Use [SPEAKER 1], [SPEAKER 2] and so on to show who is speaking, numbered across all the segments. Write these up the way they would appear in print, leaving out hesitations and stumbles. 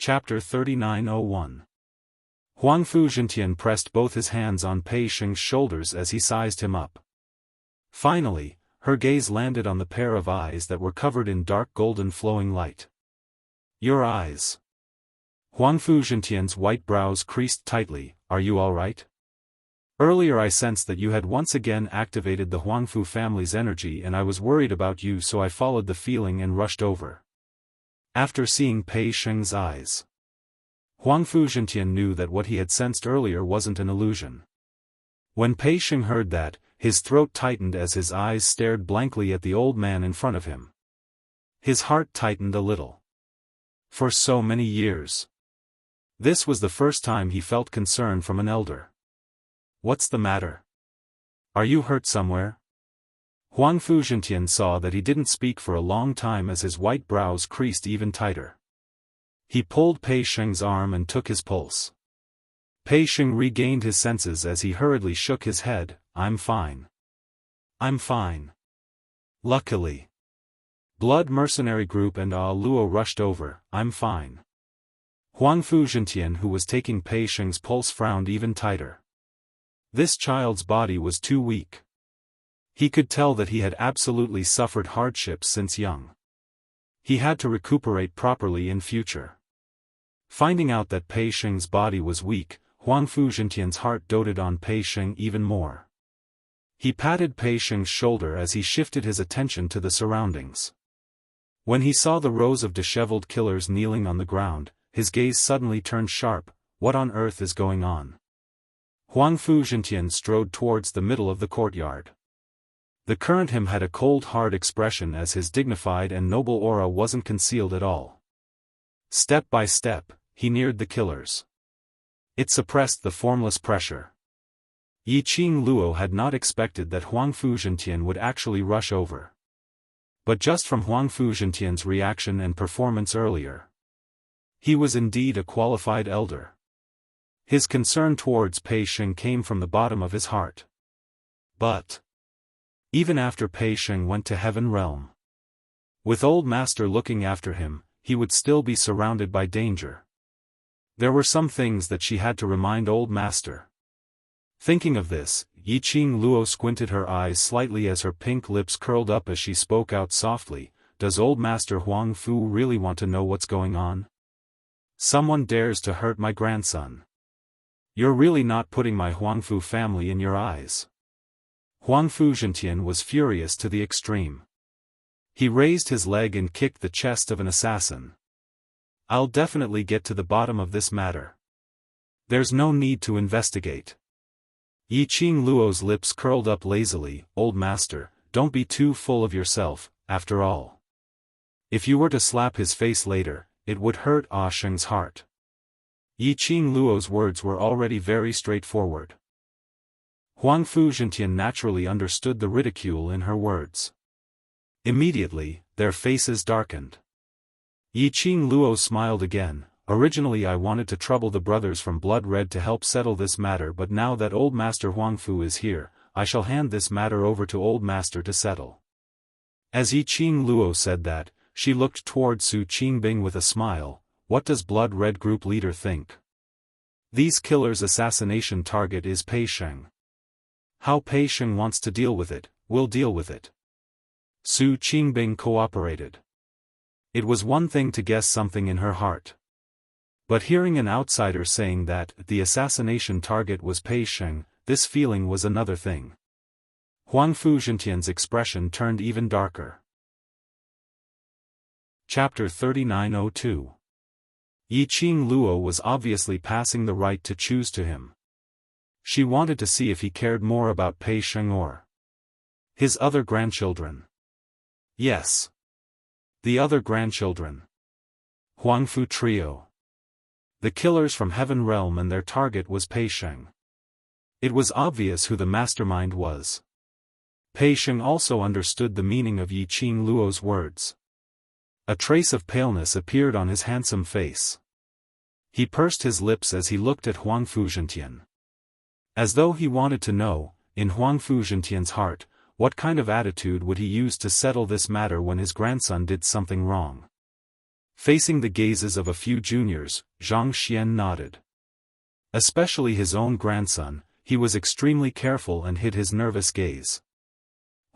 [SPEAKER 1] Chapter 3901. Huangfu Zhentian pressed both his hands on Pei Sheng's shoulders as he sized him up. Finally, her gaze landed on the pair of eyes that were covered in dark golden flowing light. Your eyes. Huangfu Zhentian's white brows creased tightly. Are you all right? Earlier I sensed that you had once again activated the Huangfu family's energy and I was worried about you, so I followed the feeling and rushed over. After seeing Pei Sheng's eyes, Huangfu Zhentian knew that what he had sensed earlier wasn't an illusion. When Pei Sheng heard that, his throat tightened as his eyes stared blankly at the old man in front of him. His heart tightened a little. For so many years, this was the first time he felt concern from an elder. What's the matter? Are you hurt somewhere? Huangfu Zhentian saw that he didn't speak for a long time as his white brows creased even tighter. He pulled Pei Sheng's arm and took his pulse. Pei Sheng regained his senses as he hurriedly shook his head. I'm fine. I'm fine. Luckily. Blood Mercenary Group and Luo rushed over. I'm fine. Huangfu Zhentian, who was taking Pei Sheng's pulse, frowned even tighter. This child's body was too weak. He could tell that he had absolutely suffered hardships since young. He had to recuperate properly in future. Finding out that Pei Sheng's body was weak, Huangfu Zhentian's heart doted on Pei Sheng even more. He patted Pei Sheng's shoulder as he shifted his attention to the surroundings. When he saw the rows of disheveled killers kneeling on the ground, his gaze suddenly turned sharp. What on earth is going on? Huangfu Zhentian strode towards the middle of the courtyard. The current him had a cold hard expression as his dignified and noble aura wasn't concealed at all. Step by step, he neared the killers. It suppressed the formless pressure. Yiqing Luo had not expected that Huangfu Zhentian would actually rush over. But just from Huangfu Zhentian's reaction and performance earlier, he was indeed a qualified elder. His concern towards Pei Sheng came from the bottom of his heart. But even after Pei Sheng went to Heaven Realm, with Old Master looking after him, he would still be surrounded by danger. There were some things that she had to remind Old Master. Thinking of this, Yiqing Luo squinted her eyes slightly as her pink lips curled up as she spoke out softly. Does Old Master Huangfu really want to know what's going on? Someone dares to hurt my grandson. You're really not putting my Huangfu family in your eyes. Huangfu Zhentian was furious to the extreme. He raised his leg and kicked the chest of an assassin. I'll definitely get to the bottom of this matter. There's no need to investigate. Yiqing Luo's lips curled up lazily. Old Master, don't be too full of yourself, after all. If you were to slap his face later, it would hurt Ah Sheng's heart. Yiqing Luo's words were already very straightforward. Huangfu Zhentian naturally understood the ridicule in her words. Immediately, their faces darkened. Yiqing Luo smiled again. Originally I wanted to trouble the brothers from Blood Red to help settle this matter, but now that Old Master Huangfu is here, I shall hand this matter over to Old Master to settle. As Yiqing Luo said that, she looked toward Su Qingbing with a smile. What does Blood Red Group leader think? These killers' assassination target is Pei Sheng. How Pei Sheng wants to deal with it, we'll deal with it. Su Qingbing cooperated. It was one thing to guess something in her heart. But hearing an outsider saying that the assassination target was Pei Sheng, this feeling was another thing. Huangfu Zhentian's expression turned even darker. Chapter 3902. Yiqing Luo was obviously passing the right to choose to him. She wanted to see if he cared more about Pei Sheng or his other grandchildren. Yes. The other grandchildren. Huangfu Trio. The killers from Heaven Realm, and their target was Pei Sheng. It was obvious who the mastermind was. Pei Sheng also understood the meaning of Yiqing Luo's words. A trace of paleness appeared on his handsome face. He pursed his lips as he looked at Huangfu Zhentian. As though he wanted to know, in Huangfu Zhentian's heart, what kind of attitude would he use to settle this matter when his grandson did something wrong. Facing the gazes of a few juniors, Zhang Xian nodded. Especially his own grandson, he was extremely careful and hid his nervous gaze.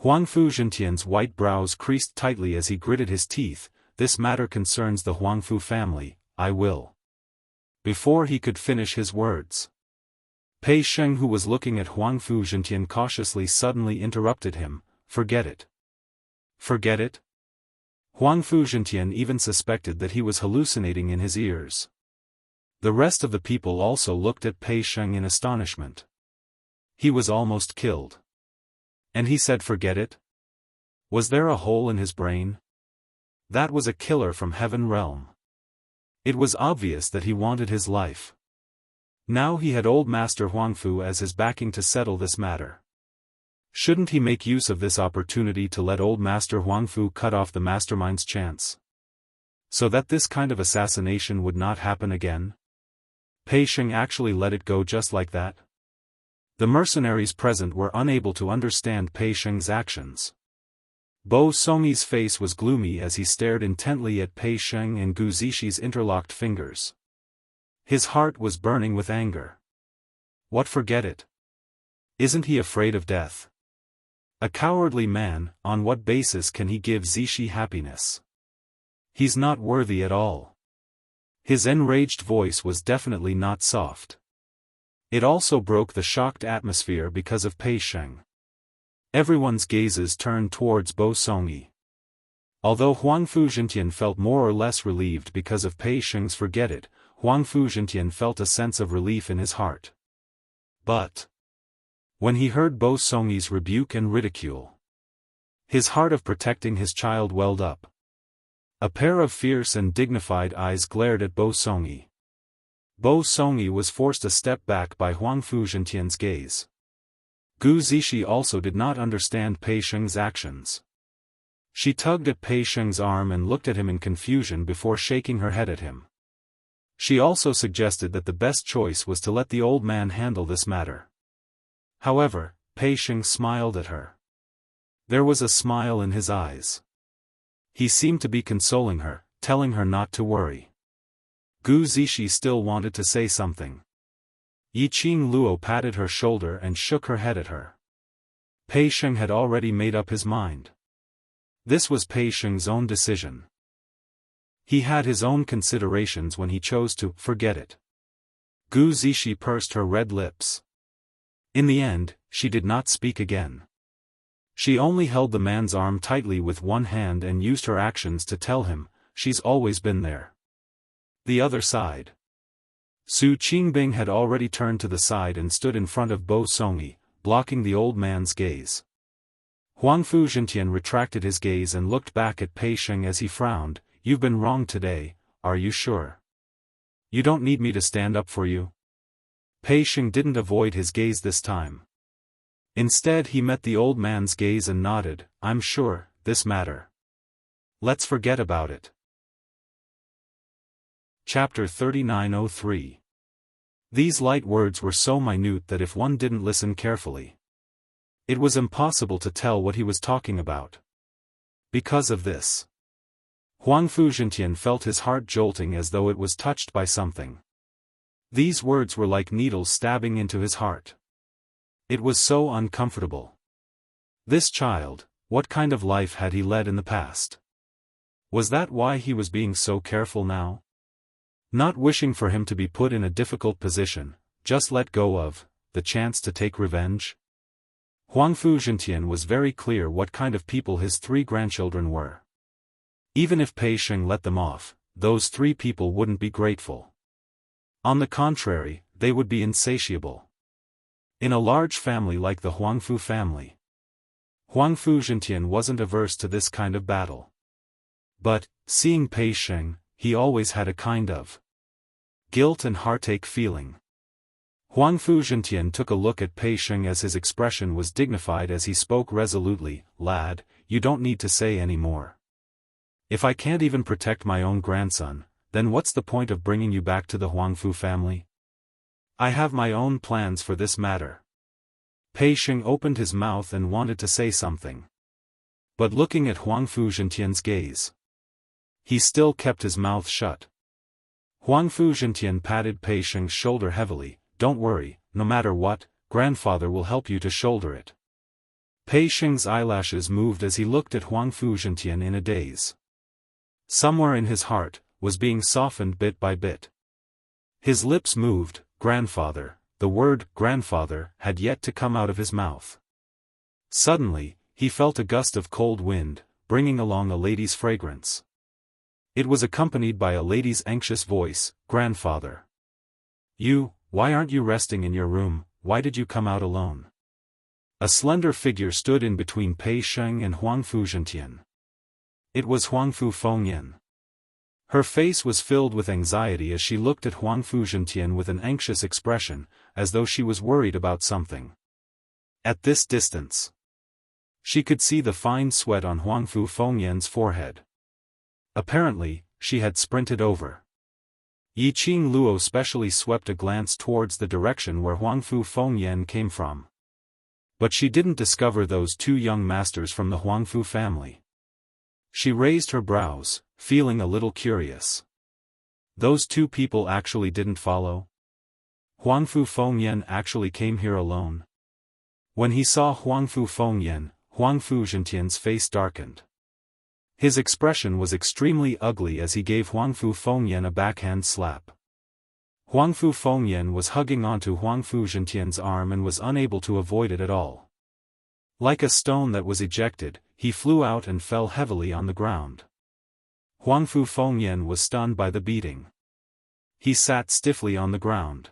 [SPEAKER 1] Huangfu Zhentian's white brows creased tightly as he gritted his teeth. This matter concerns the Huangfu family, I will. Before he could finish his words, Pei Sheng, who was looking at Huangfu Zhentian cautiously, suddenly interrupted him. Forget it. Forget it? Huangfu Zhentian even suspected that he was hallucinating in his ears. The rest of the people also looked at Pei Sheng in astonishment. He was almost killed. And he said forget it? Was there a hole in his brain? That was a killer from Heaven Realm. It was obvious that he wanted his life. Now he had old Master Huangfu as his backing to settle this matter. Shouldn't he make use of this opportunity to let old Master Huangfu cut off the mastermind's chance? So that this kind of assassination would not happen again? Pei Sheng actually let it go just like that? The mercenaries present were unable to understand Pei Sheng's actions. Bo Songyi's face was gloomy as he stared intently at Pei Sheng and Gu Zixi's interlocked fingers. His heart was burning with anger. What, forget it? Isn't he afraid of death? A cowardly man, on what basis can he give Zixi happiness? He's not worthy at all. His enraged voice was definitely not soft. It also broke the shocked atmosphere because of Pei Sheng. Everyone's gazes turned towards Bo Songyi. Although Huangfu Zhentian felt more or less relieved because of Pei Sheng's forget it, Huangfu Zhentian felt a sense of relief in his heart. But when he heard Bo Songyi's rebuke and ridicule, his heart of protecting his child welled up. A pair of fierce and dignified eyes glared at Bo Songyi. Bo Songyi was forced a step back by Huangfu Zhentian's gaze. Gu Zixi also did not understand Pei Sheng's actions. She tugged at Pei Sheng's arm and looked at him in confusion before shaking her head at him. She also suggested that the best choice was to let the old man handle this matter. However, Pei Sheng smiled at her. There was a smile in his eyes. He seemed to be consoling her, telling her not to worry. Gu Zixi still wanted to say something. Yiqing Luo patted her shoulder and shook her head at her. Pei Sheng had already made up his mind. This was Pei Sheng's own decision. He had his own considerations when he chose to forget it. Gu Zixi pursed her red lips. In the end, she did not speak again. She only held the man's arm tightly with one hand and used her actions to tell him, she's always been there. The other side. Su Qingbing had already turned to the side and stood in front of Bo Songyi, blocking the old man's gaze. Huangfu Zhentian retracted his gaze and looked back at Pei Sheng as he frowned. You've been wrong today, are you sure? You don't need me to stand up for you? Pei Sheng didn't avoid his gaze this time. Instead he met the old man's gaze and nodded, I'm sure, this matter. Let's forget about it. Chapter 3903. These light words were so minute that if one didn't listen carefully, it was impossible to tell what he was talking about. Because of this, Huangfu Zhentian felt his heart jolting as though it was touched by something. These words were like needles stabbing into his heart. It was so uncomfortable. This child, what kind of life had he led in the past? Was that why he was being so careful now? Not wishing for him to be put in a difficult position, just let go of the chance to take revenge? Huangfu Zhentian was very clear what kind of people his three grandchildren were. Even if Pei Sheng let them off, those three people wouldn't be grateful. On the contrary, they would be insatiable. In a large family like the Huangfu family, Huangfu Zhentian wasn't averse to this kind of battle. But, seeing Pei Sheng, he always had a kind of guilt and heartache feeling. Huangfu Zhentian took a look at Pei Sheng as his expression was dignified as he spoke resolutely, Lad, you don't need to say any more. If I can't even protect my own grandson, then what's the point of bringing you back to the Huangfu family? I have my own plans for this matter. Pei Sheng opened his mouth and wanted to say something. But looking at Huangfu Zhentian's gaze, he still kept his mouth shut. Huangfu Zhentian patted Pei Sheng's shoulder heavily. "Don't worry, no matter what, grandfather will help you to shoulder it." Pei Sheng's eyelashes moved as he looked at Huangfu Zhentian in a daze. Somewhere in his heart was being softened bit by bit. His lips moved. "Grandfather." The word grandfather had yet to come out of his mouth. Suddenly, he felt a gust of cold wind, bringing along a lady's fragrance. It was accompanied by a lady's anxious voice, "Grandfather. Why aren't you resting in your room? Why did you come out alone?" A slender figure stood in between Pei Sheng and Huangfu Zhentian. It was Huangfu Fengyan. Her face was filled with anxiety as she looked at Huangfu Zhentian with an anxious expression, as though she was worried about something. At this distance, she could see the fine sweat on Huangfu Fengyan's forehead. Apparently, she had sprinted over. Yi Qing Luo specially swept a glance towards the direction where Huangfu Fengyan came from. But she didn't discover those two young masters from the Huangfu family. She raised her brows, feeling a little curious. Those two people actually didn't follow? Huangfu Fengyan actually came here alone? When he saw Huangfu Fengyan, Huangfu Zhentian's face darkened. His expression was extremely ugly as he gave Huangfu Fengyan a backhand slap. Huangfu Fengyan was hugging onto Huangfu Zhentian's arm and was unable to avoid it at all. Like a stone that was ejected, he flew out and fell heavily on the ground. Huangfu Fengyan was stunned by the beating. He sat stiffly on the ground.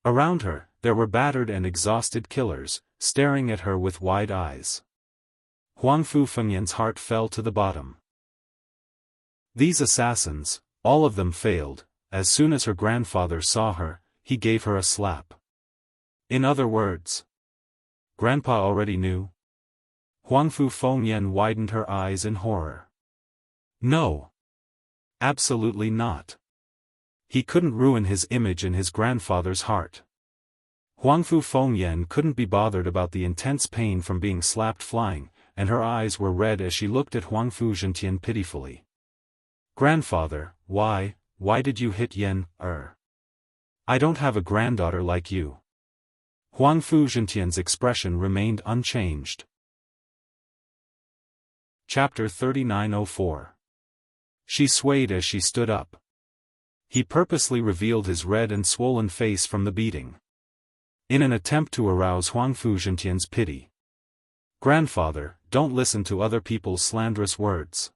[SPEAKER 1] Around her, there were battered and exhausted killers, staring at her with wide eyes. Huangfu Fengyan's heart fell to the bottom. These assassins, all of them failed. As soon as her grandfather saw her, he gave her a slap. In other words, Grandpa already knew? Huangfu Fengyan widened her eyes in horror. No. Absolutely not. He couldn't ruin his image in his grandfather's heart. Huangfu Fengyan couldn't be bothered about the intense pain from being slapped flying, and her eyes were red as she looked at Huangfu Zhentian pitifully. "Grandfather, why did you hit Yen? I don't have a granddaughter like you." Huangfu Zhentian's expression remained unchanged. Chapter 3904. She swayed as she stood up. He purposely revealed his red and swollen face from the beating, in an attempt to arouse Huangfu Zhentian's pity. "Grandfather, don't listen to other people's slanderous words.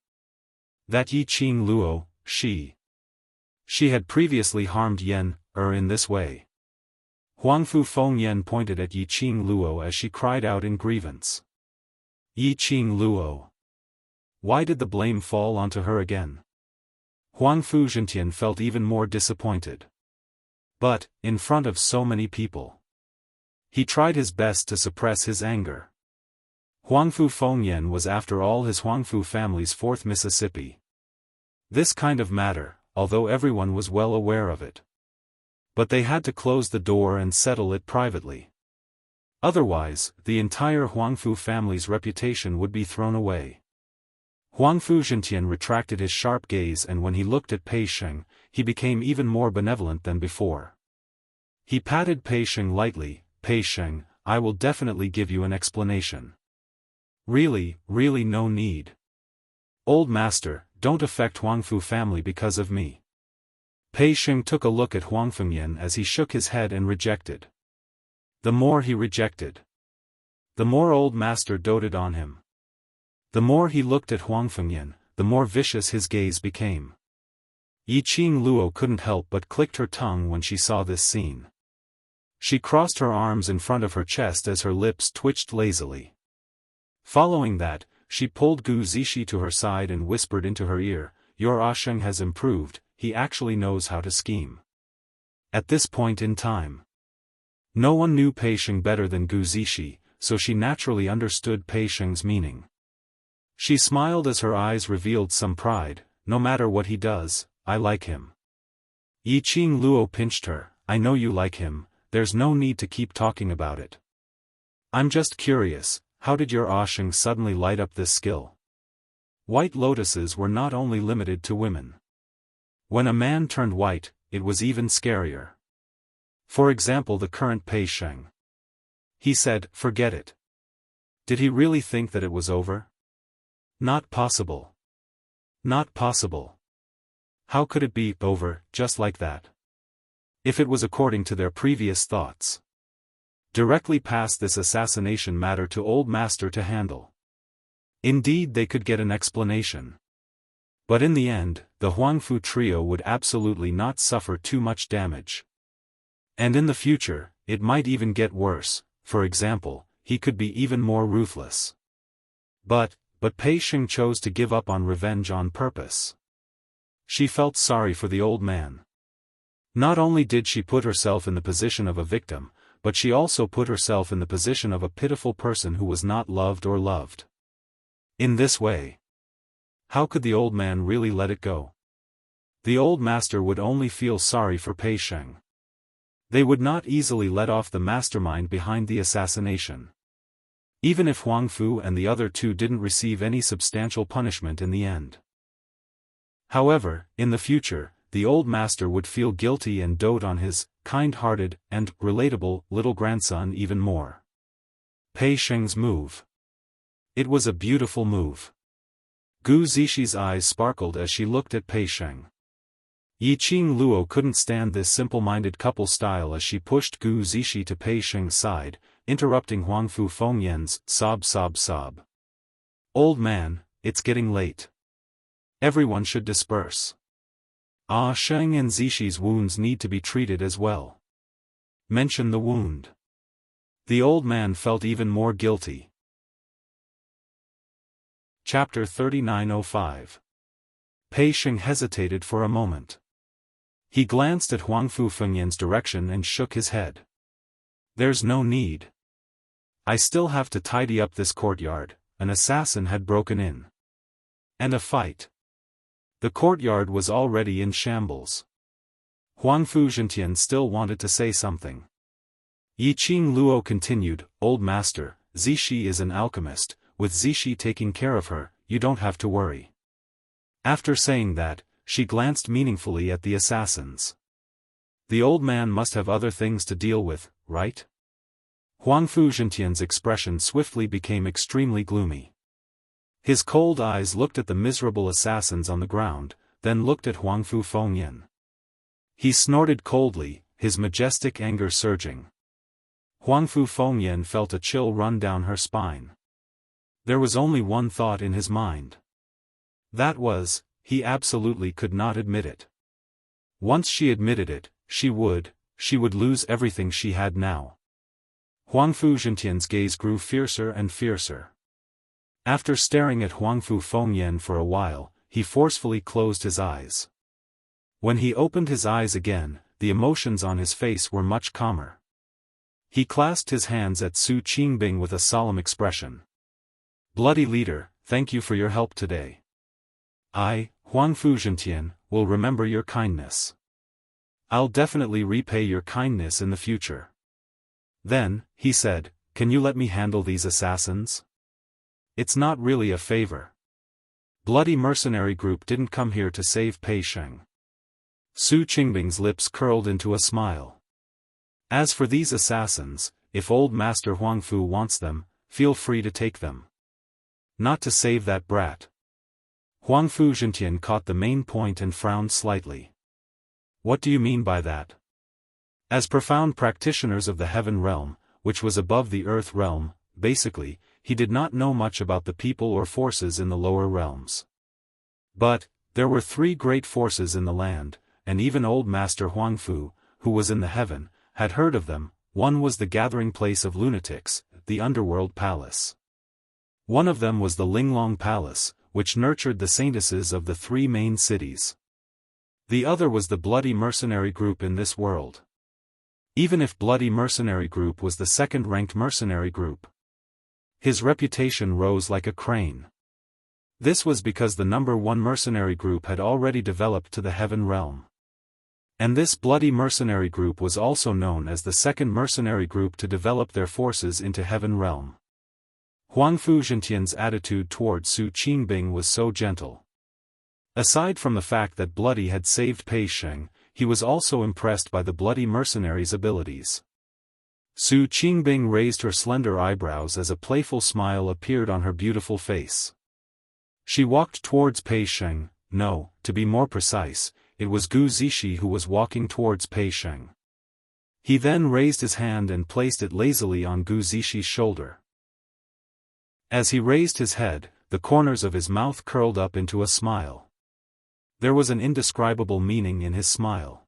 [SPEAKER 1] That Yi Qing Luo, she had previously harmed Yen, in this way." Huangfu Fengyan pointed at Yi Qing Luo as she cried out in grievance. Yi Qing Luo. Why did the blame fall onto her again? Huangfu Zhentian felt even more disappointed. But, in front of so many people, he tried his best to suppress his anger. Huangfu Fengyan was after all his Huangfu family's fourth Mississippi. This kind of matter, although everyone was well aware of it. But they had to close the door and settle it privately. Otherwise, the entire Huangfu family's reputation would be thrown away. Huangfu Zhentian retracted his sharp gaze, and when he looked at Pei Sheng, he became even more benevolent than before. He patted Pei Sheng lightly. "Pei Sheng, I will definitely give you an explanation. Really no need. Old master, don't affect Huangfu family because of me." Pei Sheng took a look at Huang Fengyan as he shook his head and rejected. The more he rejected, the more old master doted on him. The more he looked at Huang Fengyan, the more vicious his gaze became. Yi Qing Luo couldn't help but clicked her tongue when she saw this scene. She crossed her arms in front of her chest as her lips twitched lazily. Following that, she pulled Gu Zishi to her side and whispered into her ear, "Your Asheng has improved, he actually knows how to scheme." At this point in time, no one knew Pei Sheng better than Gu Zishi, so she naturally understood Pei Sheng's meaning. She smiled as her eyes revealed some pride. "No matter what he does, I like him." Yi Qing Luo pinched her. "I know you like him, there's no need to keep talking about it. I'm just curious, how did your Asheng suddenly light up this skill?" White lotuses were not only limited to women. When a man turned white, it was even scarier. For example, the current Pei Sheng. He said, "Forget it." Did he really think that it was over? Not possible. Not possible. How could it be over, just like that? If it was according to their previous thoughts. Directly past this assassination matter to Old Master to handle. Indeed, they could get an explanation. But in the end, the Huangfu trio would absolutely not suffer too much damage. And in the future, it might even get worse. For example, he could be even more ruthless. But Pei Sheng chose to give up on revenge on purpose. She felt sorry for the old man. Not only did she put herself in the position of a victim, but she also put herself in the position of a pitiful person who was not loved or loved. In this way, how could the old man really let it go? The old master would only feel sorry for Pei Sheng. They would not easily let off the mastermind behind the assassination. Even if Huangfu and the other two didn't receive any substantial punishment in the end. However, in the future, the old master would feel guilty and dote on his kind-hearted and relatable little grandson even more. Pei Sheng's move. It was a beautiful move. Gu Zixi eyes sparkled as she looked at Pei Sheng. Yiqing Luo couldn't stand this simple-minded couple style as she pushed Gu Zixi to Pei Sheng's side, interrupting Huangfu Fengyan's sob. "Old man, it's getting late. Everyone should disperse. Sheng and Zixi's wounds need to be treated as well. Mention the wound." The old man felt even more guilty. Chapter 3905. Pei Sheng hesitated for a moment. He glanced at Huangfu Fengyan's direction and shook his head. "There's no need. I still have to tidy up this courtyard." An assassin had broken in. And a fight. The courtyard was already in shambles. Huangfu Zhentian still wanted to say something. Yiqing Luo continued, "Old master, Zixi is an alchemist. With Zixi taking care of her, you don't have to worry." After saying that, she glanced meaningfully at the assassins. The old man must have other things to deal with, right? Huangfu Zhentian's expression swiftly became extremely gloomy. His cold eyes looked at the miserable assassins on the ground, then looked at Huangfu Fengyan. He snorted coldly, his majestic anger surging. Huangfu Fengyan felt a chill run down her spine. There was only one thought in his mind. That was, he absolutely could not admit it. Once she admitted it, she would lose everything she had now. Huangfu Zhentian's gaze grew fiercer and fiercer. After staring at Huangfu Fengyan for a while, he forcefully closed his eyes. When he opened his eyes again, the emotions on his face were much calmer. He clasped his hands at Su Qingbing with a solemn expression. "Bloody leader, thank you for your help today. I, Huangfu Zhentian, will remember your kindness. I'll definitely repay your kindness in the future." Then, he said, "Can you let me handle these assassins? It's not really a favor. Bloody mercenary group didn't come here to save Pei Sheng." Su Qingbing's lips curled into a smile. "As for these assassins, if old Master Huangfu wants them, feel free to take them. Not to save that brat." Huangfu Zhentian caught the main point and frowned slightly. "What do you mean by that?" As profound practitioners of the heaven realm, which was above the earth realm, basically, he did not know much about the people or forces in the lower realms. But, there were three great forces in the land, and even old Master Huangfu, who was in the heaven, had heard of them. One was the gathering place of lunatics, the underworld palace. One of them was the Linglong Palace, which nurtured the saintesses of the three main cities. The other was the bloody mercenary group in this world. Even if bloody mercenary group was the second-ranked mercenary group, his reputation rose like a crane. This was because the number one mercenary group had already developed to the heaven realm. And this bloody mercenary group was also known as the second mercenary group to develop their forces into heaven realm. Huang Fuzhentian's attitude toward Su Qingbing was so gentle. Aside from the fact that Bloody had saved Pei Sheng, he was also impressed by the Bloody mercenary's abilities. Su Qingbing raised her slender eyebrows as a playful smile appeared on her beautiful face. She walked towards Pei Sheng. No, to be more precise, it was Gu Zixi who was walking towards Pei Sheng. He then raised his hand and placed it lazily on Gu Zixi shoulder. As he raised his head, the corners of his mouth curled up into a smile. There was an indescribable meaning in his smile.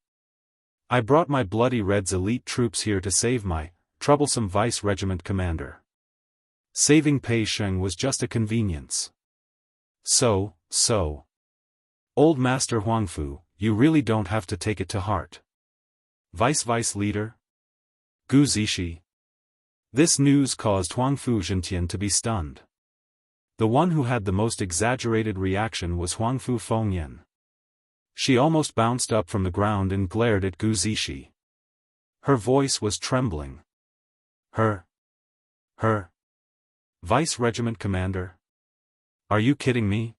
[SPEAKER 1] I brought my Bloody Red's elite troops here to save my troublesome vice regiment commander. Saving Pei Sheng was just a convenience. So. Old Master Huangfu, you really don't have to take it to heart. Vice leader? Gu Zixi. This news caused Huang Fuzhentian to be stunned. The one who had the most exaggerated reaction was Huangfu Fengyan. She almost bounced up from the ground and glared at Gu Zixi. Her voice was trembling. Her vice regiment commander? Are you kidding me?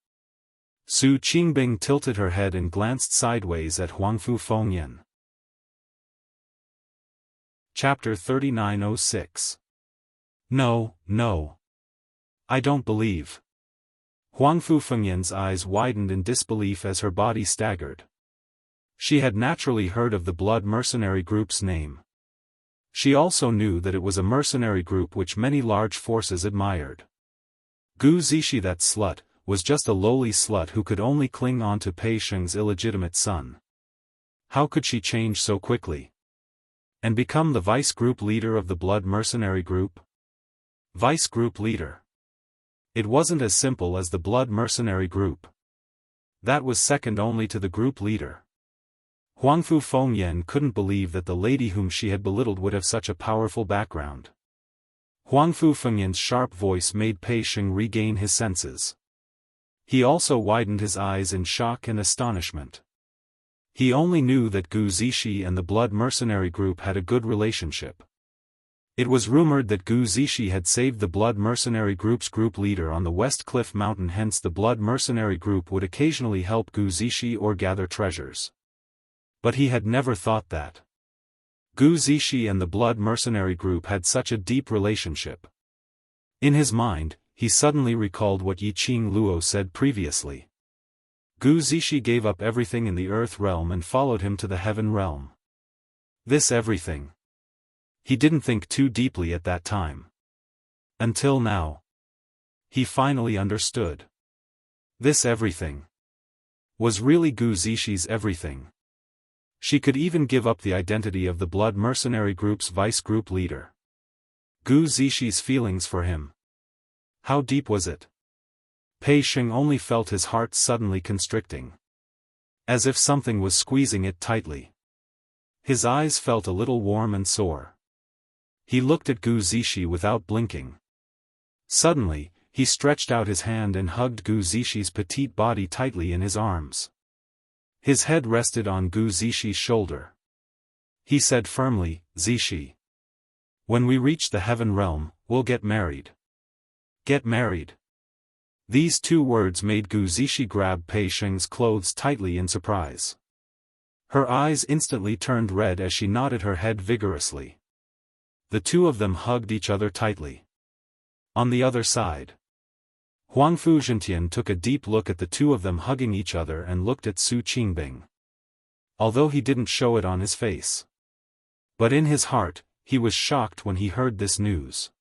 [SPEAKER 1] Su Qingbing tilted her head and glanced sideways at Huangfu Fengyan. Chapter 3906. No. I don't believe. Huangfu Fengyan's eyes widened in disbelief as her body staggered. She had naturally heard of the Blood Mercenary Group's name. She also knew that it was a mercenary group which many large forces admired. Gu Zixi, that slut, was just a lowly slut who could only cling on to Pei Sheng's illegitimate son. How could she change so quickly? And become the vice group leader of the Blood Mercenary Group? Vice group leader. It wasn't as simple as the Blood Mercenary Group. That was second only to the group leader. Huangfu Fengyan couldn't believe that the lady whom she had belittled would have such a powerful background. Huangfu Fengyan's sharp voice made Pei Sheng regain his senses. He also widened his eyes in shock and astonishment. He only knew that Gu Zixi and the Blood Mercenary Group had a good relationship. It was rumored that Gu Zixi had saved the Blood Mercenary Group's group leader on the West Cliff Mountain, hence the Blood Mercenary Group would occasionally help Gu Zixi or gather treasures. But he had never thought that Gu Zixi and the Blood Mercenary Group had such a deep relationship. In his mind, he suddenly recalled what Yiqing Luo said previously. Gu Zixi gave up everything in the Earth realm and followed him to the Heaven realm. This everything. He didn't think too deeply at that time. Until now. He finally understood. This everything was really Gu Zixi's everything. She could even give up the identity of the Blood Mercenary Group's vice group leader. Gu Zixi's feelings for him. How deep was it? Pei Sheng only felt his heart suddenly constricting. As if something was squeezing it tightly. His eyes felt a little warm and sore. He looked at Gu Zixi without blinking. Suddenly, he stretched out his hand and hugged Gu Zixi's petite body tightly in his arms. His head rested on Gu Zixi's shoulder. He said firmly, "Zixi. When we reach the Heaven realm, we'll get married." Get married. These two words made Gu Zixi grab Pei Sheng's clothes tightly in surprise. Her eyes instantly turned red as she nodded her head vigorously. The two of them hugged each other tightly. On the other side, Huang Fuzhentian took a deep look at the two of them hugging each other and looked at Su Qingbing. Although he didn't show it on his face. But in his heart, he was shocked when he heard this news.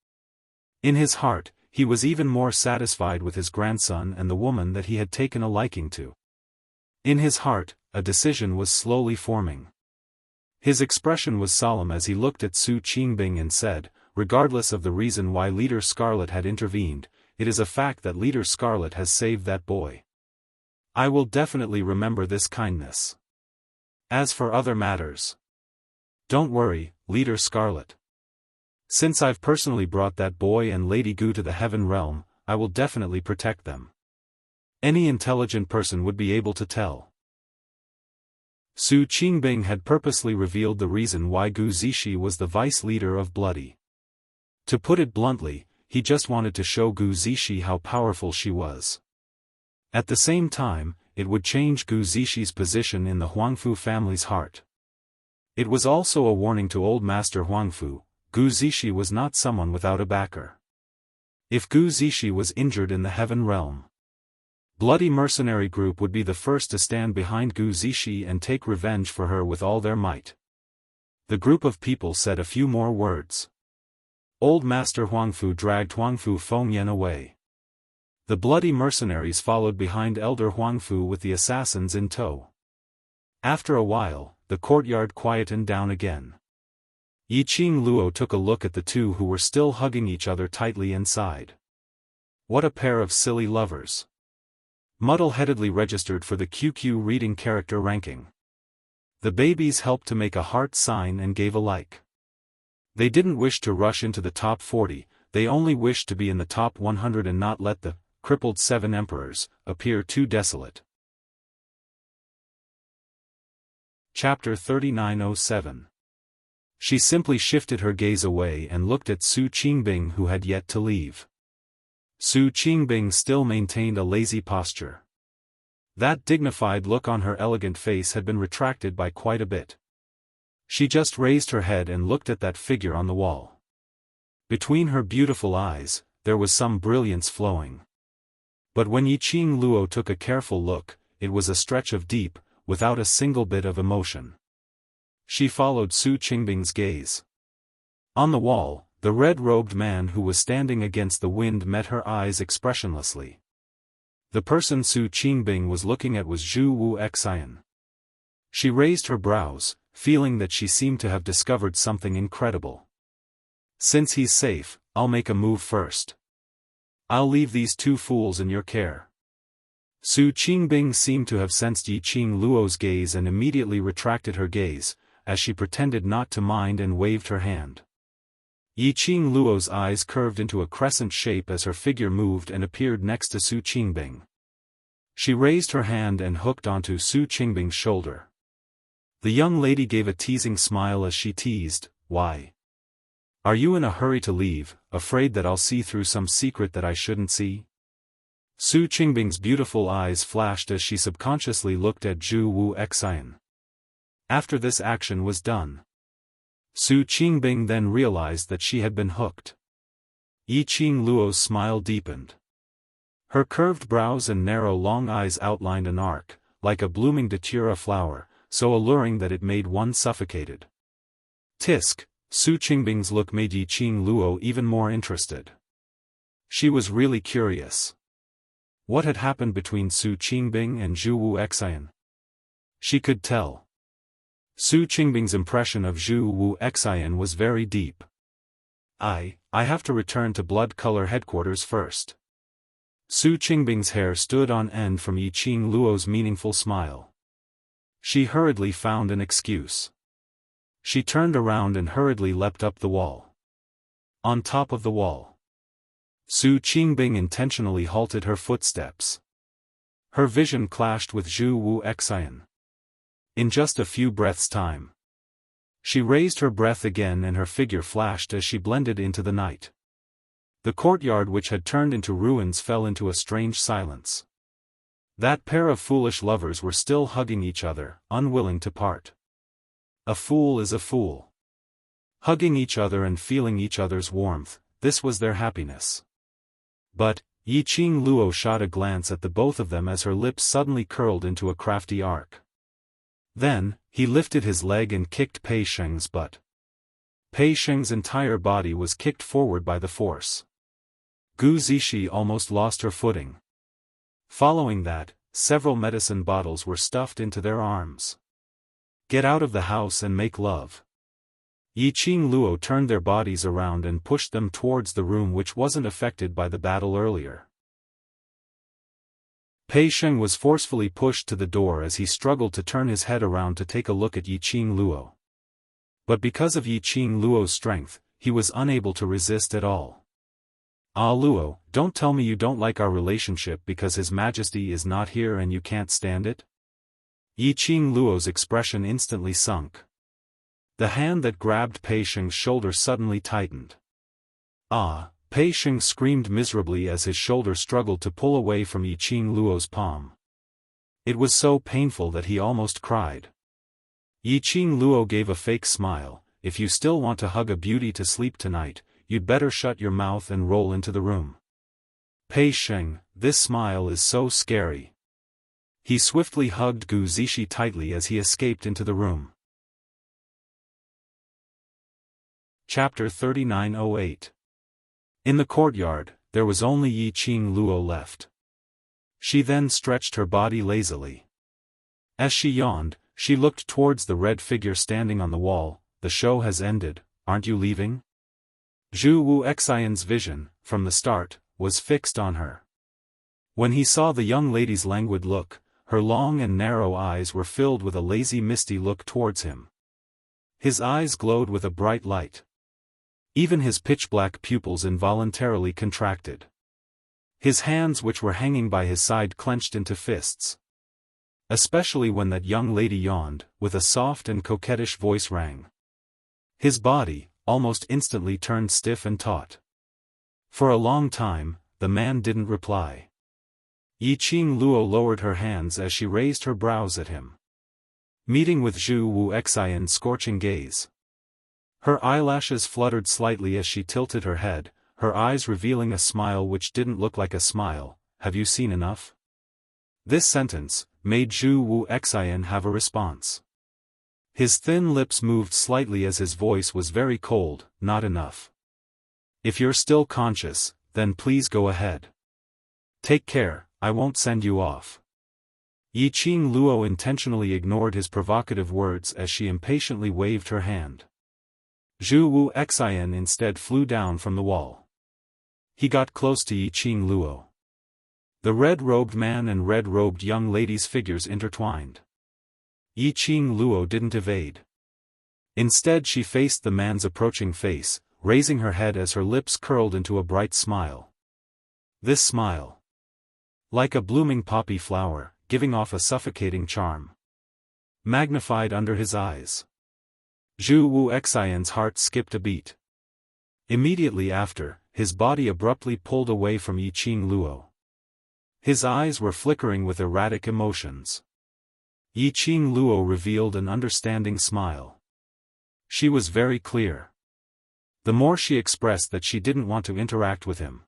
[SPEAKER 1] In his heart, he was even more satisfied with his grandson and the woman that he had taken a liking to. In his heart, a decision was slowly forming. His expression was solemn as he looked at Su Qingbing and said, regardless of the reason why Leader Scarlet had intervened, it is a fact that Leader Scarlet has saved that boy. I will definitely remember this kindness. As for other matters, don't worry, Leader Scarlet. Since I've personally brought that boy and Lady Gu to the Heaven realm, I will definitely protect them. Any intelligent person would be able to tell. Su Qingbing had purposely revealed the reason why Gu Zixi was the vice leader of Bloody. To put it bluntly, he just wanted to show Gu Zishi how powerful she was. At the same time, it would change Gu Zishi's position in the Huangfu family's heart. It was also a warning to old Master Huangfu: Gu Zishi was not someone without a backer. If Gu Zishi was injured in the heaven realm, Bloody Mercenary Group would be the first to stand behind Gu Zishi and take revenge for her with all their might. The group of people said a few more words. Old Master Huangfu dragged Huangfu Fengyan away. The Bloody Mercenaries followed behind Elder Huangfu with the assassins in tow. After a while, the courtyard quietened down again. Yiqing Luo took a look at the two who were still hugging each other tightly and sighed. What a pair of silly lovers. Muddle-headedly registered for the QQ reading character ranking. The babies helped to make a heart sign and gave a like. They didn't wish to rush into the top 40, they only wished to be in the top 100 and not let the crippled 7 emperors appear too desolate. Chapter 3907. She simply shifted her gaze away and looked at Su Qingbing, who had yet to leave. Su Qingbing still maintained a lazy posture. That dignified look on her elegant face had been retracted by quite a bit. She just raised her head and looked at that figure on the wall. Between her beautiful eyes, there was some brilliance flowing. But when Yiqing Luo took a careful look, it was a stretch of deep, without a single bit of emotion. She followed Su Qingbing's gaze. On the wall, the red-robed man who was standing against the wind met her eyes expressionlessly. The person Su Qingbing was looking at was Zhu Wu Xian. She raised her brows, feeling that she seemed to have discovered something incredible. Since he's safe, I'll make a move first. I'll leave these two fools in your care. Su Qingbing seemed to have sensed Yiqing Luo's gaze and immediately retracted her gaze, as she pretended not to mind and waved her hand. Yiqing Luo's eyes curved into a crescent shape as her figure moved and appeared next to Su Qingbing. She raised her hand and hooked onto Su Qingbing's shoulder. The young lady gave a teasing smile as she teased, "Why? Are you in a hurry to leave, afraid that I'll see through some secret that I shouldn't see?" Su Qingbing's beautiful eyes flashed as she subconsciously looked at Zhu Wu Xian. After this action was done, Su Qingbing then realized that she had been hooked. Yiqing Luo's smile deepened. Her curved brows and narrow long eyes outlined an arc, like a blooming datura flower, so alluring that it made one suffocated. Tisk, Su Qingbing's look made Yiqing Luo even more interested. She was really curious. What had happened between Su Qingbing and Zhu Wu Xian? She could tell. Su Qingbing's impression of Zhu Wu Xian was very deep. I have to return to Blood Color headquarters first. Su Qingbing's hair stood on end from Yiqing Luo's meaningful smile. She hurriedly found an excuse. She turned around and hurriedly leapt up the wall. On top of the wall, Su Qingbing intentionally halted her footsteps. Her vision clashed with Zhu Wu Xian. In just a few breaths' time, she raised her breath again and her figure flashed as she blended into the night. The courtyard, which had turned into ruins, fell into a strange silence. That pair of foolish lovers were still hugging each other, unwilling to part. A fool is a fool. Hugging each other and feeling each other's warmth, this was their happiness. But, Yiqing Luo shot a glance at the both of them as her lips suddenly curled into a crafty arc. Then, he lifted his leg and kicked Pei Sheng's butt. Pei Sheng's entire body was kicked forward by the force. Gu Zishi almost lost her footing. Following that, several medicine bottles were stuffed into their arms. Get out of the house and make love. Yiqing Luo turned their bodies around and pushed them towards the room which wasn't affected by the battle earlier. Pei Sheng was forcefully pushed to the door as he struggled to turn his head around to take a look at Yiqing Luo. But because of Yiqing Luo's strength, he was unable to resist at all. "Ah Luo, don't tell me you don't like our relationship because His Majesty is not here and you can't stand it?" Yiqing Luo's expression instantly sunk. The hand that grabbed Pei Sheng's shoulder suddenly tightened. "Ah, Pei Sheng screamed miserably as his shoulder struggled to pull away from Yi Qing Luo's palm. It was so painful that he almost cried. Yi Qing Luo gave a fake smile. If you still want to hug a beauty to sleep tonight, you'd better shut your mouth and roll into the room. Pei Sheng, this smile is so scary. He swiftly hugged Gu Zishi tightly as he escaped into the room. Chapter 3908. In the courtyard, there was only Yi Qing Luo left. She then stretched her body lazily. As she yawned, she looked towards the red figure standing on the wall. The show has ended, aren't you leaving? Zhu Wu Xian's vision, from the start, was fixed on her. When he saw the young lady's languid look, her long and narrow eyes were filled with a lazy misty look towards him. His eyes glowed with a bright light. Even his pitch-black pupils involuntarily contracted. His hands which were hanging by his side clenched into fists. Especially when that young lady yawned, with a soft and coquettish voice rang. His body, almost instantly turned stiff and taut. For a long time, the man didn't reply. Yi Qing Luo lowered her hands as she raised her brows at him. Meeting with Zhu Wu Xian's scorching gaze. Her eyelashes fluttered slightly as she tilted her head, her eyes revealing a smile which didn't look like a smile. Have you seen enough? This sentence made Zhu Wu Xian have a response. His thin lips moved slightly as his voice was very cold. Not enough. If you're still conscious, then please go ahead. Take care, I won't send you off. Yi Qing Luo intentionally ignored his provocative words as she impatiently waved her hand. Zhu Wu Xian instead flew down from the wall. He got close to Yi Qing Luo. The red-robed man and red-robed young lady's figures intertwined. Yi Qing Luo didn't evade. Instead she faced the man's approaching face, raising her head as her lips curled into a bright smile. This smile. Like a blooming poppy flower, giving off a suffocating charm. Magnified under his eyes. Zhu Wu Xian's heart skipped a beat. Immediately after, his body abruptly pulled away from Yi Qing Luo. His eyes were flickering with erratic emotions. Yi Qing Luo revealed an understanding smile. She was very clear. The more she expressed that she didn't want to interact with him,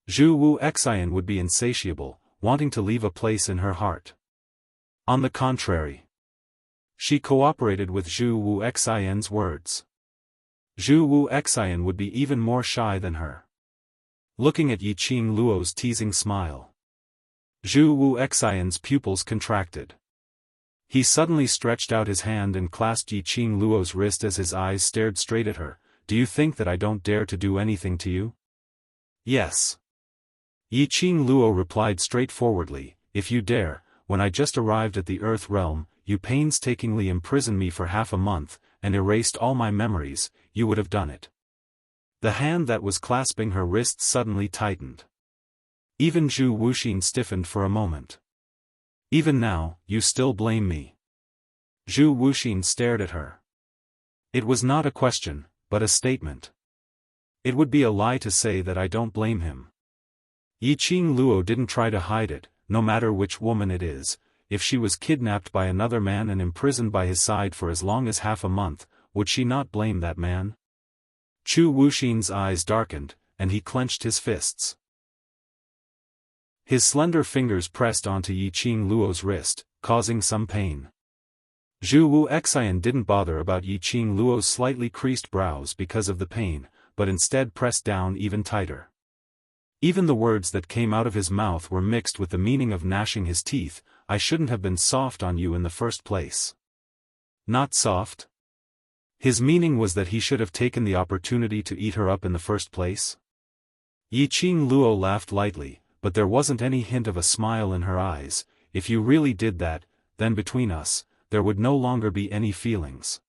[SPEAKER 1] Zhu Wu Xian would be insatiable, wanting to leave a place in her heart. On the contrary, she cooperated with Zhu Wu Xian's words. Zhu Wu Xian would be even more shy than her. Looking at Yi Qing Luo's teasing smile, Zhu Wu Xian's pupils contracted. He suddenly stretched out his hand and clasped Yi Qing Luo's wrist as his eyes stared straight at her. Do you think that I don't dare to do anything to you? Yes. Yi Qing Luo replied straightforwardly, if you dare. When I just arrived at the Earth realm, you painstakingly imprisoned me for half a month, and erased all my memories, you would have done it. The hand that was clasping her wrist suddenly tightened. Even Zhu Wuxin stiffened for a moment. Even now, you still blame me. Zhu Wuxin stared at her. It was not a question, but a statement. It would be a lie to say that I don't blame him. Yi Qing Luo didn't try to hide it. No matter which woman it is, if she was kidnapped by another man and imprisoned by his side for as long as half a month, would she not blame that man? Zhu Wuxin's eyes darkened, and he clenched his fists. His slender fingers pressed onto Yi Qing Luo's wrist, causing some pain. Zhu Wu Xian didn't bother about Yi Qing Luo's slightly creased brows because of the pain, but instead pressed down even tighter. Even the words that came out of his mouth were mixed with the meaning of gnashing his teeth. I shouldn't have been soft on you in the first place. Not soft? His meaning was that he should have taken the opportunity to eat her up in the first place? Yi Qing Luo laughed lightly, but there wasn't any hint of a smile in her eyes. If you really did that, then between us, there would no longer be any feelings.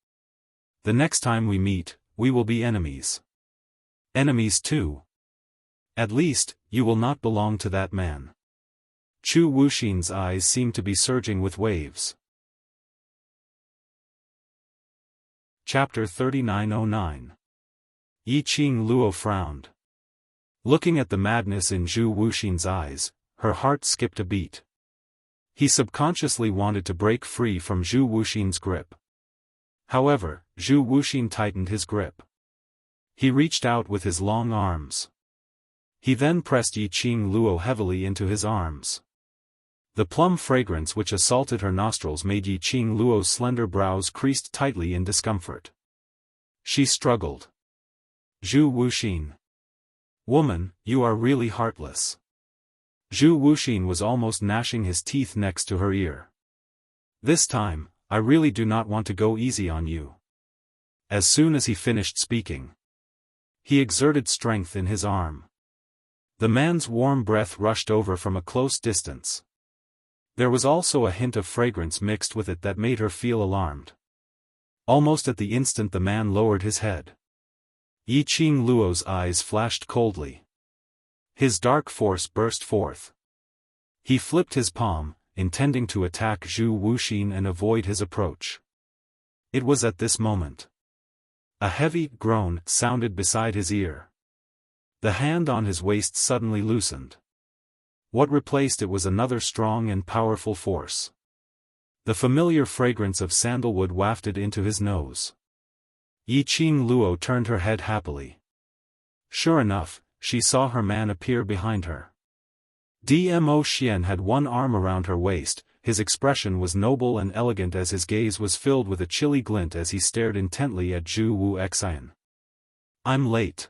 [SPEAKER 1] The next time we meet, we will be enemies. Enemies too. At least, you will not belong to that man. Zhu Wuxin's eyes seemed to be surging with waves. Chapter 3909. Yi Qing Luo frowned. Looking at the madness in Zhu Wuxin's eyes, her heart skipped a beat. He subconsciously wanted to break free from Zhu Wuxin's grip. However, Zhu Wuxin tightened his grip. He reached out with his long arms. He then pressed Yiqing Luo heavily into his arms. The plum fragrance which assaulted her nostrils made Yiqing Luo's slender brows creased tightly in discomfort. She struggled. Zhu Wuxin. Woman, you are really heartless. Zhu Wuxin was almost gnashing his teeth next to her ear. This time, I really do not want to go easy on you. As soon as he finished speaking, he exerted strength in his arm. The man's warm breath rushed over from a close distance. There was also a hint of fragrance mixed with it that made her feel alarmed. Almost at the instant the man lowered his head. Yiqing Luo's eyes flashed coldly. His dark force burst forth. He flipped his palm, intending to attack Zhu Wuxin and avoid his approach. It was at this moment. A heavy groan sounded beside his ear. The hand on his waist suddenly loosened. What replaced it was another strong and powerful force. The familiar fragrance of sandalwood wafted into his nose. Yiqing Luo turned her head happily. Sure enough, she saw her man appear behind her. Dmo Xian had one arm around her waist, his expression was noble and elegant as his gaze was filled with a chilly glint as he stared intently at Zhu Wuxian. I'm late.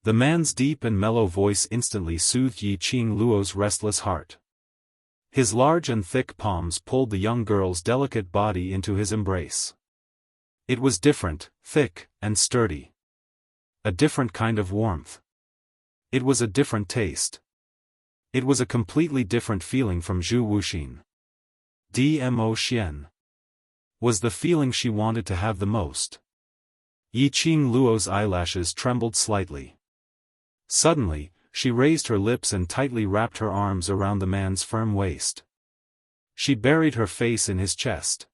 [SPEAKER 1] The man's deep and mellow voice instantly soothed Yiqing Luo's restless heart. His large and thick palms pulled the young girl's delicate body into his embrace. It was different, thick, and sturdy. A different kind of warmth. It was a different taste. It was a completely different feeling from Zhu Wuxin. Dmo Xian. Was the feeling she wanted to have the most. Yiqing Luo's eyelashes trembled slightly. Suddenly, she raised her lips and tightly wrapped her arms around the man's firm waist. She buried her face in his chest.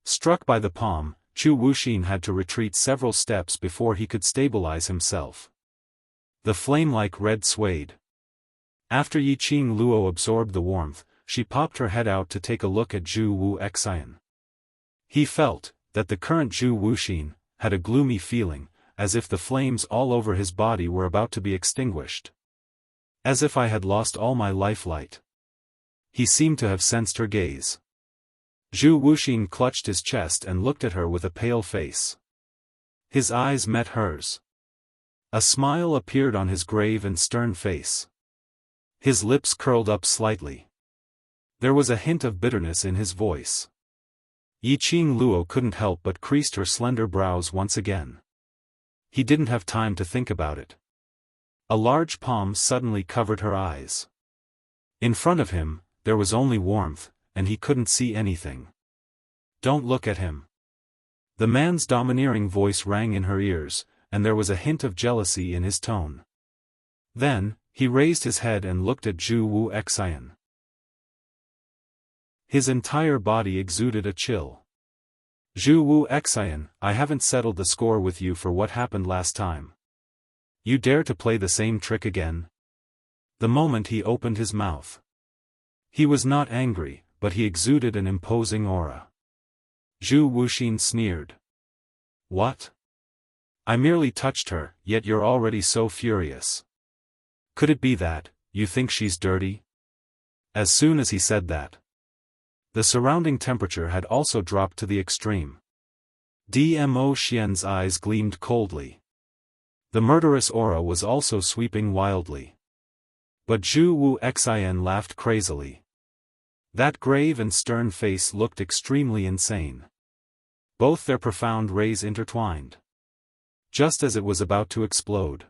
[SPEAKER 1] Struck by the palm, Zhu Wuxin had to retreat several steps before he could stabilize himself. The flame-like red swayed. After Yiqing Luo absorbed the warmth, she popped her head out to take a look at Zhu Wuxian. He felt that the current Zhu Wuxin had a gloomy feeling, as if the flames all over his body were about to be extinguished. As if I had lost all my lifelight. He seemed to have sensed her gaze. Zhu Wuxin clutched his chest and looked at her with a pale face. His eyes met hers. A smile appeared on his grave and stern face. His lips curled up slightly. There was a hint of bitterness in his voice. Yiqing Luo couldn't help but creased her slender brows once again. He didn't have time to think about it. A large palm suddenly covered her eyes. In front of him, there was only warmth, and he couldn't see anything. Don't look at him. The man's domineering voice rang in her ears, and there was a hint of jealousy in his tone. Then, he raised his head and looked at Zhu Wuxian. His entire body exuded a chill. Zhu Wuxian, I haven't settled the score with you for what happened last time. You dare to play the same trick again? The moment he opened his mouth. He was not angry, but he exuded an imposing aura. Zhu Wuxin sneered. What? I merely touched her, yet you're already so furious. Could it be that, you think she's dirty? As soon as he said that, the surrounding temperature had also dropped to the extreme. Dmo Xian's eyes gleamed coldly. The murderous aura was also sweeping wildly. But Zhu Wuxian laughed crazily. That grave and stern face looked extremely insane. Both their profound rays intertwined. Just as it was about to explode.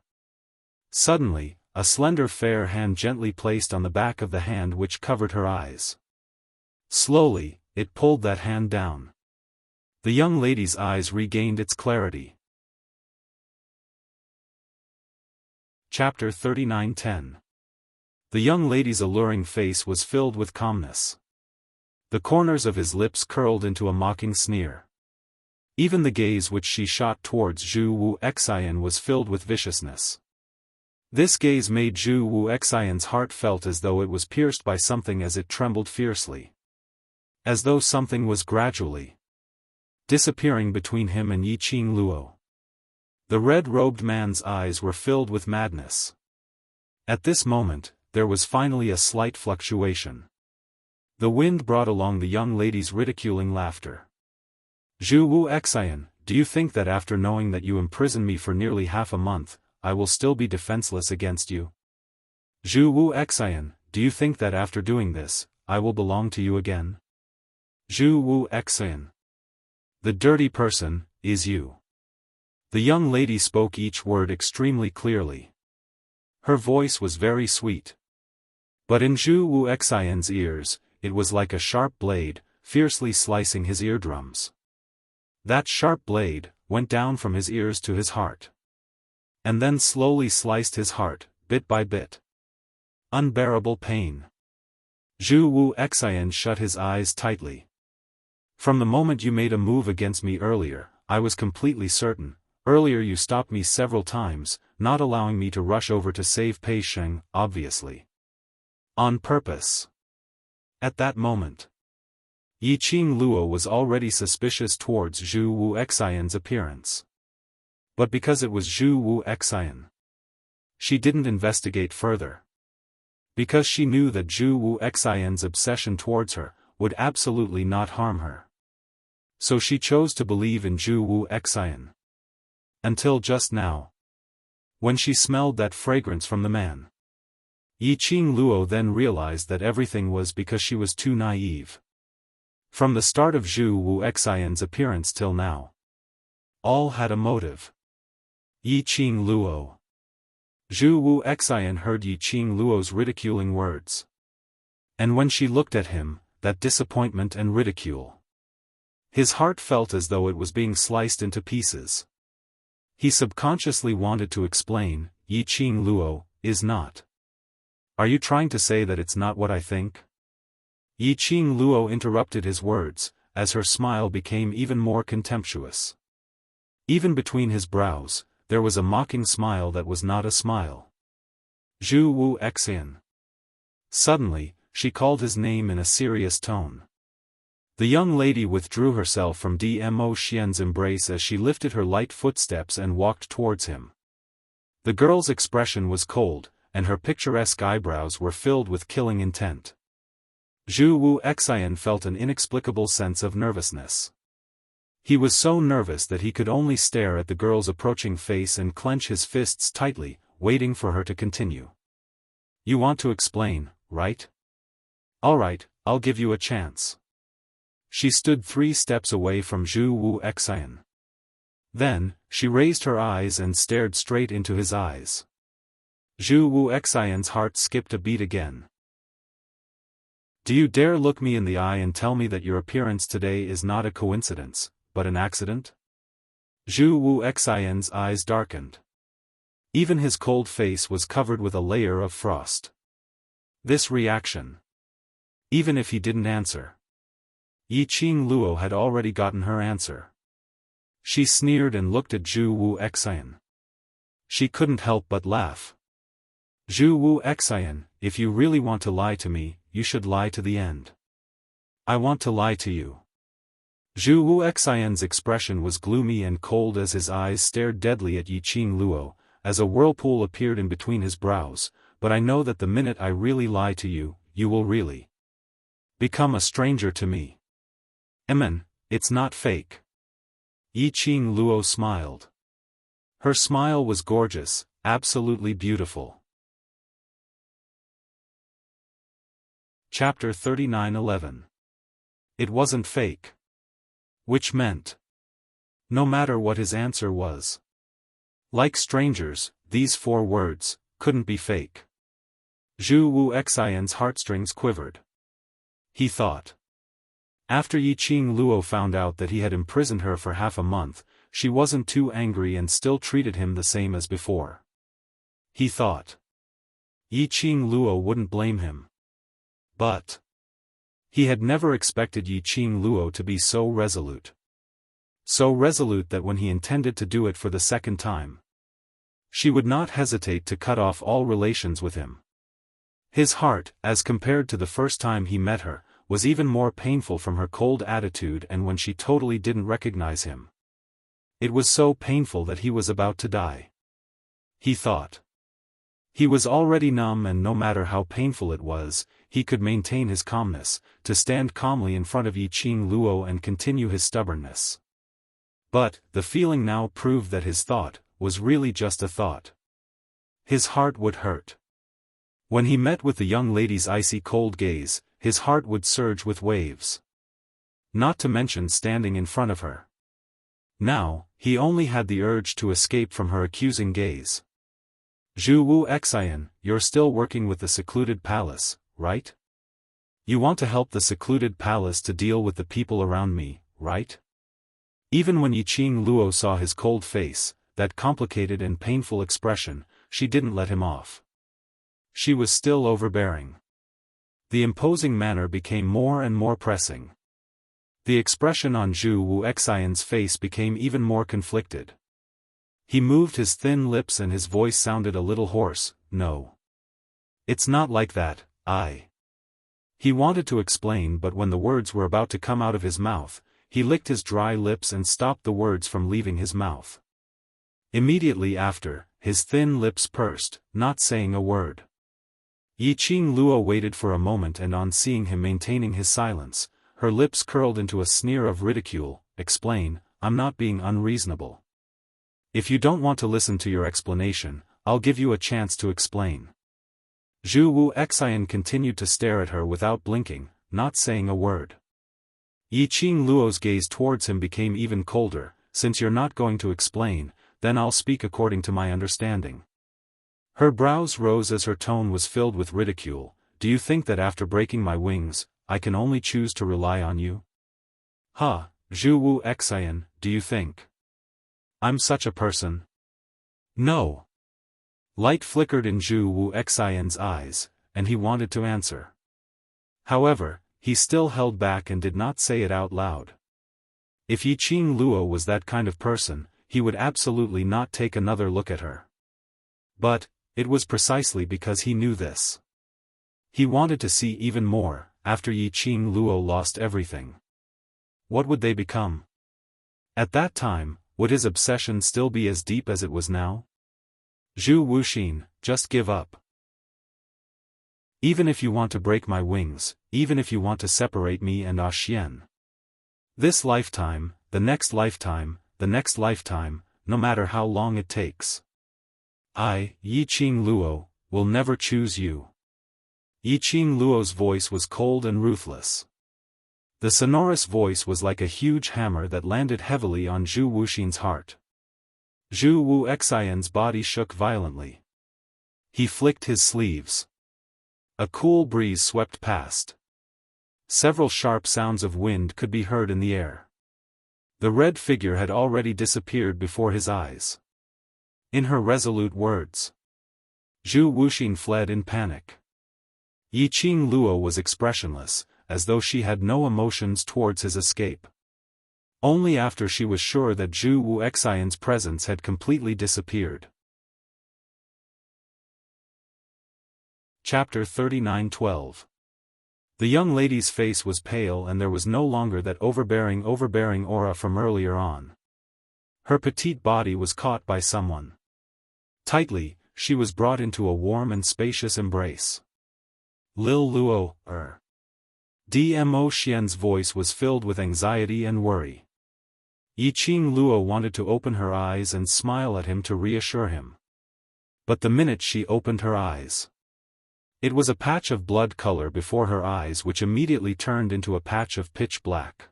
[SPEAKER 1] Suddenly, a slender fair hand gently placed on the back of the hand which covered her eyes. Slowly, it pulled that hand down. The young lady's eyes regained its clarity. Chapter 39:10. The young lady's alluring face was filled with calmness. The corners of his lips curled into a mocking sneer. Even the gaze which she shot towards Zhu Wuxian was filled with viciousness. This gaze made Zhu Wuxian's heart felt as though it was pierced by something as it trembled fiercely. As though something was gradually disappearing between him and Yiqing Luo. The red-robed man's eyes were filled with madness. At this moment, there was finally a slight fluctuation. The wind brought along the young lady's ridiculing laughter. Zhu Wuxian, do you think that after knowing that you imprisoned me for nearly half a month, I will still be defenseless against you? Zhu Wuxian, do you think that after doing this, I will belong to you again? Zhu Wuxian. The dirty person, is you. The young lady spoke each word extremely clearly. Her voice was very sweet. But in Zhu Wuxian's ears, it was like a sharp blade, fiercely slicing his eardrums. That sharp blade went down from his ears to his heart. And then slowly sliced his heart, bit by bit. Unbearable pain. Zhu Wuxian shut his eyes tightly. From the moment you made a move against me earlier, I was completely certain. Earlier you stopped me several times, not allowing me to rush over to save Pei Sheng, obviously. On purpose. At that moment, Yiqing Luo was already suspicious towards Zhu Wuxian's appearance. But because it was Zhu Wuxian, she didn't investigate further. Because she knew that Zhu Wuxian's obsession towards her would absolutely not harm her. So she chose to believe in Zhu Wuxian. Until just now. When she smelled that fragrance from the man. Yiqing Luo then realized that everything was because she was too naive. From the start of Zhu Wuxian's appearance till now. All had a motive. Yiqing Luo. Zhu Wuxian heard Yiqing Luo's ridiculing words. And when she looked at him, that disappointment and ridicule. His heart felt as though it was being sliced into pieces. He subconsciously wanted to explain, Yiqing Luo, is not. Are you trying to say that it's not what I think? Yiqing Luo interrupted his words, as her smile became even more contemptuous. Even between his brows, there was a mocking smile that was not a smile. Zhu Wuxian. Suddenly, she called his name in a serious tone. The young lady withdrew herself from Dmo Xian's embrace as she lifted her light footsteps and walked towards him. The girl's expression was cold, and her picturesque eyebrows were filled with killing intent. Zhu Wuxian felt an inexplicable sense of nervousness. He was so nervous that he could only stare at the girl's approaching face and clench his fists tightly, waiting for her to continue. You want to explain, right? All right, I'll give you a chance. She stood 3 steps away from Zhu Wuxian. Then, she raised her eyes and stared straight into his eyes. Zhu Wuxian's heart skipped a beat again. Do you dare look me in the eye and tell me that your appearance today is not a coincidence, but an accident? Zhu Wuxian's eyes darkened. Even his cold face was covered with a layer of frost. This reaction. Even if he didn't answer. Yiqing Luo had already gotten her answer. She sneered and looked at Zhu Wuxian. She couldn't help but laugh. Zhu Wuxian, if you really want to lie to me, you should lie to the end. I want to lie to you. Zhu Wuxian's expression was gloomy and cold as his eyes stared deadly at Yiqing Luo, as a whirlpool appeared in between his brows, but I know that the minute I really lie to you, you will really become a stranger to me. It's not fake. Yiqing Luo smiled. Her smile was gorgeous, absolutely beautiful. Chapter 39:11. It wasn't fake. Which meant. No matter what his answer was. Like strangers, these 4 words couldn't be fake. Zhu Wuxian's heartstrings quivered. He thought. After Yiqing Luo found out that he had imprisoned her for half a month, she wasn't too angry and still treated him the same as before. He thought. Yiqing Luo wouldn't blame him. But he had never expected Yiqing Luo to be so resolute. So resolute that when he intended to do it for the second time. She would not hesitate to cut off all relations with him. His heart, as compared to the first time he met her, was even more painful from her cold attitude and when she totally didn't recognize him. It was so painful that he was about to die. He thought. He was already numb and no matter how painful it was, he could maintain his calmness, to stand calmly in front of Yiqing Luo and continue his stubbornness. But, the feeling now proved that his thought was really just a thought. His heart would hurt. When he met with the young lady's icy cold gaze, his heart would surge with waves. Not to mention standing in front of her. Now, he only had the urge to escape from her accusing gaze. Zhu Wu Xian, you're still working with the secluded palace, right? You want to help the secluded palace to deal with the people around me, right? Even when Yiqing Luo saw his cold face, that complicated and painful expression, she didn't let him off. She was still overbearing. The imposing manner became more and more pressing. The expression on Zhu Wu Xian's face became even more conflicted. He moved his thin lips and his voice sounded a little hoarse, no. It's not like that, He wanted to explain but when the words were about to come out of his mouth, he licked his dry lips and stopped the words from leaving his mouth. Immediately after, his thin lips pursed, not saying a word. Yiqing Luo waited for a moment and on seeing him maintaining his silence, her lips curled into a sneer of ridicule, explain, I'm not being unreasonable. If you don't want to listen to your explanation, I'll give you a chance to explain. Zhu Wu Xian continued to stare at her without blinking, not saying a word. Yiqing Luo's gaze towards him became even colder, since you're not going to explain, then I'll speak according to my understanding. Her brows rose as her tone was filled with ridicule, do you think that after breaking my wings, I can only choose to rely on you? Zhu Wu Xian, do you think I'm such a person? No. Light flickered in Zhu Wu Xian's eyes, and he wanted to answer. However, he still held back and did not say it out loud. If Yiqing Luo was that kind of person, he would absolutely not take another look at her. But, it was precisely because he knew this. He wanted to see even more, after Yiqing Luo lost everything. What would they become? At that time, would his obsession still be as deep as it was now? Zhu Wuxin, just give up. Even if you want to break my wings, even if you want to separate me and Xian. This lifetime, the next lifetime, the next lifetime, no matter how long it takes. I, Yiqing Luo, will never choose you. Yiqing Luo's voice was cold and ruthless. The sonorous voice was like a huge hammer that landed heavily on Zhu Wuxin's heart. Zhu Wu Xian's body shook violently. He flicked his sleeves. A cool breeze swept past. Several sharp sounds of wind could be heard in the air. The red figure had already disappeared before his eyes. In her resolute words, Zhu Wuxin fled in panic. Yiqing Luo was expressionless, as though she had no emotions towards his escape. Only after she was sure that Zhu Wu Xian's presence had completely disappeared. Chapter 39:12. The young lady's face was pale and there was no longer that overbearing aura from earlier on. Her petite body was caught by someone. Tightly, she was brought into a warm and spacious embrace. Lil Luo, Dmo Xian's voice was filled with anxiety and worry. Yiqing Luo wanted to open her eyes and smile at him to reassure him. But the minute she opened her eyes, it was a patch of blood color before her eyes which immediately turned into a patch of pitch black.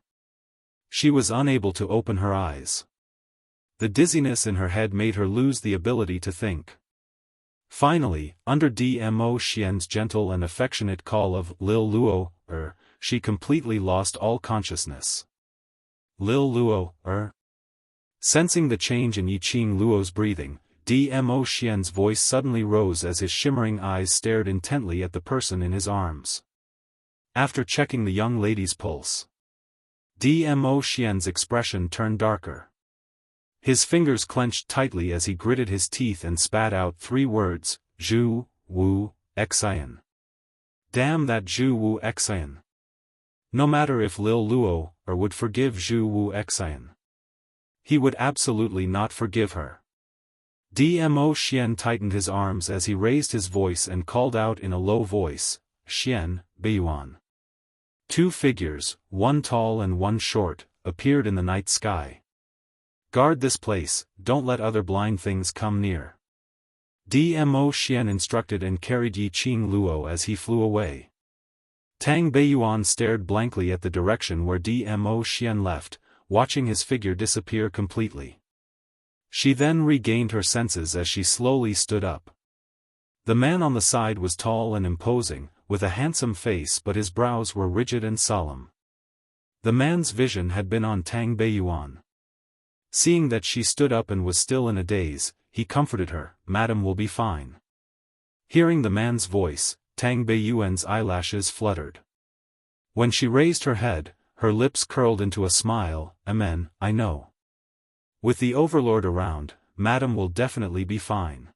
[SPEAKER 1] She was unable to open her eyes. The dizziness in her head made her lose the ability to think. Finally, under Dmo Xian's gentle and affectionate call of Lil Luo, she completely lost all consciousness. Lil Luo, Sensing the change in Yiqing Luo's breathing, Dmo Xian's voice suddenly rose as his shimmering eyes stared intently at the person in his arms. After checking the young lady's pulse, Dmo Xian's expression turned darker. His fingers clenched tightly as he gritted his teeth and spat out 3 words, Zhu, Wu, Xian. Damn that Zhu Wu Xian. No matter if Lil Luo would forgive Zhu Wu Xian. He would absolutely not forgive her. Dmo Xian tightened his arms as he raised his voice and called out in a low voice, Xian, Beiyuan. 2 figures, one tall and one short, appeared in the night sky. Guard this place, don't let other blind things come near. Dmo Xian instructed and carried Yiqing Luo as he flew away. Tang Beiyuan stared blankly at the direction where Dmo Xian left, watching his figure disappear completely. She then regained her senses as she slowly stood up. The man on the side was tall and imposing, with a handsome face, but his brows were rigid and solemn. The man's vision had been on Tang Beiyuan. Seeing that she stood up and was still in a daze, he comforted her, "Madam will be fine." Hearing the man's voice, Tang Beiyuan's eyelashes fluttered. When she raised her head, her lips curled into a smile, "Amen, I know. With the overlord around, Madam will definitely be fine."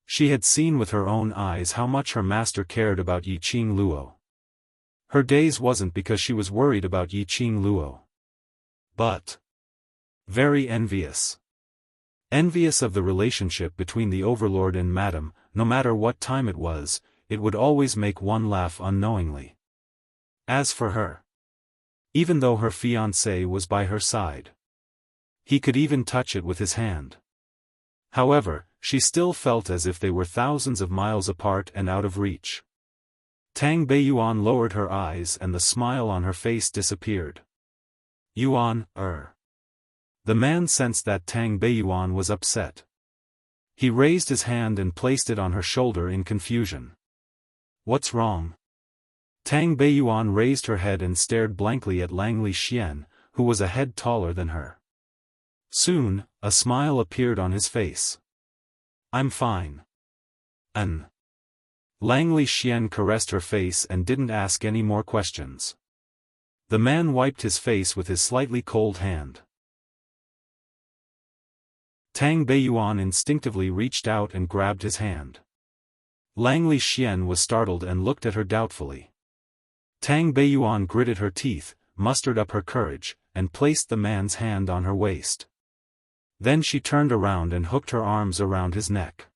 [SPEAKER 1] She had seen with her own eyes how much her master cared about Yiqing Luo. Her daze wasn't because she was worried about Yiqing Luo, but very envious. Envious of the relationship between the overlord and Madam. No matter what time it was, it would always make one laugh unknowingly. As for her, even though her fiancé was by her side, he could even touch it with his hand. However, she still felt as if they were thousands of miles apart and out of reach. Tang Beiyuan lowered her eyes and the smile on her face disappeared. "Yuan, The man sensed that Tang Beiyuan was upset. He raised his hand and placed it on her shoulder in confusion. "What's wrong?" Tang Beiyuan raised her head and stared blankly at Langley Xian, who was a head taller than her. Soon, a smile appeared on his face. "I'm fine." Langley Xian caressed her face and didn't ask any more questions. The man wiped his face with his slightly cold hand. Tang Beiyuan instinctively reached out and grabbed his hand. Langley Xian was startled and looked at her doubtfully. Tang Beiyuan gritted her teeth, mustered up her courage, and placed the man's hand on her waist. Then she turned around and hooked her arms around his neck.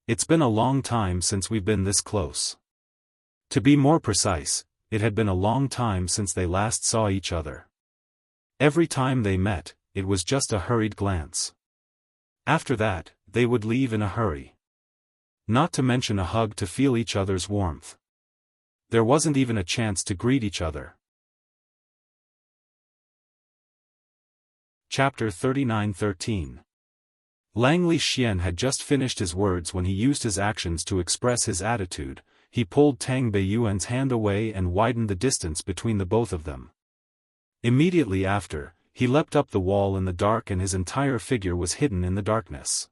[SPEAKER 1] "It's been a long time since we've been this close. To be more precise, it had been a long time since they last saw each other. Every time they met, it was just a hurried glance. After that, they would leave in a hurry. Not to mention a hug to feel each other's warmth. There wasn't even a chance to greet each other." Chapter 39:13. Langley Xian had just finished his words when he used his actions to express his attitude. He pulled Tang Beiyuan's hand away and widened the distance between the both of them. Immediately after, he leapt up the wall in the dark and his entire figure was hidden in the darkness.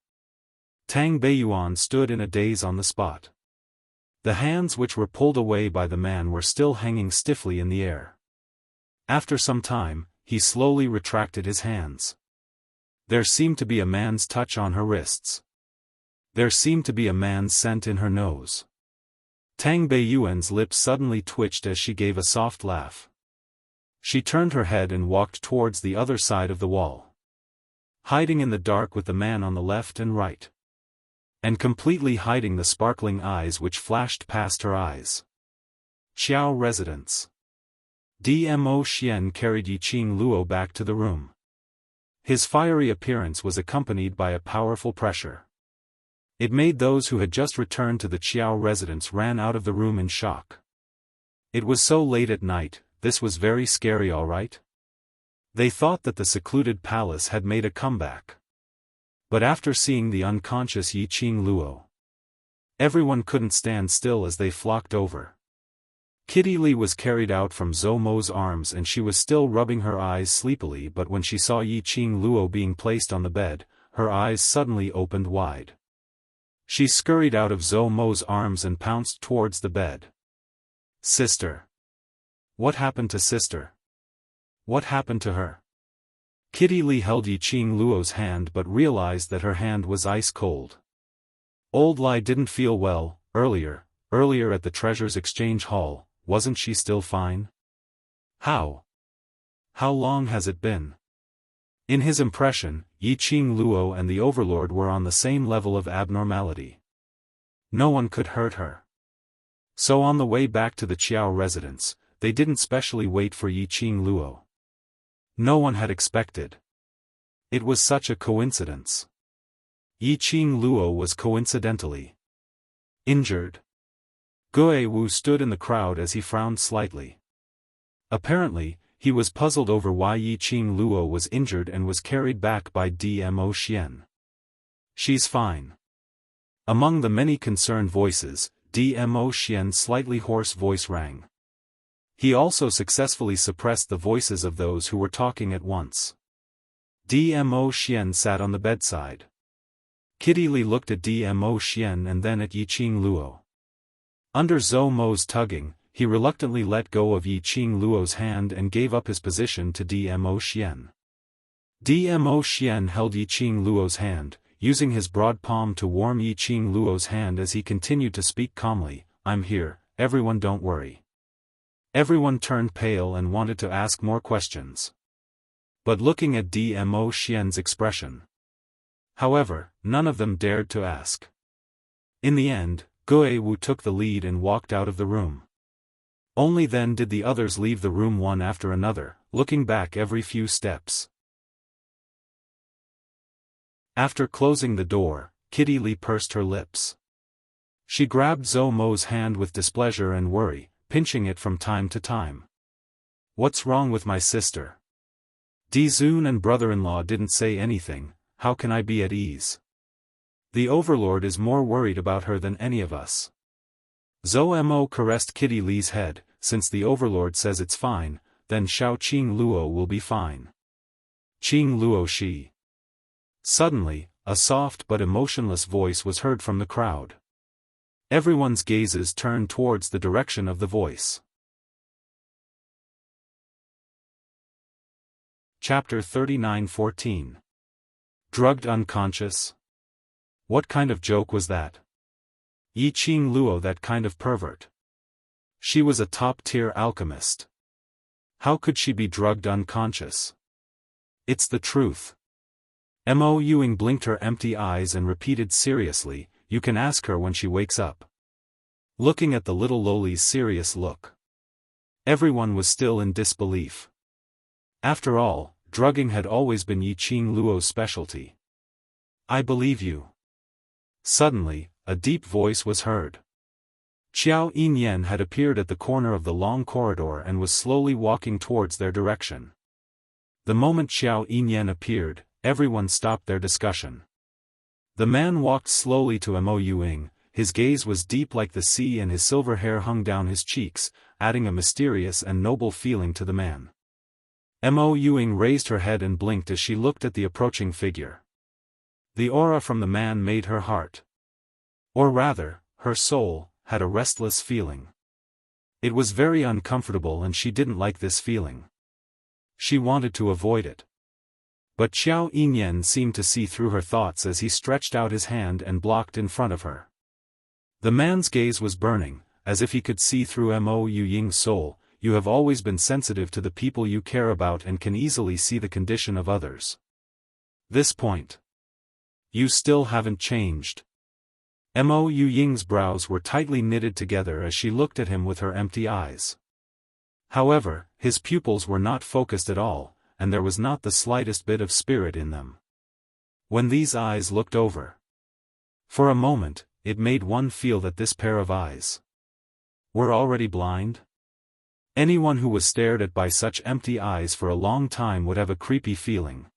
[SPEAKER 1] Tang Beiyuan stood in a daze on the spot. The hands which were pulled away by the man were still hanging stiffly in the air. After some time, he slowly retracted his hands. There seemed to be a man's touch on her wrists. There seemed to be a man's scent in her nose. Tang Beiyuan's lips suddenly twitched as she gave a soft laugh. She turned her head and walked towards the other side of the wall. Hiding in the dark with the man on the left and right. And completely hiding the sparkling eyes which flashed past her eyes. Xiao residence. Dmo Xian carried Yiqing Luo back to the room. His fiery appearance was accompanied by a powerful pressure. It made those who had just returned to the Xiao residence ran out of the room in shock. It was so late at night. This was very scary, all right? They thought that the secluded palace had made a comeback. But after seeing the unconscious Yiqing Luo, everyone couldn't stand still as they flocked over. Kitty Li was carried out from Zhou Mo's arms and she was still rubbing her eyes sleepily, but when she saw Yiqing Luo being placed on the bed, her eyes suddenly opened wide. She scurried out of Zhou Mo's arms and pounced towards the bed. "Sister! What happened to sister? What happened to her?" Kitty Li held Yiqing Luo's hand but realized that her hand was ice cold. Old Lai didn't feel well, earlier at the Treasures Exchange Hall, wasn't she still fine? How long has it been? In his impression, Yiqing Luo and the Overlord were on the same level of abnormality. No one could hurt her. So on the way back to the Qiao residence, they didn't specially wait for Yiqing Luo. No one had expected. It was such a coincidence. Yiqing Luo was coincidentally injured. Gue Wu stood in the crowd as he frowned slightly. Apparently, he was puzzled over why Yiqing Luo was injured and was carried back by Dmo Xian. She's fine. Among the many concerned voices, Dmo Xian's slightly hoarse voice rang. He also successfully suppressed the voices of those who were talking at once. Dmo Xian sat on the bedside. Kitty Li looked at Dmo Xian and then at Yiqing Luo. Under Zhou Mo's tugging, he reluctantly let go of Yiqing Luo's hand and gave up his position to Dmo Xian. Dmo Xian held Yiqing Luo's hand, using his broad palm to warm Yiqing Luo's hand as he continued to speak calmly, "I'm here, everyone, don't worry." Everyone turned pale and wanted to ask more questions. But looking at Dmo Xian's expression. However, none of them dared to ask. In the end, Gue Wu took the lead and walked out of the room. Only then did the others leave the room one after another, looking back every few steps. After closing the door, Kitty Li pursed her lips. She grabbed Zhou Mo's hand with displeasure and worry, pinching it from time to time. "What's wrong with my sister? Dizun and brother-in-law didn't say anything, how can I be at ease? The Overlord is more worried about her than any of us." Zhou Mo caressed Kitty Li's head, "Since the Overlord says it's fine, then Xiaoqing Luo will be fine. Qing Luo she." Suddenly, a soft but emotionless voice was heard from the crowd. Everyone's gazes turned towards the direction of the voice. Chapter 39:14. Drugged unconscious? What kind of joke was that? Yiqing Luo that kind of pervert? She was a top-tier alchemist. How could she be drugged unconscious? It's the truth. Mo Yuing blinked her empty eyes and repeated seriously, "You can ask her when she wakes up." Looking at the little loli's serious look. Everyone was still in disbelief. After all, drugging had always been Yiqing Luo's specialty. "I believe you." Suddenly, a deep voice was heard. Qiao Yinyan had appeared at the corner of the long corridor and was slowly walking towards their direction. The moment Qiao Yinyan appeared, everyone stopped their discussion. The man walked slowly to Mo Yuing, his gaze was deep like the sea and his silver hair hung down his cheeks, adding a mysterious and noble feeling to the man. Mo Yuing raised her head and blinked as she looked at the approaching figure. The aura from the man made her heart, or rather, her soul, had a restless feeling. It was very uncomfortable and she didn't like this feeling. She wanted to avoid it. But Qiao Yinyan seemed to see through her thoughts as he stretched out his hand and blocked in front of her. The man's gaze was burning, as if he could see through Mo Yuying's soul. "You have always been sensitive to the people you care about and can easily see the condition of others. This point. You still haven't changed." Mo Yuying's brows were tightly knitted together as she looked at him with her empty eyes. However, his pupils were not focused at all, and there was not the slightest bit of spirit in them. When these eyes looked over, for a moment, it made one feel that this pair of eyes were already blind. Anyone who was stared at by such empty eyes for a long time would have a creepy feeling.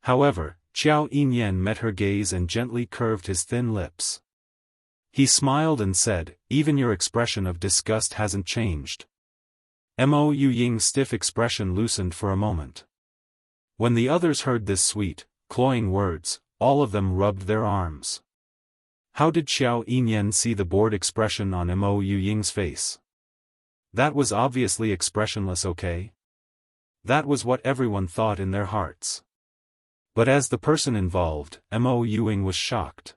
[SPEAKER 1] However, Qiao Yinyan met her gaze and gently curved his thin lips. He smiled and said, "Even your expression of disgust hasn't changed." Mo Yuying's stiff expression loosened for a moment. When the others heard this sweet, cloying words, all of them rubbed their arms. How did Xiao Yinyan see the bored expression on Mo Yuying's face? That was obviously expressionless, okay? That was what everyone thought in their hearts. But as the person involved, Mo Yuing was shocked.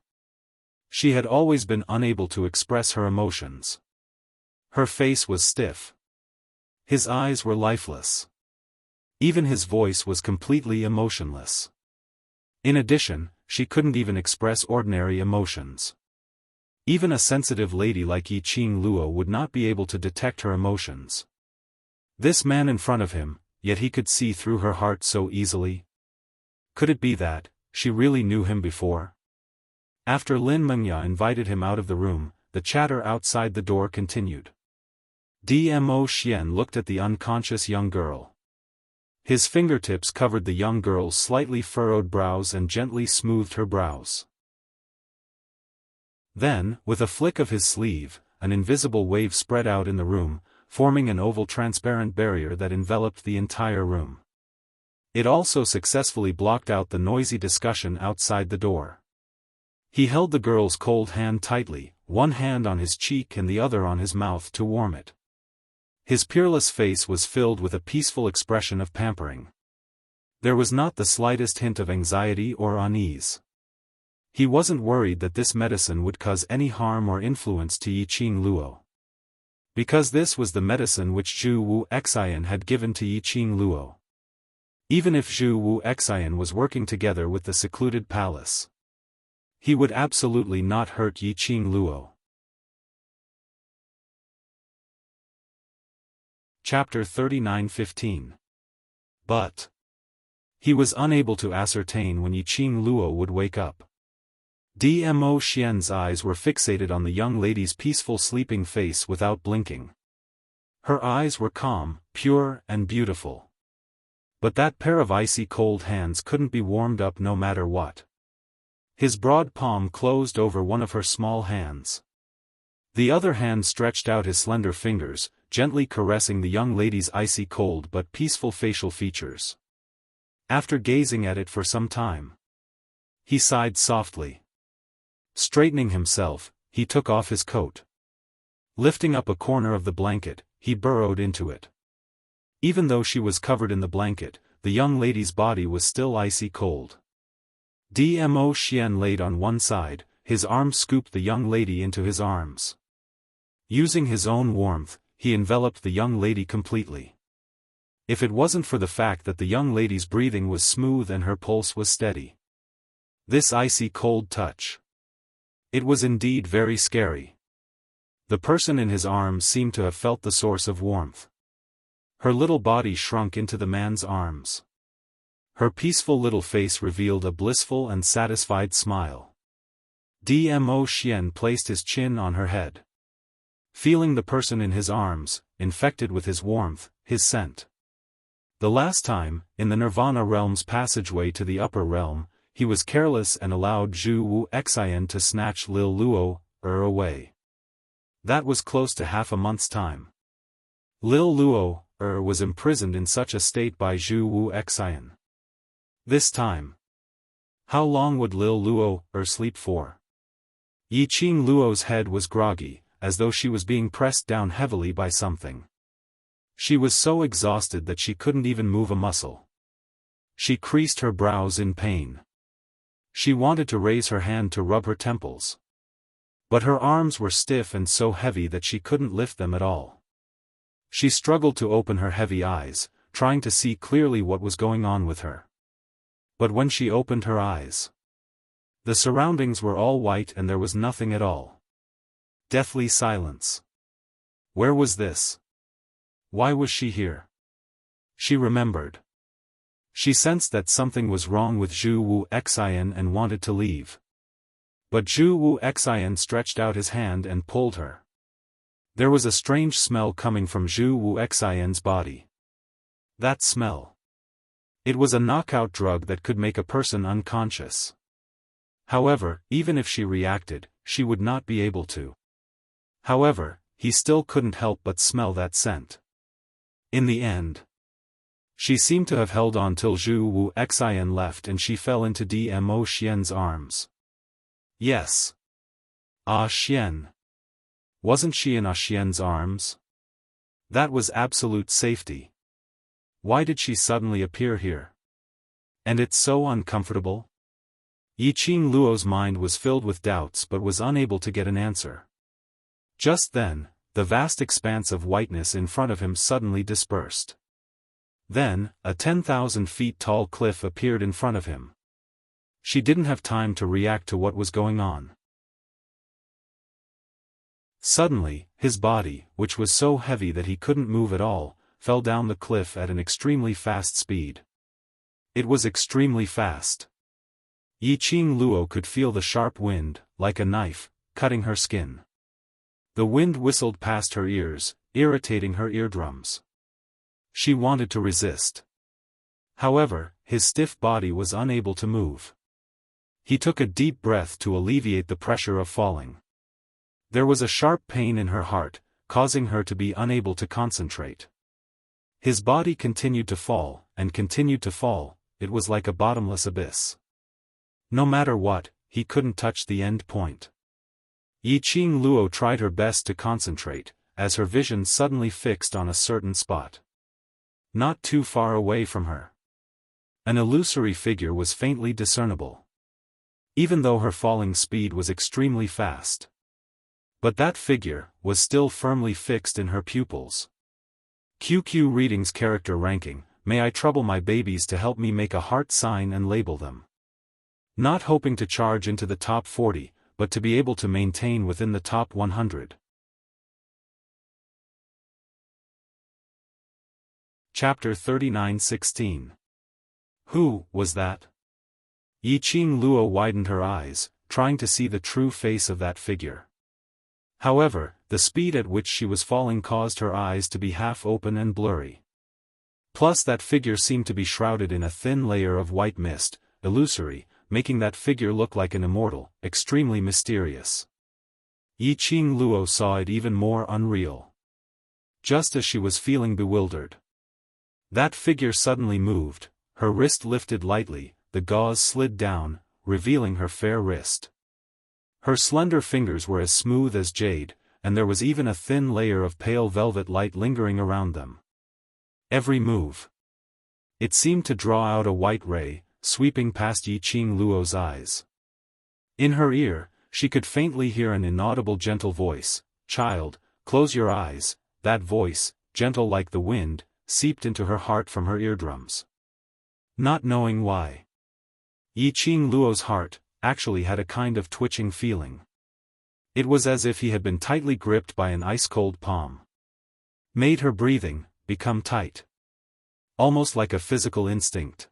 [SPEAKER 1] She had always been unable to express her emotions. Her face was stiff. His eyes were lifeless. Even his voice was completely emotionless. In addition, she couldn't even express ordinary emotions. Even a sensitive lady like Yi Qing Luo would not be able to detect her emotions. This man in front of him, yet he could see through her heart so easily. Could it be that she really knew him before? After Lin Mengya invited him out of the room, the chatter outside the door continued. Dmo Xian looked at the unconscious young girl. His fingertips covered the young girl's slightly furrowed brows and gently smoothed her brows. Then, with a flick of his sleeve, an invisible wave spread out in the room, forming an oval transparent barrier that enveloped the entire room. It also successfully blocked out the noisy discussion outside the door. He held the girl's cold hand tightly, one hand on his cheek and the other on his mouth to warm it. His peerless face was filled with a peaceful expression of pampering. There was not the slightest hint of anxiety or unease. He wasn't worried that this medicine would cause any harm or influence to Yi Qing Luo. Because this was the medicine which Zhu Wu Xian had given to Yi Qing Luo. Even if Zhu Wu Xian was working together with the secluded palace, he would absolutely not hurt Yi Qing Luo. Chapter 39:15. But he was unable to ascertain when Yi Qing Luo would wake up. Dmo Xian's eyes were fixated on the young lady's peaceful sleeping face without blinking. Her eyes were calm, pure, and beautiful. But that pair of icy cold hands couldn't be warmed up no matter what. His broad palm closed over one of her small hands. The other hand stretched out his slender fingers, gently caressing the young lady's icy cold but peaceful facial features. After gazing at it for some time, he sighed softly. Straightening himself, he took off his coat. Lifting up a corner of the blanket, he burrowed into it. Even though she was covered in the blanket, the young lady's body was still icy cold. Dmo Xian laid on one side, his arms scooped the young lady into his arms. Using his own warmth, he enveloped the young lady completely. If it wasn't for the fact that the young lady's breathing was smooth and her pulse was steady. This icy cold touch. It was indeed very scary. The person in his arms seemed to have felt the source of warmth. Her little body shrunk into the man's arms. Her peaceful little face revealed a blissful and satisfied smile. Dmo Xian placed his chin on her head. Feeling the person in his arms, infected with his warmth, his scent. The last time, in the Nirvana realm's passageway to the upper realm, he was careless and allowed Zhu Wu Xian to snatch Lil Luo away. That was close to half a month's time. Lil Luo was imprisoned in such a state by Zhu Wu Xian. This time. How long would Lil Luo sleep for? Yi Qing Luo's head was groggy, as though she was being pressed down heavily by something. She was so exhausted that she couldn't even move a muscle. She creased her brows in pain. She wanted to raise her hand to rub her temples. But her arms were stiff and so heavy that she couldn't lift them at all. She struggled to open her heavy eyes, trying to see clearly what was going on with her. But when she opened her eyes, the surroundings were all white and there was nothing at all. Deathly silence. Where was this? Why was she here? She remembered. She sensed that something was wrong with Zhu Wu Xian and wanted to leave. But Zhu Wu Xian stretched out his hand and pulled her. There was a strange smell coming from Zhu Wu Xian's body. That smell. It was a knockout drug that could make a person unconscious. However, even if she reacted, she would not be able to. However, he still couldn't help but smell that scent. In the end, she seemed to have held on till Zhu Wu Xian left and she fell into Dmo Xian's arms. Yes. Ah Xian. Wasn't she in Ah Xian's arms? That was absolute safety. Why did she suddenly appear here? And it's so uncomfortable? Yiqing Luo's mind was filled with doubts but was unable to get an answer. Just then, the vast expanse of whiteness in front of him suddenly dispersed. Then, a 10,000 feet tall cliff appeared in front of him. She didn't have time to react to what was going on. Suddenly, his body, which was so heavy that he couldn't move at all, fell down the cliff at an extremely fast speed. It was extremely fast. Yiqing Luo could feel the sharp wind, like a knife, cutting her skin. The wind whistled past her ears, irritating her eardrums. She wanted to resist. However, his stiff body was unable to move. He took a deep breath to alleviate the pressure of falling. There was a sharp pain in her heart, causing her to be unable to concentrate. His body continued to fall, and continued to fall. It was like a bottomless abyss. No matter what, he couldn't touch the end point. Yiqing Luo tried her best to concentrate, as her vision suddenly fixed on a certain spot. Not too far away from her. An illusory figure was faintly discernible. Even though her falling speed was extremely fast. But that figure was still firmly fixed in her pupils. QQ Readings Character Ranking. May I trouble my babies to help me make a heart sign and label them. Not hoping to charge into the top 40, but to be able to maintain within the top 100. Chapter 39:16. Who was that? Yiqing Luo widened her eyes, trying to see the true face of that figure. However, the speed at which she was falling caused her eyes to be half open and blurry. Plus that figure seemed to be shrouded in a thin layer of white mist, illusory, making that figure look like an immortal, extremely mysterious. Yiqing Luo saw it even more unreal. Just as she was feeling bewildered, that figure suddenly moved, her wrist lifted lightly, the gauze slid down, revealing her fair wrist. Her slender fingers were as smooth as jade, and there was even a thin layer of pale velvet light lingering around them. Every move, it seemed to draw out a white ray, sweeping past Yiqing Luo's eyes. In her ear, she could faintly hear an inaudible gentle voice, "Child, close your eyes." That voice, gentle like the wind, seeped into her heart from her eardrums. Not knowing why, Yiqing Luo's heart actually had a kind of twitching feeling. It was as if he had been tightly gripped by an ice-cold palm. Made her breathing become tight. Almost like a physical instinct.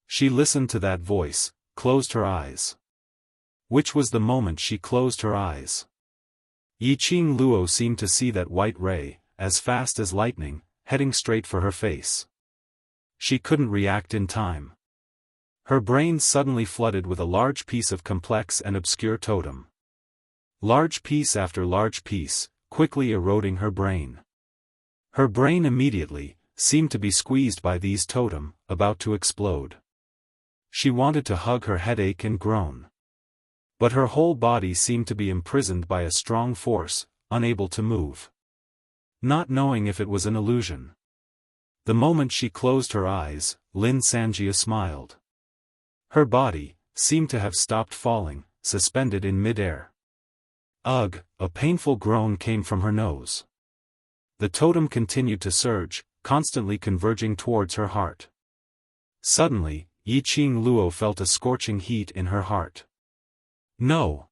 [SPEAKER 1] She listened to that voice, closed her eyes. Which was the moment she closed her eyes. Yiqing Luo seemed to see that white ray, as fast as lightning, heading straight for her face. She couldn't react in time. Her brain suddenly flooded with a large piece of complex and obscure totem. Large piece after large piece, quickly eroding her brain. Her brain immediately seemed to be squeezed by these totem, about to explode. She wanted to hug her headache and groan. But her whole body seemed to be imprisoned by a strong force, unable to move. Not knowing if it was an illusion. The moment she closed her eyes, Lin Sanjia smiled. Her body seemed to have stopped falling, suspended in mid-air. Ugh, a painful groan came from her nose. The totem continued to surge, constantly converging towards her heart. Suddenly, Yiqing Luo felt a scorching heat in her heart. No.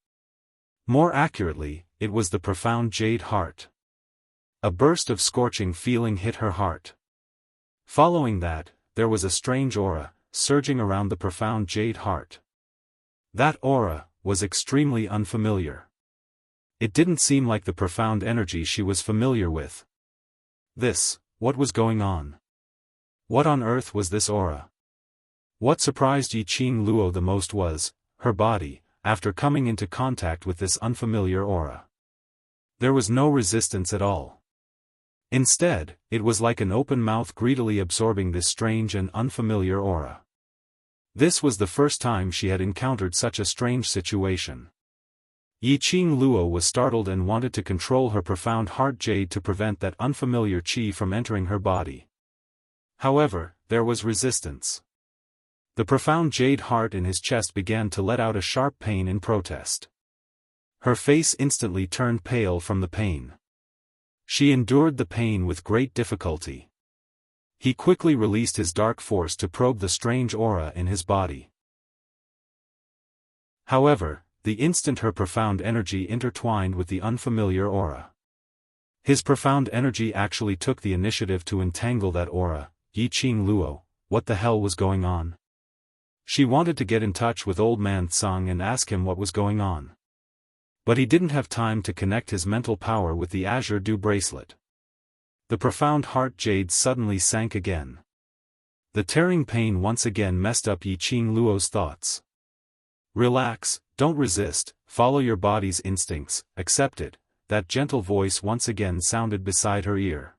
[SPEAKER 1] More accurately, it was the profound jade heart. A burst of scorching feeling hit her heart. Following that, there was a strange aura, surging around the profound jade heart. That aura was extremely unfamiliar. It didn't seem like the profound energy she was familiar with. What was going on? What on earth was this aura? What surprised Yiqing Luo the most was her body, after coming into contact with this unfamiliar aura. There was no resistance at all. Instead, it was like an open mouth greedily absorbing this strange and unfamiliar aura. This was the first time she had encountered such a strange situation. Yiqing Luo was startled and wanted to control her profound heart jade to prevent that unfamiliar qi from entering her body. However, there was resistance. The profound jade heart in his chest began to let out a sharp pain in protest. Her face instantly turned pale from the pain. She endured the pain with great difficulty. He quickly released his dark force to probe the strange aura in his body. However, the instant her profound energy intertwined with the unfamiliar aura. His profound energy actually took the initiative to entangle that aura. Yiqing Luo, what the hell was going on? She wanted to get in touch with old man Tsang and ask him what was going on. But he didn't have time to connect his mental power with the Azure Dew bracelet. The profound heart jade suddenly sank again. The tearing pain once again messed up Yiqing Luo's thoughts. Relax, don't resist, follow your body's instincts, accept it, that gentle voice once again sounded beside her ear.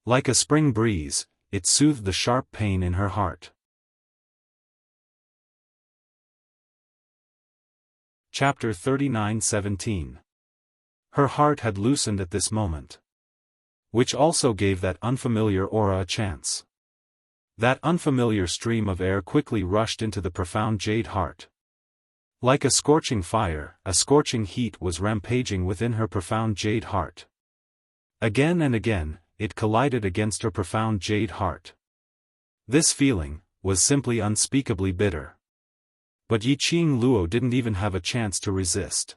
[SPEAKER 1] Like a spring breeze, it soothed the sharp pain in her heart. Chapter 39:17. Her heart had loosened at this moment. Which also gave that unfamiliar aura a chance. That unfamiliar stream of air quickly rushed into the profound jade heart. Like a scorching fire, a scorching heat was rampaging within her profound jade heart. Again and again, it collided against her profound jade heart. This feeling was simply unspeakably bitter. But Yiqing Luo didn't even have a chance to resist.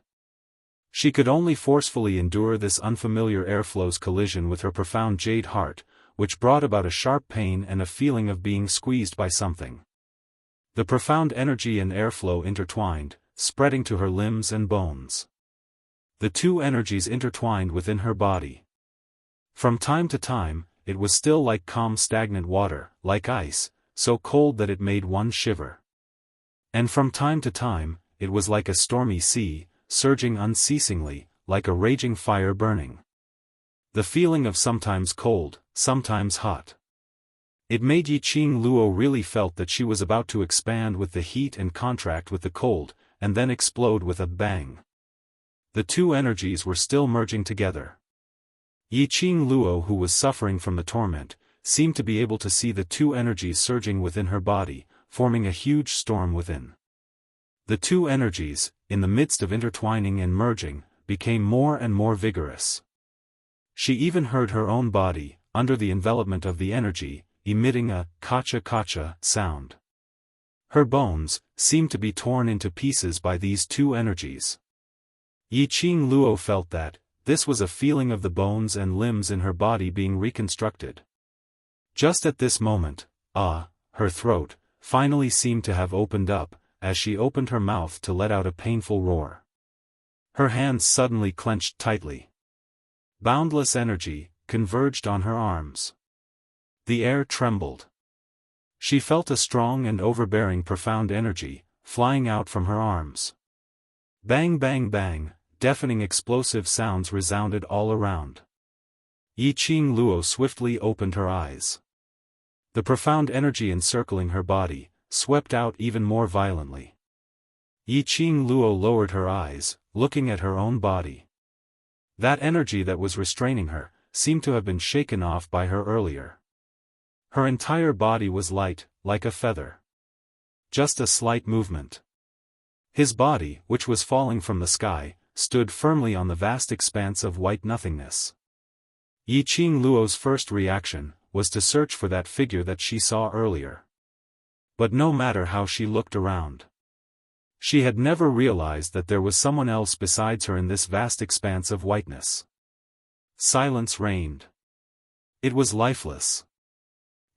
[SPEAKER 1] She could only forcefully endure this unfamiliar airflow's collision with her profound jade heart, which brought about a sharp pain and a feeling of being squeezed by something. The profound energy and airflow intertwined, spreading to her limbs and bones. The two energies intertwined within her body. From time to time, it was still like calm stagnant water, like ice, so cold that it made one shiver. And from time to time, it was like a stormy sea, surging unceasingly, like a raging fire burning. The feeling of sometimes cold, sometimes hot. It made Yiqing Luo really felt that she was about to expand with the heat and contract with the cold, and then explode with a bang. The two energies were still merging together. Yiqing Luo, who was suffering from the torment, seemed to be able to see the two energies surging within her body, forming a huge storm within. The two energies, in the midst of intertwining and merging, became more and more vigorous. She even heard her own body, under the envelopment of the energy, emitting a kacha-kacha sound. Her bones seemed to be torn into pieces by these two energies. Yiqing Luo felt that this was a feeling of the bones and limbs in her body being reconstructed. Just at this moment, her throat finally seemed to have opened up, as she opened her mouth to let out a painful roar. Her hands suddenly clenched tightly. Boundless energy converged on her arms. The air trembled. She felt a strong and overbearing profound energy, flying out from her arms. Bang bang bang, deafening explosive sounds resounded all around. Yiqing Luo swiftly opened her eyes. The profound energy encircling her body swept out even more violently. Yiqing Luo lowered her eyes, looking at her own body. That energy that was restraining her seemed to have been shaken off by her earlier. Her entire body was light, like a feather. Just a slight movement. His body, which was falling from the sky, stood firmly on the vast expanse of white nothingness. Yiqing Luo's first reaction was to search for that figure that she saw earlier. But no matter how she looked around, she had never realized that there was someone else besides her in this vast expanse of whiteness. Silence reigned. It was lifeless.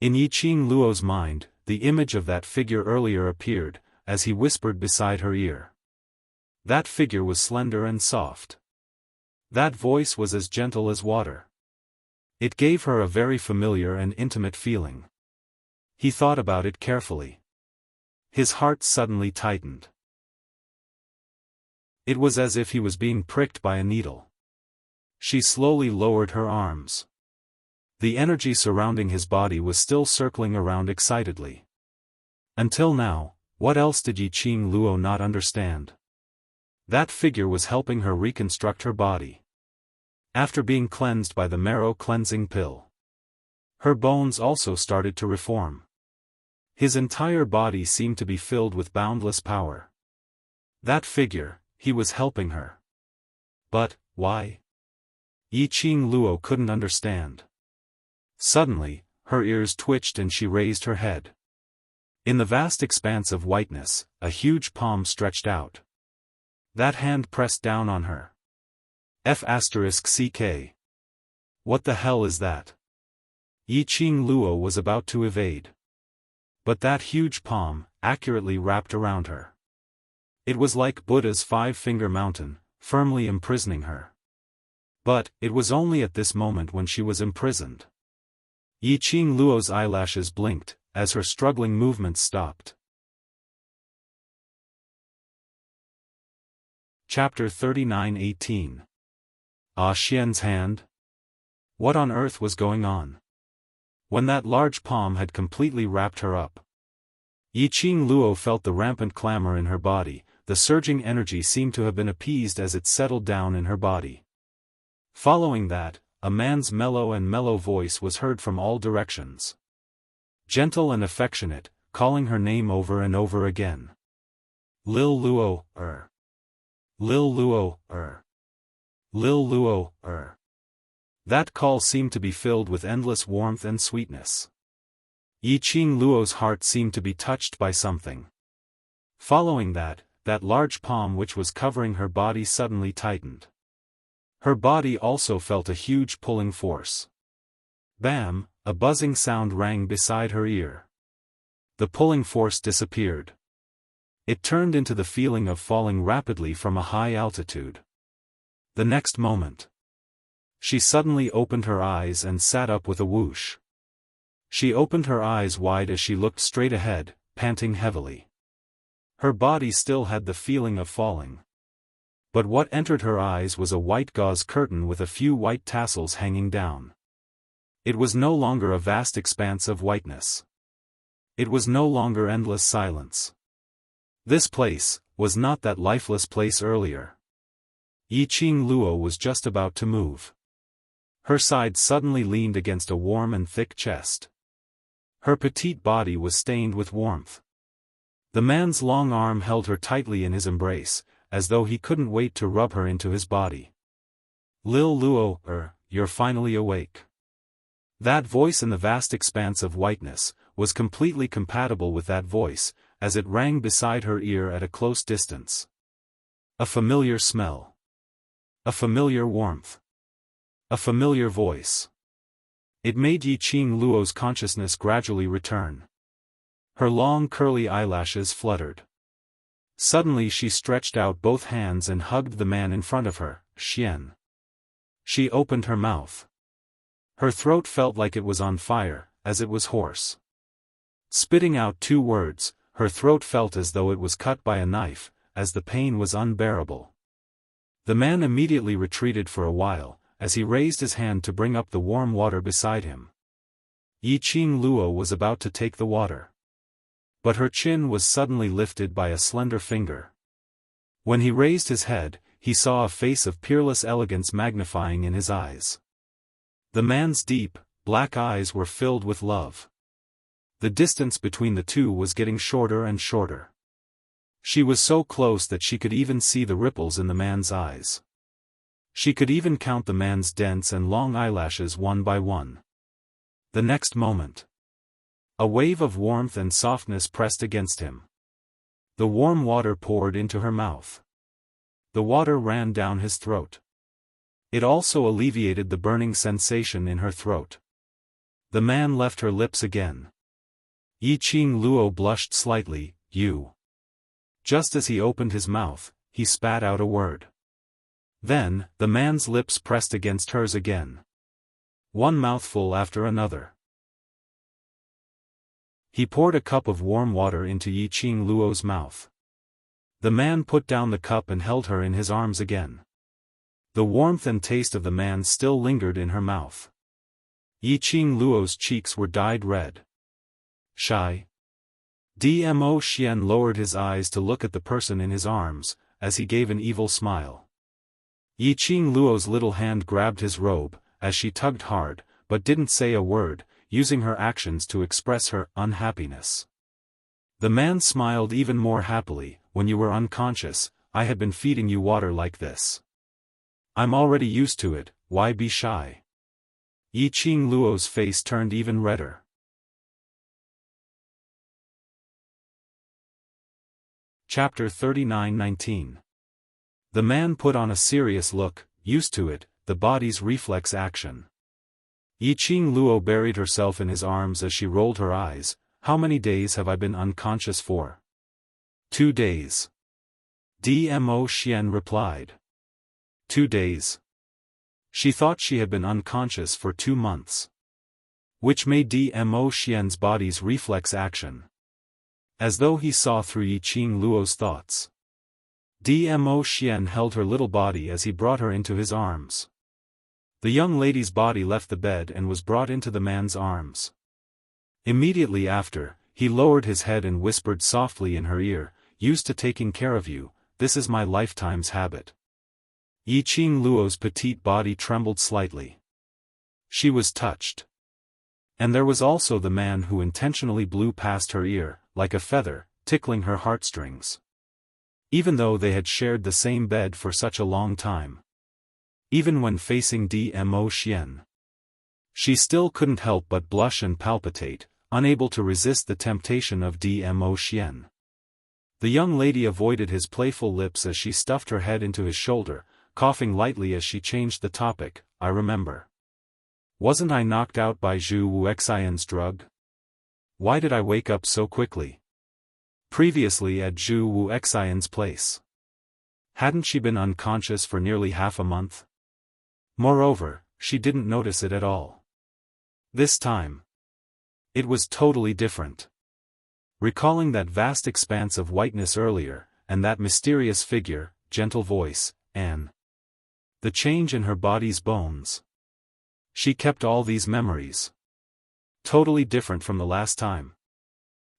[SPEAKER 1] In Yiqing Luo's mind, the image of that figure earlier appeared, as he whispered beside her ear. That figure was slender and soft. That voice was as gentle as water. It gave her a very familiar and intimate feeling. He thought about it carefully. His heart suddenly tightened. It was as if he was being pricked by a needle. She slowly lowered her arms. The energy surrounding his body was still circling around excitedly. Until now, what else did Yiqing Luo not understand? That figure was helping her reconstruct her body. After being cleansed by the marrow cleansing pill, Her bones also started to reform. His entire body seemed to be filled with boundless power. That figure, he was helping her. But, why? Yiqing Luo couldn't understand. Suddenly, her ears twitched and she raised her head. In the vast expanse of whiteness, a huge palm stretched out. That hand pressed down on her. F***CK. What the hell is that? Yiqing Luo was about to evade. But that huge palm, accurately wrapped around her. It was like Buddha's five-finger mountain, firmly imprisoning her. But, it was only at this moment when she was imprisoned. Yiqing Luo's eyelashes blinked, as her struggling movements stopped. Chapter 39:18. Ah Xian's hand? What on earth was going on? When that large palm had completely wrapped her up, Yiqing Luo felt the rampant clamor in her body. The surging energy seemed to have been appeased as it settled down in her body. Following that, a man's mellow voice was heard from all directions. Gentle and affectionate, calling her name over and over again. Lil Luo, Lil Luo, Lil Luo, That call seemed to be filled with endless warmth and sweetness. Yiqing Luo's heart seemed to be touched by something. Following that large palm which was covering her body suddenly tightened. Her body also felt a huge pulling force. Bam! A buzzing sound rang beside her ear. The pulling force disappeared. It turned into the feeling of falling rapidly from a high altitude. The next moment, she suddenly opened her eyes and sat up with a whoosh. She opened her eyes wide as she looked straight ahead, panting heavily. Her body still had the feeling of falling. But what entered her eyes was a white gauze curtain with a few white tassels hanging down. It was no longer a vast expanse of whiteness. It was no longer endless silence. This place was not that lifeless place earlier. Yiqing Luo was just about to move. Her side suddenly leaned against a warm and thick chest. Her petite body was stained with warmth. The man's long arm held her tightly in his embrace, as though he couldn't wait to rub her into his body. Lil Luo, you're finally awake. That voice in the vast expanse of whiteness was completely compatible with that voice, as it rang beside her ear at a close distance. A familiar smell. A familiar warmth. A familiar voice. It made Yiqing Luo's consciousness gradually return. Her long curly eyelashes fluttered. Suddenly she stretched out both hands and hugged the man in front of her, Xian. She opened her mouth. Her throat felt like it was on fire, as it was hoarse. Spitting out two words, her throat felt as though it was cut by a knife, as the pain was unbearable. The man immediately retreated for a while, as he raised his hand to bring up the warm water beside him. Yiqing Luo was about to take the water. But her chin was suddenly lifted by a slender finger. When he raised his head, he saw a face of peerless elegance magnifying in his eyes. The man's deep, black eyes were filled with love. The distance between the two was getting shorter and shorter. She was so close that she could even see the ripples in the man's eyes. She could even count the man's dense and long eyelashes one by one. The next moment, a wave of warmth and softness pressed against him. The warm water poured into her mouth. The water ran down his throat. It also alleviated the burning sensation in her throat. The man left her lips again. Yiqing Luo blushed slightly, "You." Just as he opened his mouth, he spat out a word. Then, the man's lips pressed against hers again. One mouthful after another. He poured a cup of warm water into Yiqing Luo's mouth. The man put down the cup and held her in his arms again. The warmth and taste of the man still lingered in her mouth. Yiqing Luo's cheeks were dyed red. Shy. Dmo Xian lowered his eyes to look at the person in his arms, as he gave an evil smile. Yiqing Luo's little hand grabbed his robe, as she tugged hard, but didn't say a word. using her actions to express her unhappiness. The man smiled even more happily. When you were unconscious, I had been feeding you water like this. I'm already used to it, why be shy? Yi Qing Luo's face turned even redder. Chapter 39:19. The man put on a serious look, used to it, the body's reflex action. Yi Qing Luo buried herself in his arms as she rolled her eyes. How many days have I been unconscious for? 2 days. Dmo Xian replied. 2 days. She thought she had been unconscious for 2 months. Which made Dmo Xian's body's reflex action. As though he saw through Yi Qing Luo's thoughts. Dmo Xian held her little body as he brought her into his arms. The young lady's body left the bed and was brought into the man's arms. Immediately after, he lowered his head and whispered softly in her ear, "Used to taking care of you, this is my lifetime's habit." Yi Qing Luo's petite body trembled slightly. She was touched. And there was also the man who intentionally blew past her ear, like a feather, tickling her heartstrings. Even though they had shared the same bed for such a long time. Even when facing Dmo Xian. She still couldn't help but blush and palpitate, unable to resist the temptation of Dmo Xian. The young lady avoided his playful lips as she stuffed her head into his shoulder, coughing lightly as she changed the topic. I remember. Wasn't I knocked out by Zhu Wuxian's drug? Why did I wake up so quickly? Previously at Zhu Wuxian's place. Hadn't she been unconscious for nearly half a month? Moreover, she didn't notice it at all. This time. It was totally different. Recalling that vast expanse of whiteness earlier, and that mysterious figure, gentle voice, and the change in her body's bones. She kept all these memories. Totally different from the last time.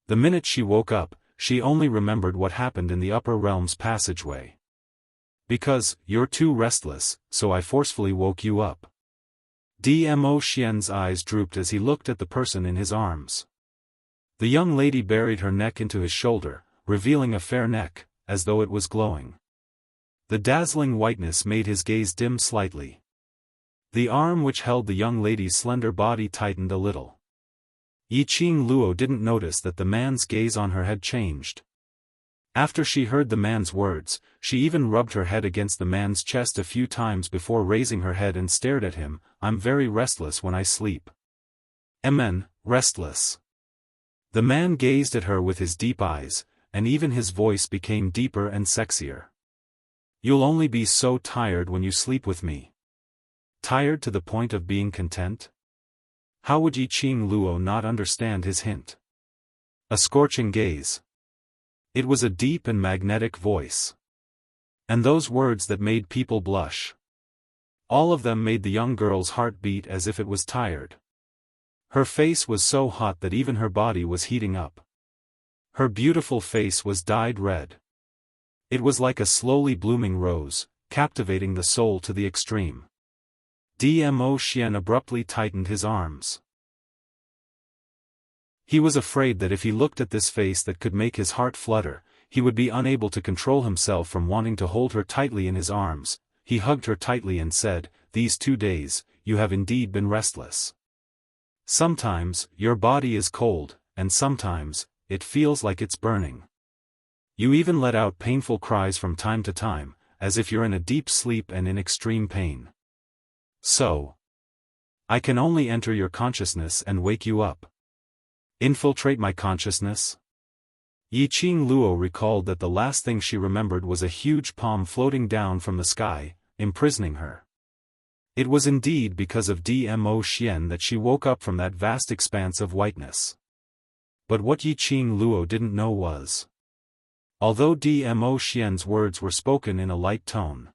[SPEAKER 1] The minute she woke up, she only remembered what happened in the upper realms passageway. Because, you're too restless, so I forcefully woke you up. Dmo Xian's eyes drooped as he looked at the person in his arms. The young lady buried her neck into his shoulder, revealing a fair neck, as though it was glowing. The dazzling whiteness made his gaze dim slightly. The arm which held the young lady's slender body tightened a little. Yi Qing Luo didn't notice that the man's gaze on her had changed. After she heard the man's words, she even rubbed her head against the man's chest a few times before raising her head and stared at him. I'm very restless when I sleep. Restless. The man gazed at her with his deep eyes, and even his voice became deeper and sexier. You'll only be so tired when you sleep with me. Tired to the point of being content? How would Yi Qing Luo not understand his hint? A scorching gaze. It was a deep and magnetic voice. And those words that made people blush. All of them made the young girl's heart beat as if it was tired. Her face was so hot that even her body was heating up. Her beautiful face was dyed red. It was like a slowly blooming rose, captivating the soul to the extreme. Dmo Xian abruptly tightened his arms. He was afraid that if he looked at this face that could make his heart flutter, he would be unable to control himself from wanting to hold her tightly in his arms. He hugged her tightly and said, "These 2 days, you have indeed been restless. Sometimes, your body is cold, and sometimes, it feels like it's burning. You even let out painful cries from time to time, as if you're in a deep sleep and in extreme pain. So, I can only enter your consciousness and wake you up. Infiltrate my consciousness?" Yi Qing Luo recalled that the last thing she remembered was a huge palm floating down from the sky, imprisoning her. It was indeed because of Dmo Xian that she woke up from that vast expanse of whiteness. But what Yi Qing Luo didn't know was, although Dmo Xian's words were spoken in a light tone,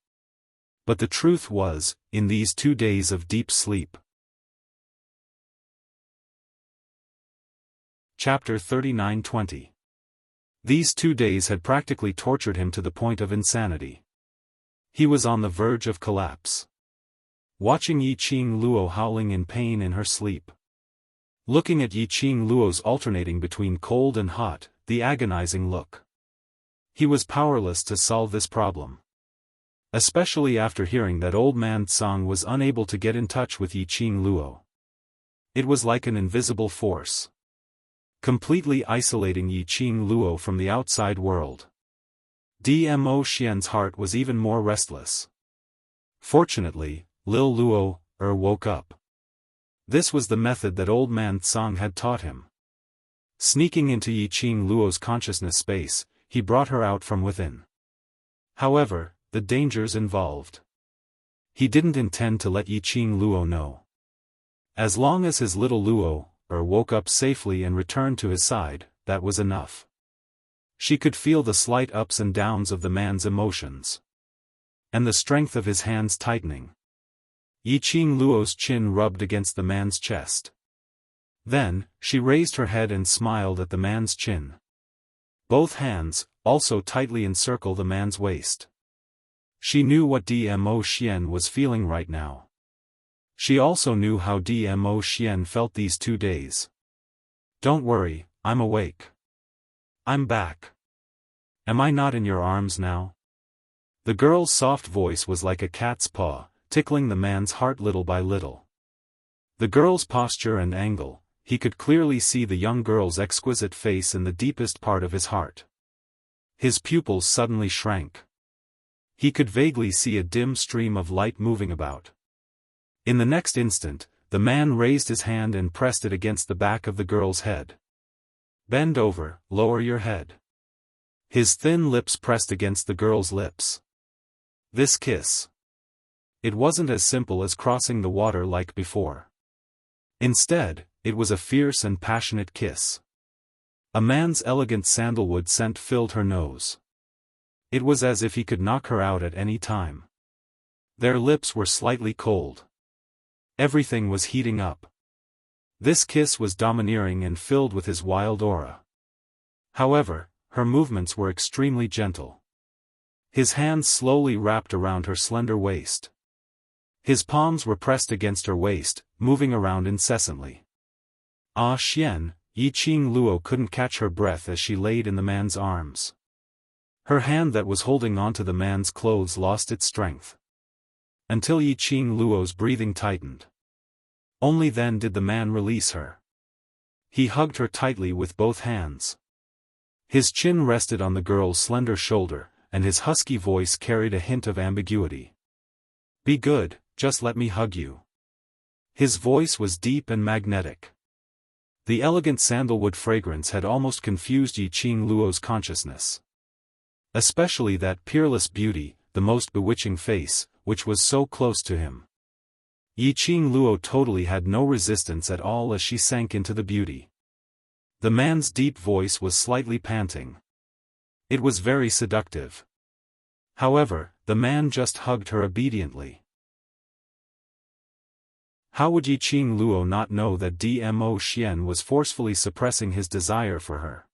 [SPEAKER 1] but the truth was, in these 2 days of deep sleep. Chapter 39:20. These 2 days had practically tortured him to the point of insanity. He was on the verge of collapse. Watching Yi Qing Luo howling in pain in her sleep. looking at Yiqing Luo's alternating between cold and hot, the agonizing look. He was powerless to solve this problem. Especially after hearing that old man Tsang was unable to get in touch with Yiqing Luo. It was like an invisible force, completely isolating Yiqing Luo from the outside world. Dmo Xian's heart was even more restless. Fortunately, Lil Luo woke up. This was the method that old man Tsang had taught him. Sneaking into Yiqing Luo's consciousness space, he brought her out from within. However, the dangers involved. He didn't intend to let Yiqing Luo know. As long as his little Luo woke up safely and returned to his side, that was enough. She could feel the slight ups and downs of the man's emotions, and the strength of his hands tightening. Yiqing Luo's chin rubbed against the man's chest. Then, she raised her head and smiled at the man's chin. Both hands also tightly encircle the man's waist. She knew what Dmo Xian was feeling right now. She also knew how Dmo Xian felt these 2 days. Don't worry, I'm awake. I'm back. Am I not in your arms now? The girl's soft voice was like a cat's paw, tickling the man's heart little by little. The girl's posture and angle, he could clearly see the young girl's exquisite face in the deepest part of his heart. His pupils suddenly shrank. He could vaguely see a dim stream of light moving about. In the next instant, the man raised his hand and pressed it against the back of the girl's head. Bend over, lower your head. His thin lips pressed against the girl's lips. This kiss. It wasn't as simple as crossing the water like before. Instead, it was a fierce and passionate kiss. A man's elegant sandalwood scent filled her nose. It was as if he could knock her out at any time. Their lips were slightly cold. Everything was heating up. This kiss was domineering and filled with his wild aura. However, her movements were extremely gentle. His hands slowly wrapped around her slender waist. His palms were pressed against her waist, moving around incessantly. Ah Xian, Yiqing Luo couldn't catch her breath as she laid in the man's arms. Her hand that was holding onto the man's clothes lost its strength. Until Yiqing Luo's breathing tightened. Only then did the man release her. He hugged her tightly with both hands. His chin rested on the girl's slender shoulder, and his husky voice carried a hint of ambiguity. Be good, just let me hug you. His voice was deep and magnetic. The elegant sandalwood fragrance had almost confused Yiqing Luo's consciousness. Especially that peerless beauty, the most bewitching face, which was so close to him. Yiqing Luo totally had no resistance at all as she sank into the beauty. The man's deep voice was slightly panting. It was very seductive. However, the man just hugged her obediently. How would Yiqing Luo not know that Dmo Xian was forcefully suppressing his desire for her?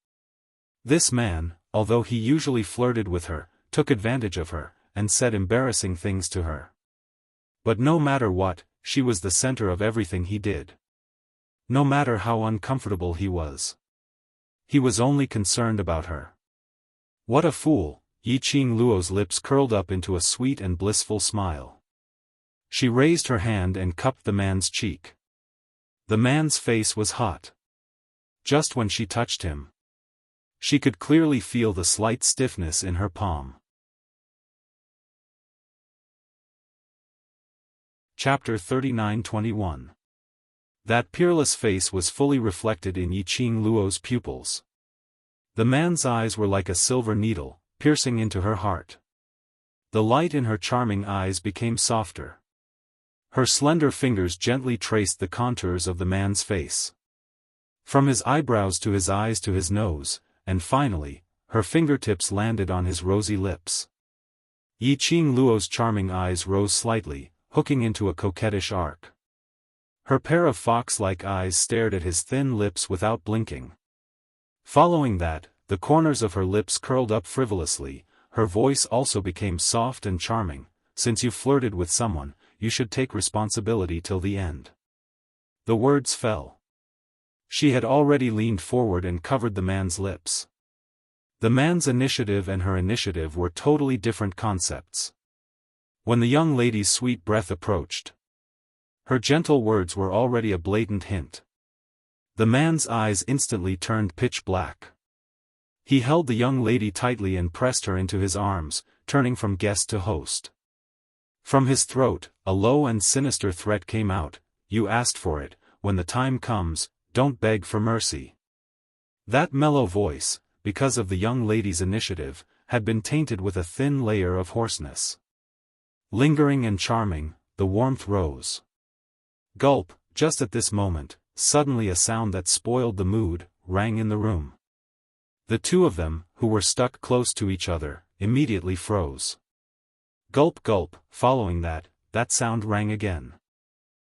[SPEAKER 1] This man, although he usually flirted with her, took advantage of her, and said embarrassing things to her. But no matter what, she was the center of everything he did. No matter how uncomfortable he was only concerned about her. What a fool! Yiqing Luo's lips curled up into a sweet and blissful smile. She raised her hand and cupped the man's cheek. The man's face was hot. Just when she touched him, she could clearly feel the slight stiffness in her palm. Chapter 39-21. That peerless face was fully reflected in Yiqing Luo's pupils. The man's eyes were like a silver needle, piercing into her heart. The light in her charming eyes became softer. Her slender fingers gently traced the contours of the man's face. From his eyebrows to his eyes to his nose, and finally, her fingertips landed on his rosy lips. Yiqing Luo's charming eyes rose slightly, hooking into a coquettish arc. Her pair of fox-like eyes stared at his thin lips without blinking. Following that, the corners of her lips curled up frivolously, her voice also became soft and charming. Since you flirted with someone, you should take responsibility till the end. The words fell. She had already leaned forward and covered the man's lips. The man's initiative and her initiative were totally different concepts. When the young lady's sweet breath approached, her gentle words were already a blatant hint. The man's eyes instantly turned pitch black. He held the young lady tightly and pressed her into his arms, turning from guest to host. From his throat, a low and sinister threat came out, "You asked for it, when the time comes, don't beg for mercy." That mellow voice, because of the young lady's initiative, had been tainted with a thin layer of hoarseness. Lingering and charming, the warmth rose. Gulp, just at this moment, suddenly a sound that spoiled the mood, rang in the room. The two of them, who were stuck close to each other, immediately froze. Gulp gulp, following that sound rang again.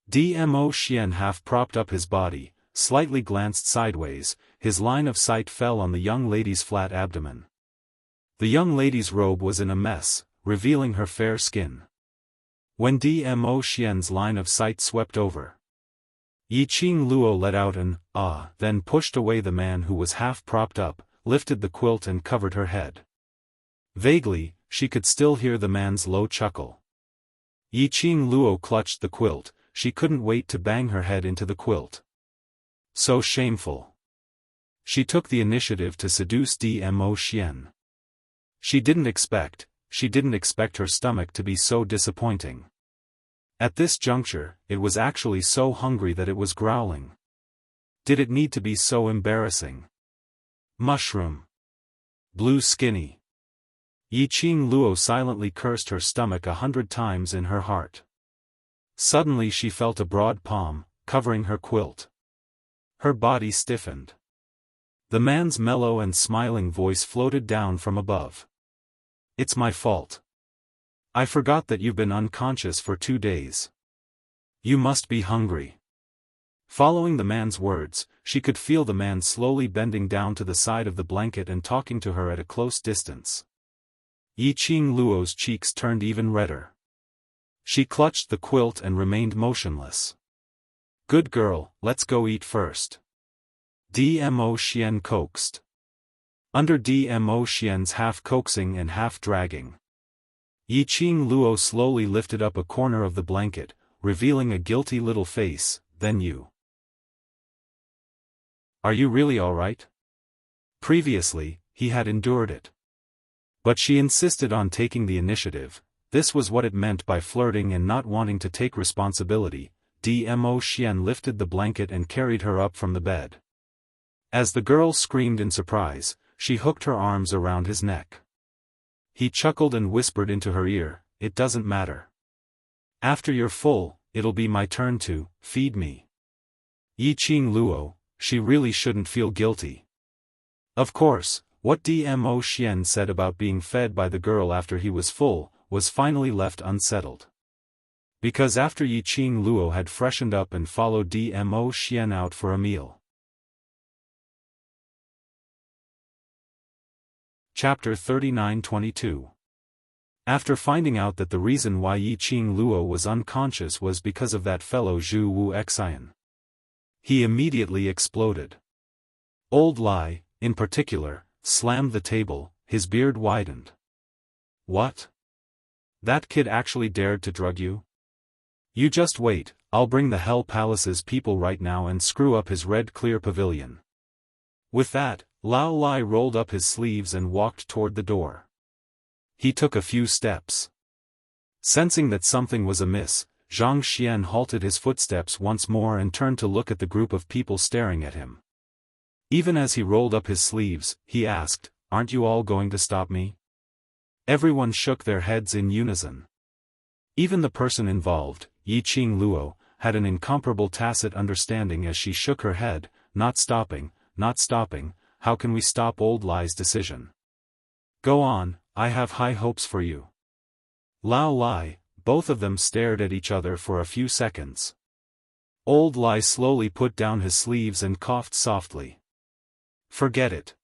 [SPEAKER 1] Dmo Xian half propped up his body, slightly glanced sideways, his line of sight fell on the young lady's flat abdomen. The young lady's robe was in a mess, revealing her fair skin. When Dmo Xian's line of sight swept over, Yiqing Luo let out an "ah," then pushed away the man who was half propped up, lifted the quilt and covered her head. Vaguely, she could still hear the man's low chuckle. Yiqing Luo clutched the quilt, she couldn't wait to bang her head into the quilt. So shameful. She took the initiative to seduce Dmo Xian. She didn't expect her stomach to be so disappointing. At this juncture, it was actually so hungry that it was growling. Did it need to be so embarrassing? Mushroom. Blue skinny. Yiqing Luo silently cursed her stomach 100 times in her heart. Suddenly she felt a broad palm, covering her quilt. Her body stiffened. The man's mellow and smiling voice floated down from above. "It's my fault. I forgot that you've been unconscious for 2 days. You must be hungry." Following the man's words, she could feel the man slowly bending down to the side of the blanket and talking to her at a close distance. Yiqing Luo's cheeks turned even redder. She clutched the quilt and remained motionless. "Good girl, let's go eat first." Dmo Xian coaxed. Under Dmo Xian's half coaxing and half dragging, Yiqing Luo slowly lifted up a corner of the blanket, revealing a guilty little face. "Then you. Are you really alright?" Previously, he had endured it. But she insisted on taking the initiative. This was what it meant by flirting and not wanting to take responsibility. Dmo Xian lifted the blanket and carried her up from the bed. As the girl screamed in surprise, she hooked her arms around his neck. He chuckled and whispered into her ear, "It doesn't matter. After you're full, it'll be my turn to feed me." Yiqing Luo, she really shouldn't feel guilty. Of course, what Dmo Xian said about being fed by the girl after he was full, was finally left unsettled. Because after Yiqing Luo had freshened up and followed Dmo Xian out for a meal. Chapter 39-22. After finding out that the reason why Yiqing Luo was unconscious was because of that fellow Zhu Wu Xian, he immediately exploded. Old Lai, in particular, slammed the table, his beard widened. "What? That kid actually dared to drug you? You just wait, I'll bring the Hell Palace's people right now and screw up his red clear pavilion." With that, Lao Lai rolled up his sleeves and walked toward the door. He took a few steps. Sensing that something was amiss, Zhang Xian halted his footsteps once more and turned to look at the group of people staring at him. Even as he rolled up his sleeves, he asked, "Aren't you all going to stop me?" Everyone shook their heads in unison. Even the person involved, Yiqing Luo, had an incomparable tacit understanding as she shook her head, "Not stopping, not stopping, how can we stop Old Lai's decision? Go on, I have high hopes for you." Lao Lai, both of them stared at each other for a few seconds. Old Lai slowly put down his sleeves and coughed softly. "Forget it.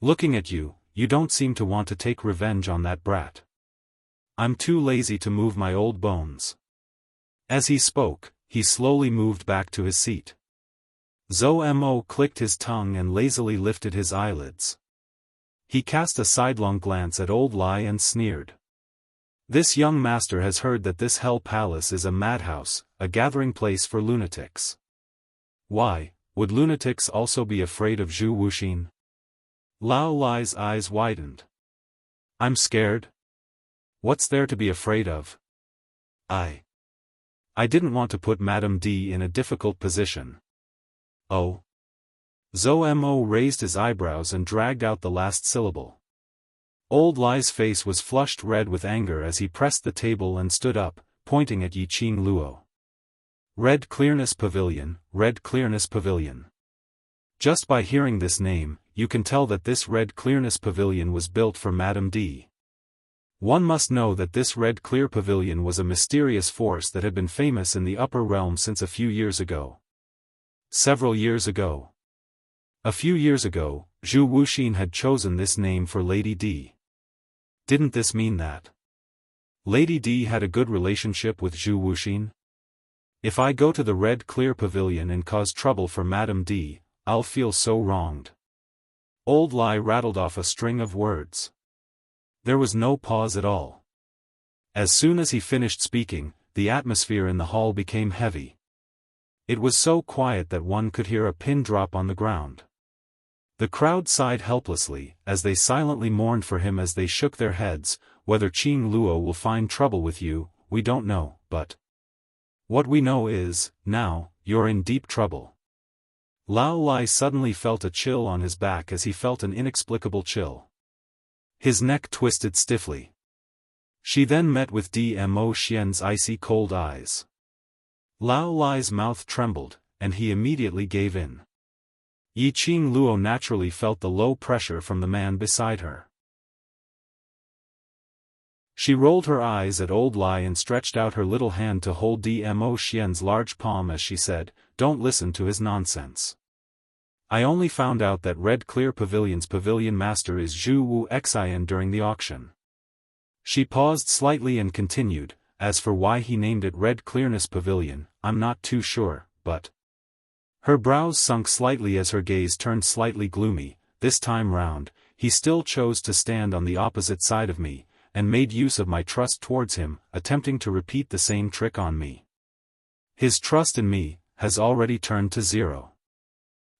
[SPEAKER 1] Looking at you, you don't seem to want to take revenge on that brat. I'm too lazy to move my old bones." As he spoke, he slowly moved back to his seat. Zhou Mo clicked his tongue and lazily lifted his eyelids. He cast a sidelong glance at Old Lai and sneered. This young master has heard that this Hell Palace is a madhouse, a gathering place for lunatics. Why, would lunatics also be afraid of Zhu Wuxin? Lao Lai's eyes widened. I'm scared? What's there to be afraid of? I didn't want to put Madame D in a difficult position. Oh. Zhou Mo raised his eyebrows and dragged out the last syllable. Old Lai's face was flushed red with anger as he pressed the table and stood up, pointing at Yiqing Luo. Red Clearness Pavilion, Red Clearness Pavilion. Just by hearing this name, you can tell that this Red Clearness Pavilion was built for Madame D. One must know that this Red Clear Pavilion was a mysterious force that had been famous in the upper realm since a few years ago. Several years ago. A few years ago, Zhu Wuxin had chosen this name for Lady D. Didn't this mean that Lady D had a good relationship with Zhu Wuxin? If I go to the Red Clear Pavilion and cause trouble for Madame D, I'll feel so wronged. Old Lai rattled off a string of words. There was no pause at all. As soon as he finished speaking, the atmosphere in the hall became heavy. It was so quiet that one could hear a pin drop on the ground. The crowd sighed helplessly, as they silently mourned for him as they shook their heads. Whether Qing Luo will find trouble with you, we don't know, but what we know is, now, you're in deep trouble. Lao Lai suddenly felt a chill on his back as he felt an inexplicable chill. His neck twisted stiffly. She then met with Dmo Xian's icy cold eyes. Lao Lai's mouth trembled, and he immediately gave in. Yiqing Luo naturally felt the low pressure from the man beside her. She rolled her eyes at Old Lai and stretched out her little hand to hold Dmo Xian's large palm as she said, "Don't listen to his nonsense. I only found out that Red Clear Pavilion's pavilion master is Zhu Wu Xian during the auction." She paused slightly and continued, "As for why he named it Red Clearness Pavilion, I'm not too sure, but..." Her brows sunk slightly as her gaze turned slightly gloomy. "This time round, he still chose to stand on the opposite side of me, and made use of my trust towards him, attempting to repeat the same trick on me. His trust in me has already turned to zero.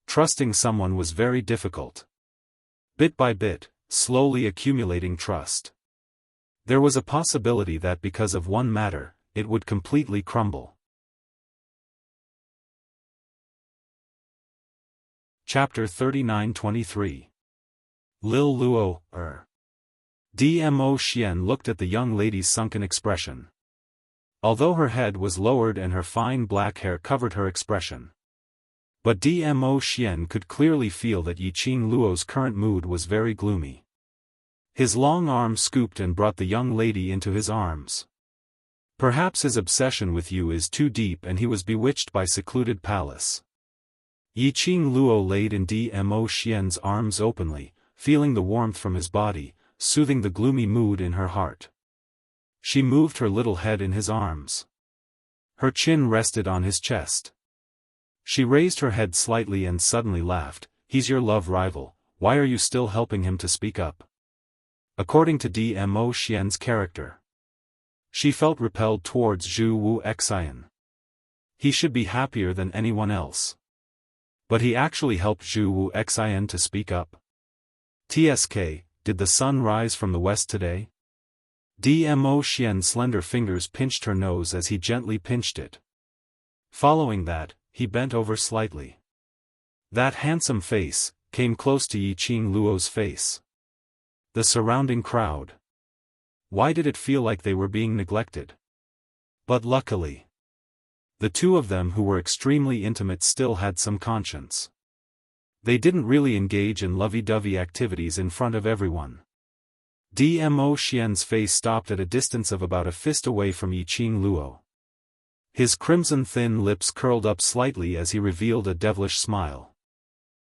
[SPEAKER 1] Trusting someone was very difficult. Bit by bit, slowly accumulating trust. There was a possibility that because of one matter, it would completely crumble." Chapter 39-23. Lil Luo, Dmo Xian looked at the young lady's sunken expression. Although her head was lowered and her fine black hair covered her expression. But Dmo Xian could clearly feel that Yiqing Luo's current mood was very gloomy. His long arm scooped and brought the young lady into his arms. "Perhaps his obsession with you is too deep and he was bewitched by secluded palace." Yiqing Luo laid in Dmo Xian's arms openly, feeling the warmth from his body, soothing the gloomy mood in her heart. She moved her little head in his arms. Her chin rested on his chest. She raised her head slightly and suddenly laughed. "He's your love rival, why are you still helping him to speak up?" According to Dmo Xian's character, she felt repelled towards Zhu Wu Xian. He should be happier than anyone else. But he actually helped Zhu Wu Xian to speak up. "Tsk, did the sun rise from the west today?" Dmo Xian's slender fingers pinched her nose as he gently pinched it. Following that, he bent over slightly. That handsome face came close to Yiqing Luo's face. The surrounding crowd. Why did it feel like they were being neglected? But luckily, the two of them who were extremely intimate still had some conscience. They didn't really engage in lovey-dovey activities in front of everyone. Dmo Xian's face stopped at a distance of about a fist away from Yiqing Luo. His crimson thin lips curled up slightly as he revealed a devilish smile.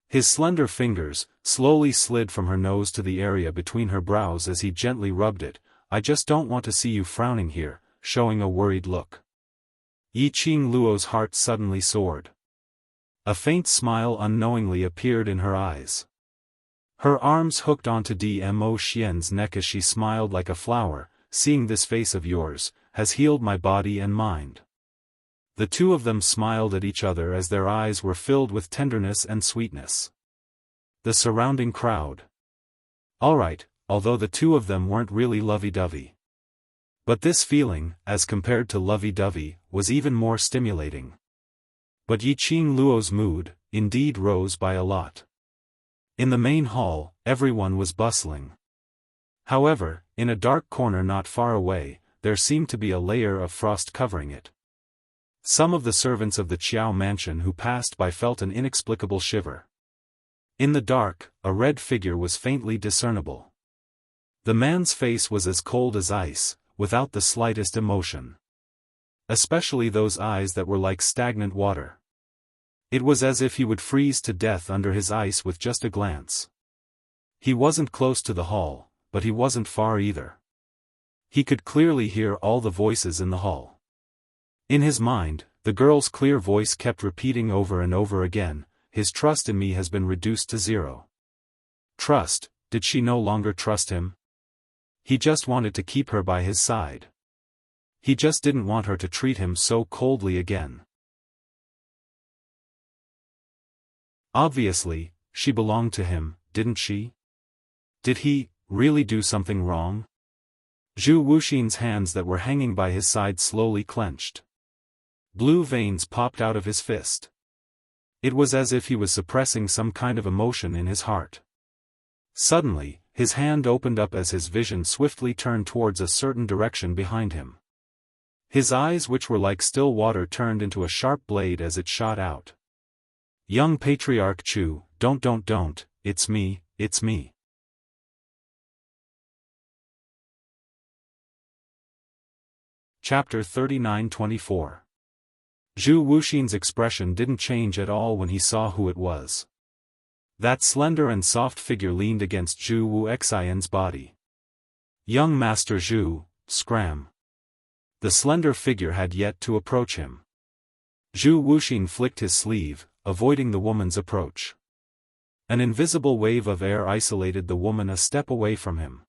[SPEAKER 1] His slender fingers slowly slid from her nose to the area between her brows as he gently rubbed it. "I just don't want to see you frowning here," showing a worried look. Yiqing Luo's heart suddenly soared. A faint smile unknowingly appeared in her eyes. Her arms hooked onto Dmo Xian's neck as she smiled like a flower. Seeing this face of yours has healed my body and mind. The two of them smiled at each other as their eyes were filled with tenderness and sweetness. The surrounding crowd. Alright, although the two of them weren't really lovey-dovey. But this feeling, as compared to lovey-dovey, was even more stimulating. But Yiqing Luo's mood, indeed, rose by a lot. In the main hall, everyone was bustling. However, in a dark corner not far away, there seemed to be a layer of frost covering it. Some of the servants of the Qiao mansion who passed by felt an inexplicable shiver. In the dark, a red figure was faintly discernible. The man's face was as cold as ice, without the slightest emotion. Especially those eyes that were like stagnant water. It was as if he would freeze to death under his ice with just a glance. He wasn't close to the hall, but he wasn't far either. He could clearly hear all the voices in the hall. In his mind, the girl's clear voice kept repeating over and over again, "His trust in me has been reduced to zero." Trust, did she no longer trust him? He just wanted to keep her by his side. He just didn't want her to treat him so coldly again. Obviously, she belonged to him, didn't she? Did he really do something wrong? Zhu Wuxin's hands that were hanging by his side slowly clenched. Blue veins popped out of his fist. It was as if he was suppressing some kind of emotion in his heart. Suddenly, his hand opened up as his vision swiftly turned towards a certain direction behind him. His eyes, which were like still water, turned into a sharp blade as it shot out. "Young Patriarch Chu, don't, it's me, it's me." Chapter 39-24. Zhu Wuxin's expression didn't change at all when he saw who it was. That slender and soft figure leaned against Zhu Wuxian's body. "Young Master Zhu, scram." The slender figure had yet to approach him. Zhu Wuxin flicked his sleeve, avoiding the woman's approach. An invisible wave of air isolated the woman a step away from him.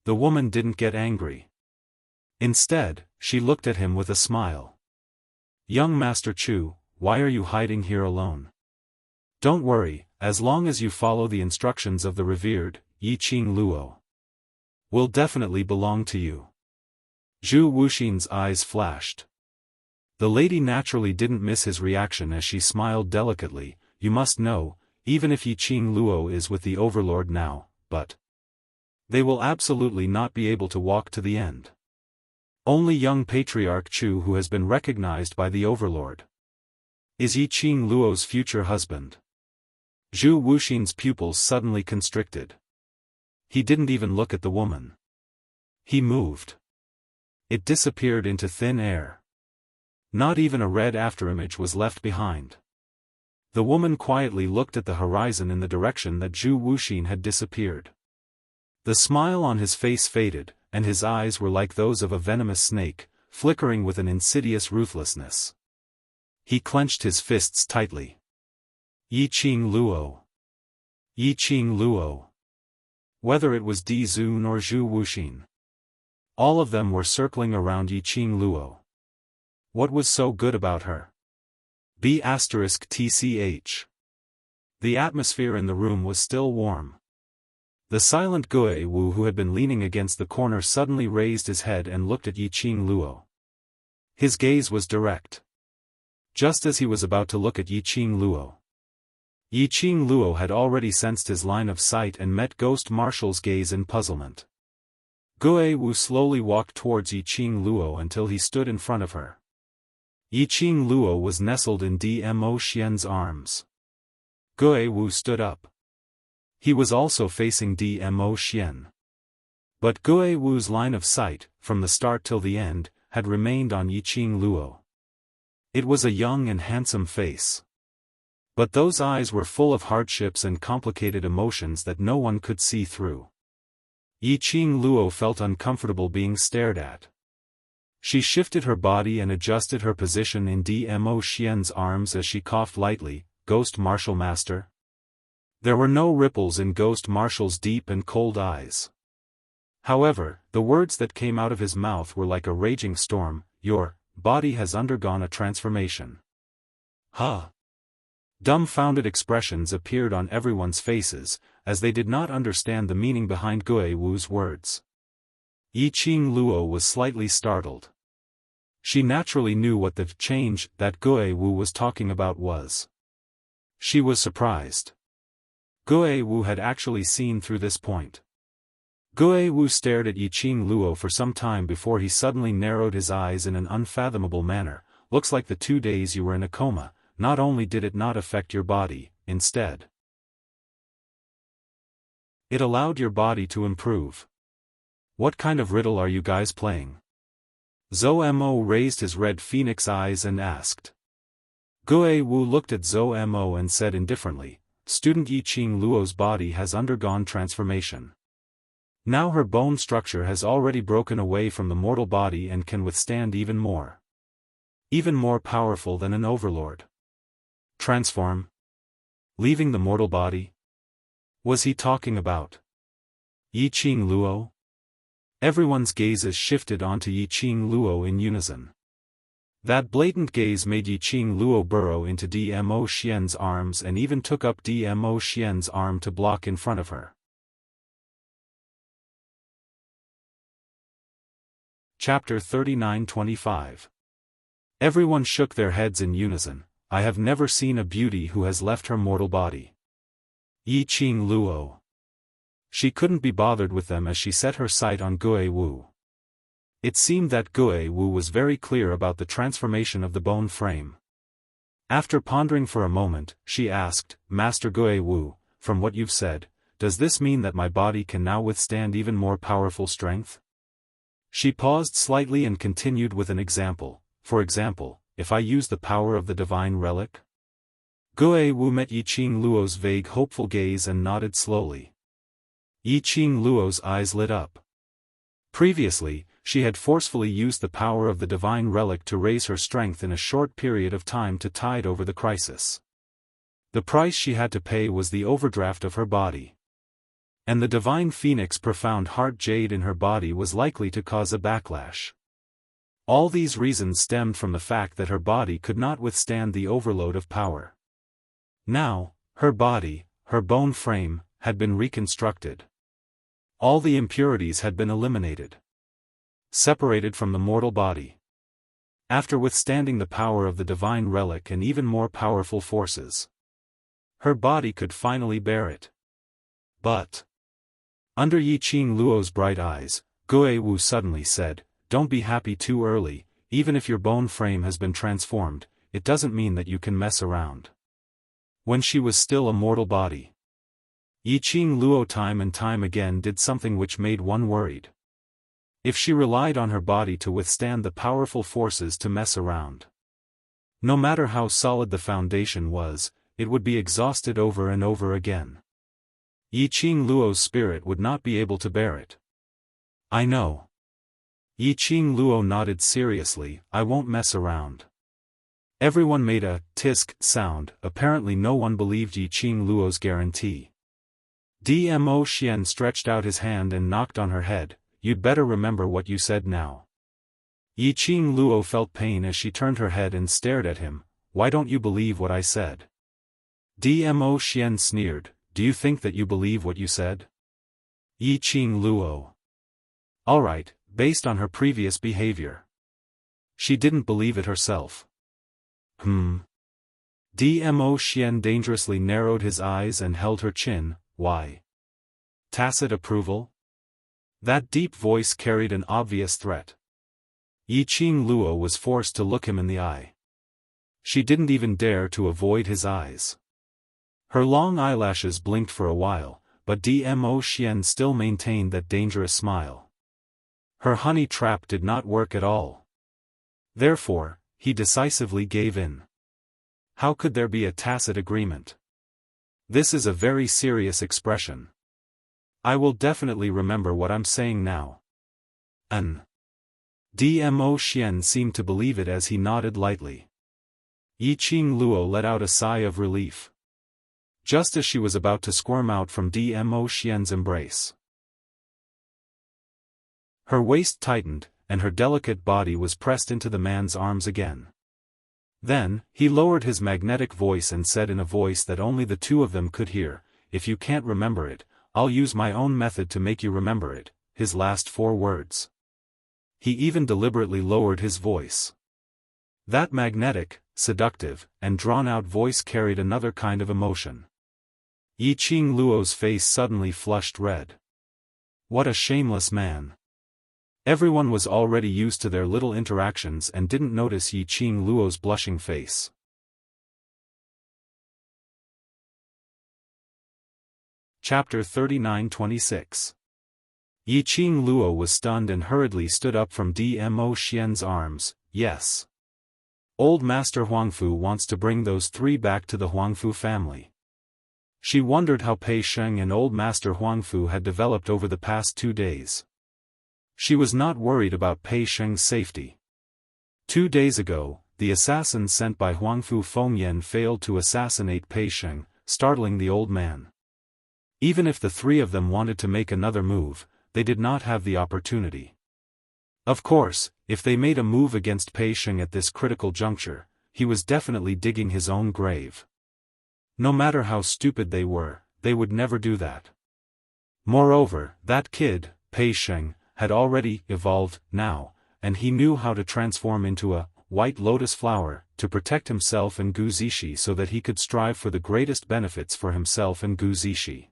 [SPEAKER 1] The woman didn't get angry. Instead, she looked at him with a smile. "Young Master Chu, why are you hiding here alone? Don't worry, as long as you follow the instructions of the revered Yiqing Luo. Will definitely belong to you." Zhu Wuxin's eyes flashed. The lady naturally didn't miss his reaction as she smiled delicately. "You must know, even if Yiqing Luo is with the Overlord now, but they will absolutely not be able to walk to the end. Only young Patriarch Chu, who has been recognized by the Overlord, is Yiqing Luo's future husband." Zhu Wuxin's pupils suddenly constricted. He didn't even look at the woman. He moved. It disappeared into thin air. Not even a red afterimage was left behind. The woman quietly looked at the horizon in the direction that Zhu Wuxin had disappeared. The smile on his face faded, and his eyes were like those of a venomous snake, flickering with an insidious ruthlessness. He clenched his fists tightly. Yiqing Luo. Yiqing Luo. Whether it was Di Zun or Zhu Wuxin, all of them were circling around Yiqing Luo. What was so good about her? B*TCH. The atmosphere in the room was still warm. The silent Gui Wu, who had been leaning against the corner, suddenly raised his head and looked at Yiqing Luo. His gaze was direct. Just as he was about to look at Yiqing Luo, Yiqing Luo had already sensed his line of sight and met Ghost Marshall's gaze in puzzlement. Gui Wu slowly walked towards Yiqing Luo until he stood in front of her. Yiqing Luo was nestled in Dmo Xian's arms. Gui Wu stood up. He was also facing Dmo Xian. But Gui Wu's line of sight, from the start till the end, had remained on Yiqing Luo. It was a young and handsome face. But those eyes were full of hardships and complicated emotions that no one could see through. Yiqing Luo felt uncomfortable being stared at. She shifted her body and adjusted her position in Dmo Xian's arms as she coughed lightly. Ghost Martial Master? There were no ripples in Ghost Martial's deep and cold eyes. However, the words that came out of his mouth were like a raging storm. Your body has undergone a transformation. Huh? Dumbfounded expressions appeared on everyone's faces, as they did not understand the meaning behind Gui Wu's words. Yiqing Luo was slightly startled. She naturally knew what the change that Gui Wu was talking about was. She was surprised. Gui Wu had actually seen through this point. Gui Wu stared at Yiqing Luo for some time before he suddenly narrowed his eyes in an unfathomable manner. Looks like the 2 days you were in a coma, not only did it not affect your body, instead, it allowed your body to improve. What kind of riddle are you guys playing? Zhou Mo raised his red phoenix eyes and asked. Gui Wu looked at Zhou Mo and said indifferently, Student Yiqing Luo's body has undergone transformation. Now her bone structure has already broken away from the mortal body and can withstand even more powerful than an overlord. Transform? Leaving the mortal body? Was he talking about Yiqing Luo? Everyone's gazes shifted onto Yiqing Luo in unison. That blatant gaze made Yiqing Luo burrow into Dmo Xian's arms and even took up Dmo Xian's arm to block in front of her. Chapter 39-25. Everyone shook their heads in unison. I have never seen a beauty who has left her mortal body. Yiqing Luo. She couldn't be bothered with them as she set her sight on Gui Wu. It seemed that Gui Wu was very clear about the transformation of the bone frame. After pondering for a moment, she asked, Master Gui Wu, from what you've said, does this mean that my body can now withstand even more powerful strength? She paused slightly and continued with an example. For example, if I use the power of the divine relic? Gui Wu met Yiqing Luo's vague hopeful gaze and nodded slowly. Yiqing Luo's eyes lit up. Previously, she had forcefully used the power of the divine relic to raise her strength in a short period of time to tide over the crisis. The price she had to pay was the overdraft of her body. And the divine phoenix profound heart jade in her body was likely to cause a backlash. All these reasons stemmed from the fact that her body could not withstand the overload of power. Now, her body, her bone frame, had been reconstructed. All the impurities had been eliminated. Separated from the mortal body. After withstanding the power of the divine relic and even more powerful forces, her body could finally bear it. But under Yiqing Luo's bright eyes, Gui Wu suddenly said, Don't be happy too early. Even if your bone frame has been transformed, it doesn't mean that you can mess around. When she was still a mortal body, Yiqing Luo time and time again did something which made one worried. If she relied on her body to withstand the powerful forces to mess around, no matter how solid the foundation was, it would be exhausted over and over again. Yiqing Luo's spirit would not be able to bear it. I know. Yiqing Luo nodded seriously, I won't mess around. Everyone made a tisk sound. Apparently no one believed Yiqing Luo's guarantee. Dmo Xian stretched out his hand and knocked on her head. You'd better remember what you said now. Yiqing Luo felt pain as she turned her head and stared at him. Why don't you believe what I said? Dmo Xian sneered. Do you think that you believe what you said? Yiqing Luo. Alright, based on her previous behavior. She didn't believe it herself. Dmo Xian dangerously narrowed his eyes and held her chin. Why? Tacit approval? That deep voice carried an obvious threat. Yiqing Luo was forced to look him in the eye. She didn't even dare to avoid his eyes. Her long eyelashes blinked for a while, but Dmo Xian still maintained that dangerous smile. Her honey trap did not work at all. Therefore, he decisively gave in. How could there be a tacit agreement? This is a very serious expression. I will definitely remember what I'm saying now. Dmo Xian seemed to believe it as he nodded lightly. Yiqing Luo let out a sigh of relief. Just as she was about to squirm out from Dmo Xian's embrace, her waist tightened, and her delicate body was pressed into the man's arms again. Then, he lowered his magnetic voice and said in a voice that only the two of them could hear, "If you can't remember it, I'll use my own method to make you remember it," his last 4 words. He even deliberately lowered his voice. That magnetic, seductive, and drawn-out voice carried another kind of emotion. Yiqing Luo's face suddenly flushed red. What a shameless man. Everyone was already used to their little interactions and didn't notice Yiqing Luo's blushing face. Chapter 39-26. Yiqing Luo was stunned and hurriedly stood up from Dmo Xian's arms. Yes. Old Master Huangfu wants to bring those 3 back to the Huangfu family. She wondered how Pei Sheng and Old Master Huangfu had developed over the past 2 days. She was not worried about Pei Sheng's safety. 2 days ago, the assassins sent by Huangfu Fengyan failed to assassinate Pei Sheng, startling the old man. Even if the 3 of them wanted to make another move, they did not have the opportunity. Of course, if they made a move against Pei Sheng at this critical juncture, he was definitely digging his own grave. No matter how stupid they were, they would never do that. Moreover, that kid, Pei Sheng, had already evolved now, and he knew how to transform into a white lotus flower to protect himself and Gu Zishi so that he could strive for the greatest benefits for himself and Gu Zishi.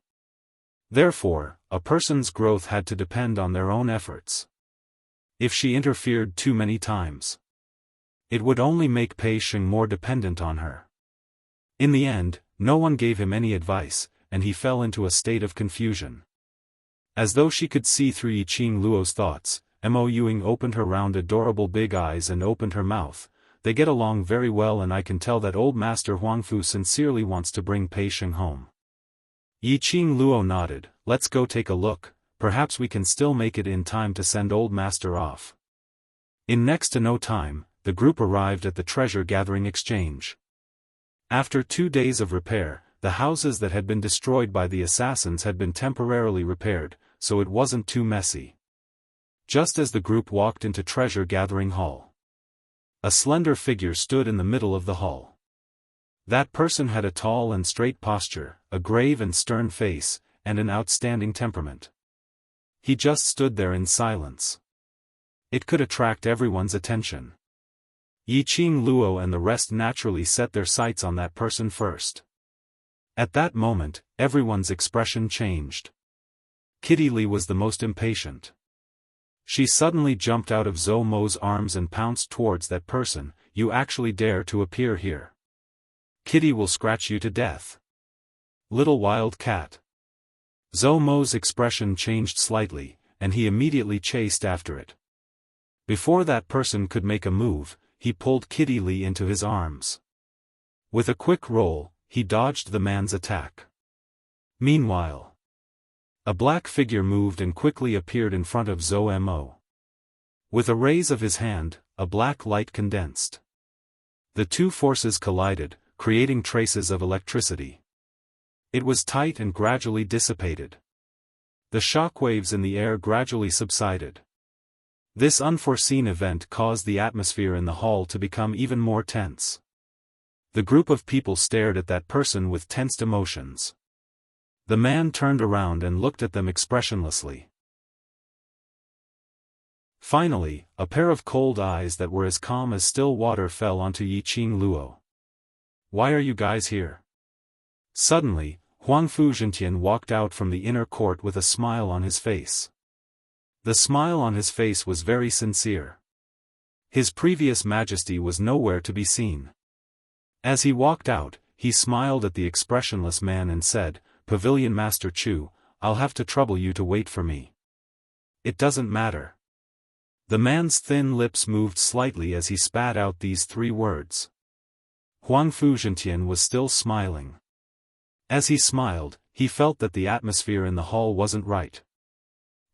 [SPEAKER 1] Therefore, a person's growth had to depend on their own efforts. If she interfered too many times, it would only make Pei Sheng more dependent on her. In the end, no one gave him any advice, and he fell into a state of confusion. As though she could see through Yiqing Luo's thoughts, Mo Yuing opened her round adorable big eyes and opened her mouth. They get along very well, and I can tell that old Master Huangfu sincerely wants to bring Pei Sheng home. Yiqing Luo nodded. Let's go take a look, perhaps we can still make it in time to send old Master off. In next to no time, the group arrived at the treasure-gathering exchange. After 2 days of repair, the houses that had been destroyed by the assassins had been temporarily repaired, so it wasn't too messy. Just as the group walked into treasure-gathering hall, a slender figure stood in the middle of the hall. That person had a tall and straight posture, a grave and stern face, and an outstanding temperament. He just stood there in silence. It could attract everyone's attention. Yiqing Luo and the rest naturally set their sights on that person first. At that moment, everyone's expression changed. Kitty Li was the most impatient. She suddenly jumped out of Zhou Mo's arms and pounced towards that person. You actually dare to appear here? Kitty will scratch you to death. Little wild cat. Zhou Mo's expression changed slightly, and he immediately chased after it. Before that person could make a move, he pulled Kitty Li into his arms. With a quick roll, he dodged the man's attack. Meanwhile, a black figure moved and quickly appeared in front of Zhou Mo. With a raise of his hand, a black light condensed. The two forces collided, creating traces of electricity. It was tight and gradually dissipated. The shockwaves in the air gradually subsided. This unforeseen event caused the atmosphere in the hall to become even more tense. The group of people stared at that person with tensed emotions. The man turned around and looked at them expressionlessly. Finally, a pair of cold eyes that were as calm as still water fell onto Yiqing Luo. Why are you guys here? Suddenly, Huangfu Zhentian walked out from the inner court with a smile on his face. The smile on his face was very sincere. His previous majesty was nowhere to be seen. As he walked out, he smiled at the expressionless man and said, "Pavilion Master Chu, I'll have to trouble you to wait for me." "It doesn't matter." The man's thin lips moved slightly as he spat out these 3 words. Huangfu Zhentian was still smiling. As he smiled, he felt that the atmosphere in the hall wasn't right.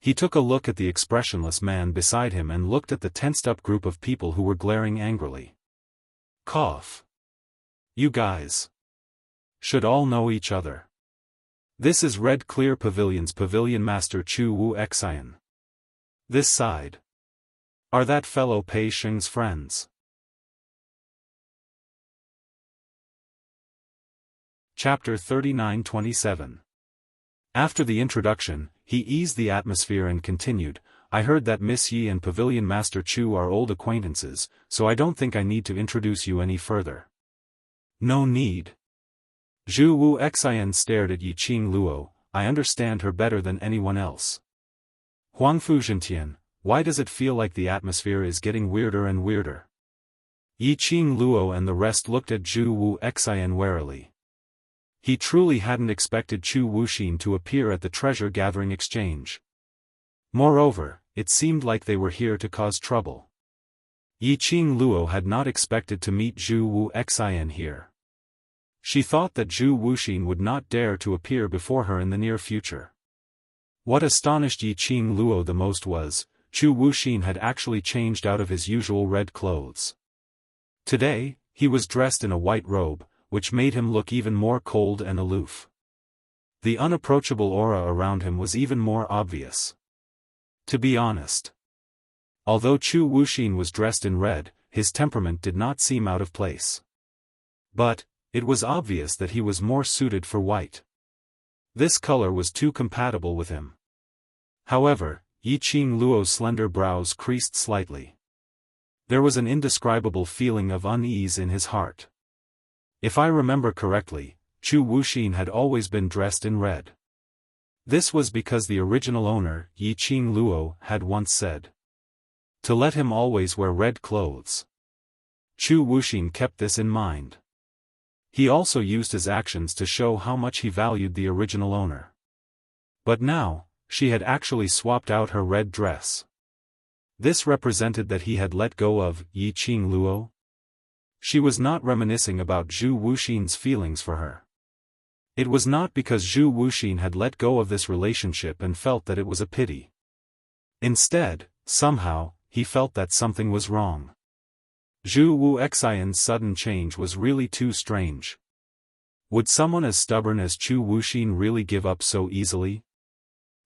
[SPEAKER 1] He took a look at the expressionless man beside him and looked at the tensed-up group of people who were glaring angrily. Cough. You guys should all know each other. This is Red Clear Pavilion's Pavilion Master Chu Wu Xian. This side are that fellow Pei Sheng's friends. Chapter 39-27. After the introduction, he eased the atmosphere and continued, I heard that Miss Yi and Pavilion Master Chu are old acquaintances, so I don't think I need to introduce you any further. No need. Zhu Wu Xian stared at Yi Qing Luo, I understand her better than anyone else. Huangfu Zhentian, why does it feel like the atmosphere is getting weirder and weirder? Yi Qing Luo and the rest looked at Zhu Wu Xian warily. He truly hadn't expected Chu Wuxin to appear at the treasure-gathering exchange. Moreover, it seemed like they were here to cause trouble. Yi Qing Luo had not expected to meet Zhu Wu Xian here. She thought that Zhu Wuxin would not dare to appear before her in the near future. What astonished Yi Qing Luo the most was, Chu Wuxin had actually changed out of his usual red clothes. Today, he was dressed in a white robe, which made him look even more cold and aloof. The unapproachable aura around him was even more obvious. To be honest, although Chu Wuxin was dressed in red, his temperament did not seem out of place. But, it was obvious that he was more suited for white. This color was too compatible with him. However, Yi Qing Luo's slender brows creased slightly. There was an indescribable feeling of unease in his heart. If I remember correctly, Chu Wuxin had always been dressed in red. This was because the original owner, Yi Qing Luo, had once said to let him always wear red clothes. Chu Wuxin kept this in mind. He also used his actions to show how much he valued the original owner. But now, she had actually swapped out her red dress. This represented that he had let go of Yi Qing Luo. She was not reminiscing about Zhu Wuxin's feelings for her. It was not because Zhu Wuxin had let go of this relationship and felt that it was a pity. Instead, somehow, he felt that something was wrong. Zhu Wu Xian's sudden change was really too strange. Would someone as stubborn as Chu Wuxin really give up so easily?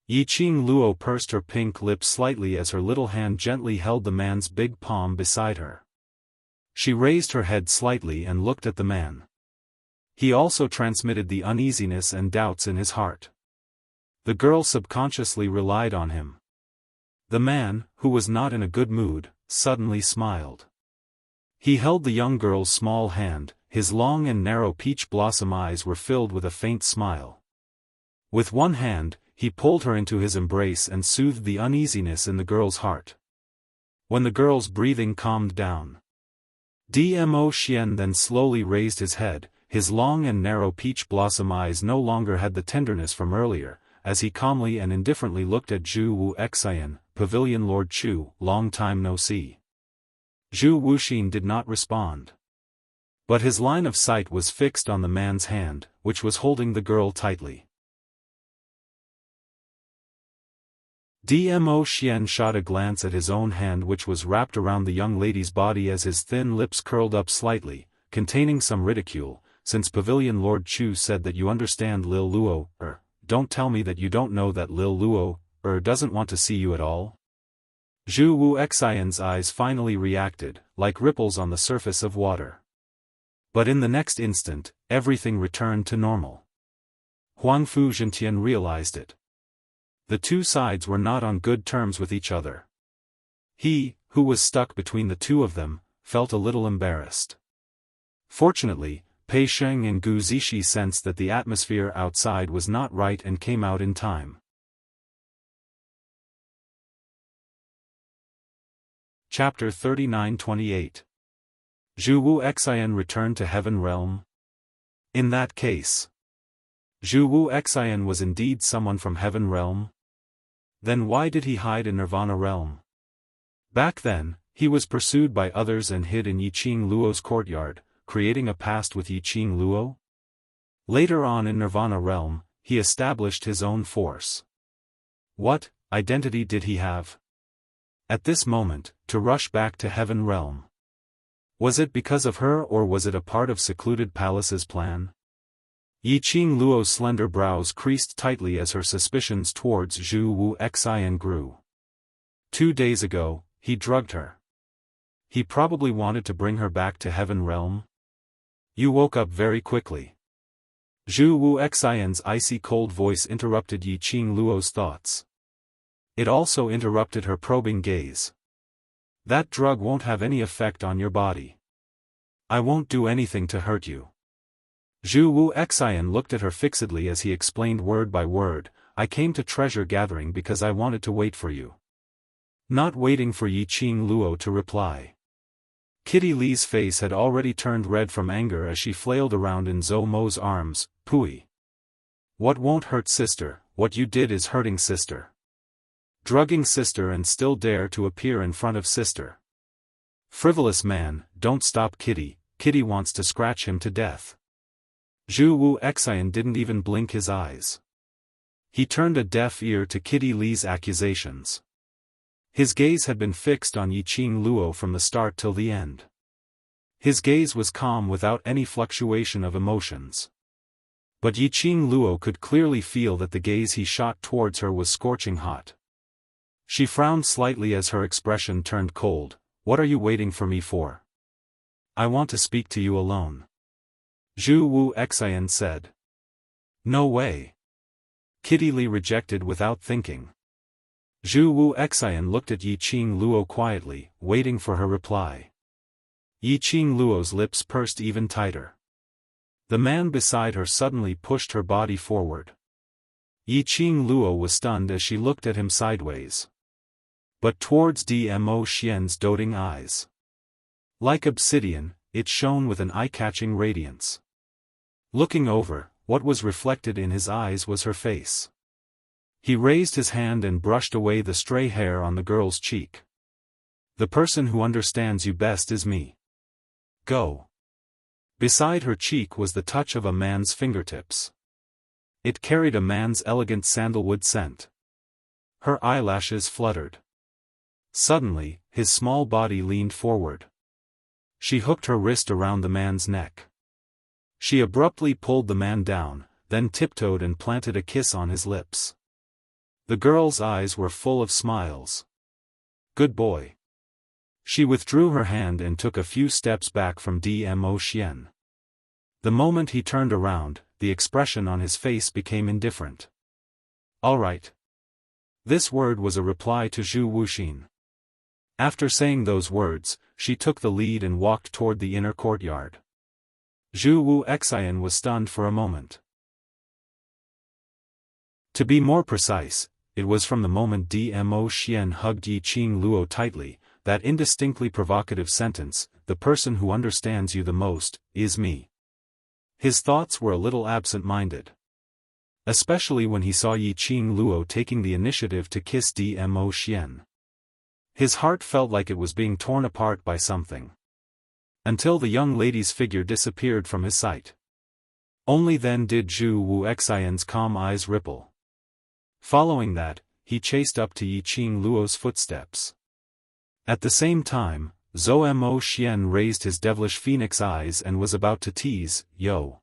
[SPEAKER 1] Yi Qing Luo pursed her pink lips slightly as her little hand gently held the man's big palm beside her. She raised her head slightly and looked at the man. He also transmitted the uneasiness and doubts in his heart. The girl subconsciously relied on him. The man, who was not in a good mood, suddenly smiled. He held the young girl's small hand, his long and narrow peach blossom eyes were filled with a faint smile. With one hand, he pulled her into his embrace and soothed the uneasiness in the girl's heart. When the girl's breathing calmed down, Dmo Xian then slowly raised his head, his long and narrow peach blossom eyes no longer had the tenderness from earlier, as he calmly and indifferently looked at Zhu Wu Xian, Pavilion Lord Chu, long time no see. Zhu Wuxin did not respond. But his line of sight was fixed on the man's hand, which was holding the girl tightly. Dmo Xian shot a glance at his own hand which was wrapped around the young lady's body as his thin lips curled up slightly, containing some ridicule, since Pavilion Lord Chu said that you understand Lil Luo, don't tell me that you don't know that Lil Luo, doesn't want to see you at all? Zhu Wu Xian's eyes finally reacted, like ripples on the surface of water. But in the next instant, everything returned to normal. Huangfu Zhentian realized it. The two sides were not on good terms with each other. He, who was stuck between the two of them, felt a little embarrassed. Fortunately, Pei Sheng and Gu Zixi sensed that the atmosphere outside was not right and came out in time. Chapter 39-28. Zhu Wu Xian returned to Heaven Realm? In that case, Zhu Wu Xian was indeed someone from Heaven Realm? Then why did he hide in Nirvana Realm? Back then, he was pursued by others and hid in Yi Qing Luo's courtyard, creating a past with Yi Qing Luo? Later on in Nirvana Realm, he established his own force. What, identity did he have? At this moment, to rush back to Heaven Realm. Was it because of her or was it a part of Secluded Palace's plan? Yiqing Luo's slender brows creased tightly as her suspicions towards Zhu Wu Xian grew. 2 days ago, he drugged her. He probably wanted to bring her back to Heaven Realm. You woke up very quickly. Zhu Wu Xian's icy cold voice interrupted Yiqing Luo's thoughts. It also interrupted her probing gaze. That drug won't have any effect on your body. I won't do anything to hurt you. Zhu Wu Xian looked at her fixedly as he explained word by word, I came to treasure gathering because I wanted to wait for you. Not waiting for Yiqing Luo to reply. Kitty Li's face had already turned red from anger as she flailed around in Zhou Mo's arms. Pooey. What won't hurt sister, what you did is hurting sister. Drugging sister and still dare to appear in front of sister. Frivolous man, don't stop Kitty, Kitty wants to scratch him to death. Zhu Wu Xian didn't even blink his eyes. He turned a deaf ear to Kitty Li's accusations. His gaze had been fixed on Yiqing Luo from the start till the end. His gaze was calm without any fluctuation of emotions. But Yiqing Luo could clearly feel that the gaze he shot towards her was scorching hot. She frowned slightly as her expression turned cold. What are you waiting for me for? I want to speak to you alone. Zhu Wu Xian said. No way. Kitty Li rejected without thinking. Zhu Wu Xian looked at Yiqing Luo quietly, waiting for her reply. Yiqing Luo's lips pursed even tighter. The man beside her suddenly pushed her body forward. Yiqing Luo was stunned as she looked at him sideways. But towards Dmo Xian's doting eyes. Like obsidian, it shone with an eye-catching radiance. Looking over, what was reflected in his eyes was her face. He raised his hand and brushed away the stray hair on the girl's cheek. The person who understands you best is me. Go. Beside her cheek was the touch of a man's fingertips. It carried a man's elegant sandalwood scent. Her eyelashes fluttered. Suddenly, his small body leaned forward. She hooked her wrist around the man's neck. She abruptly pulled the man down, then tiptoed and planted a kiss on his lips. The girl's eyes were full of smiles. Good boy. She withdrew her hand and took a few steps back from Dmo Xian. The moment he turned around, the expression on his face became indifferent. All right. This word was a reply to Zhu Wuxin. After saying those words, she took the lead and walked toward the inner courtyard. Zhu Wu Xian was stunned for a moment. To be more precise, it was from the moment Dmo Xian hugged Yiqing Luo tightly, that indistinctly provocative sentence, the person who understands you the most, is me. His thoughts were a little absent-minded. Especially when he saw Yiqing Luo taking the initiative to kiss Dmo Xian. His heart felt like it was being torn apart by something. Until the young lady's figure disappeared from his sight. Only then did Zhu Wu Xian's calm eyes ripple. Following that, he chased up to Yiqing Luo's footsteps. At the same time, Zhou Mo Xian raised his devilish phoenix eyes and was about to tease, Yo.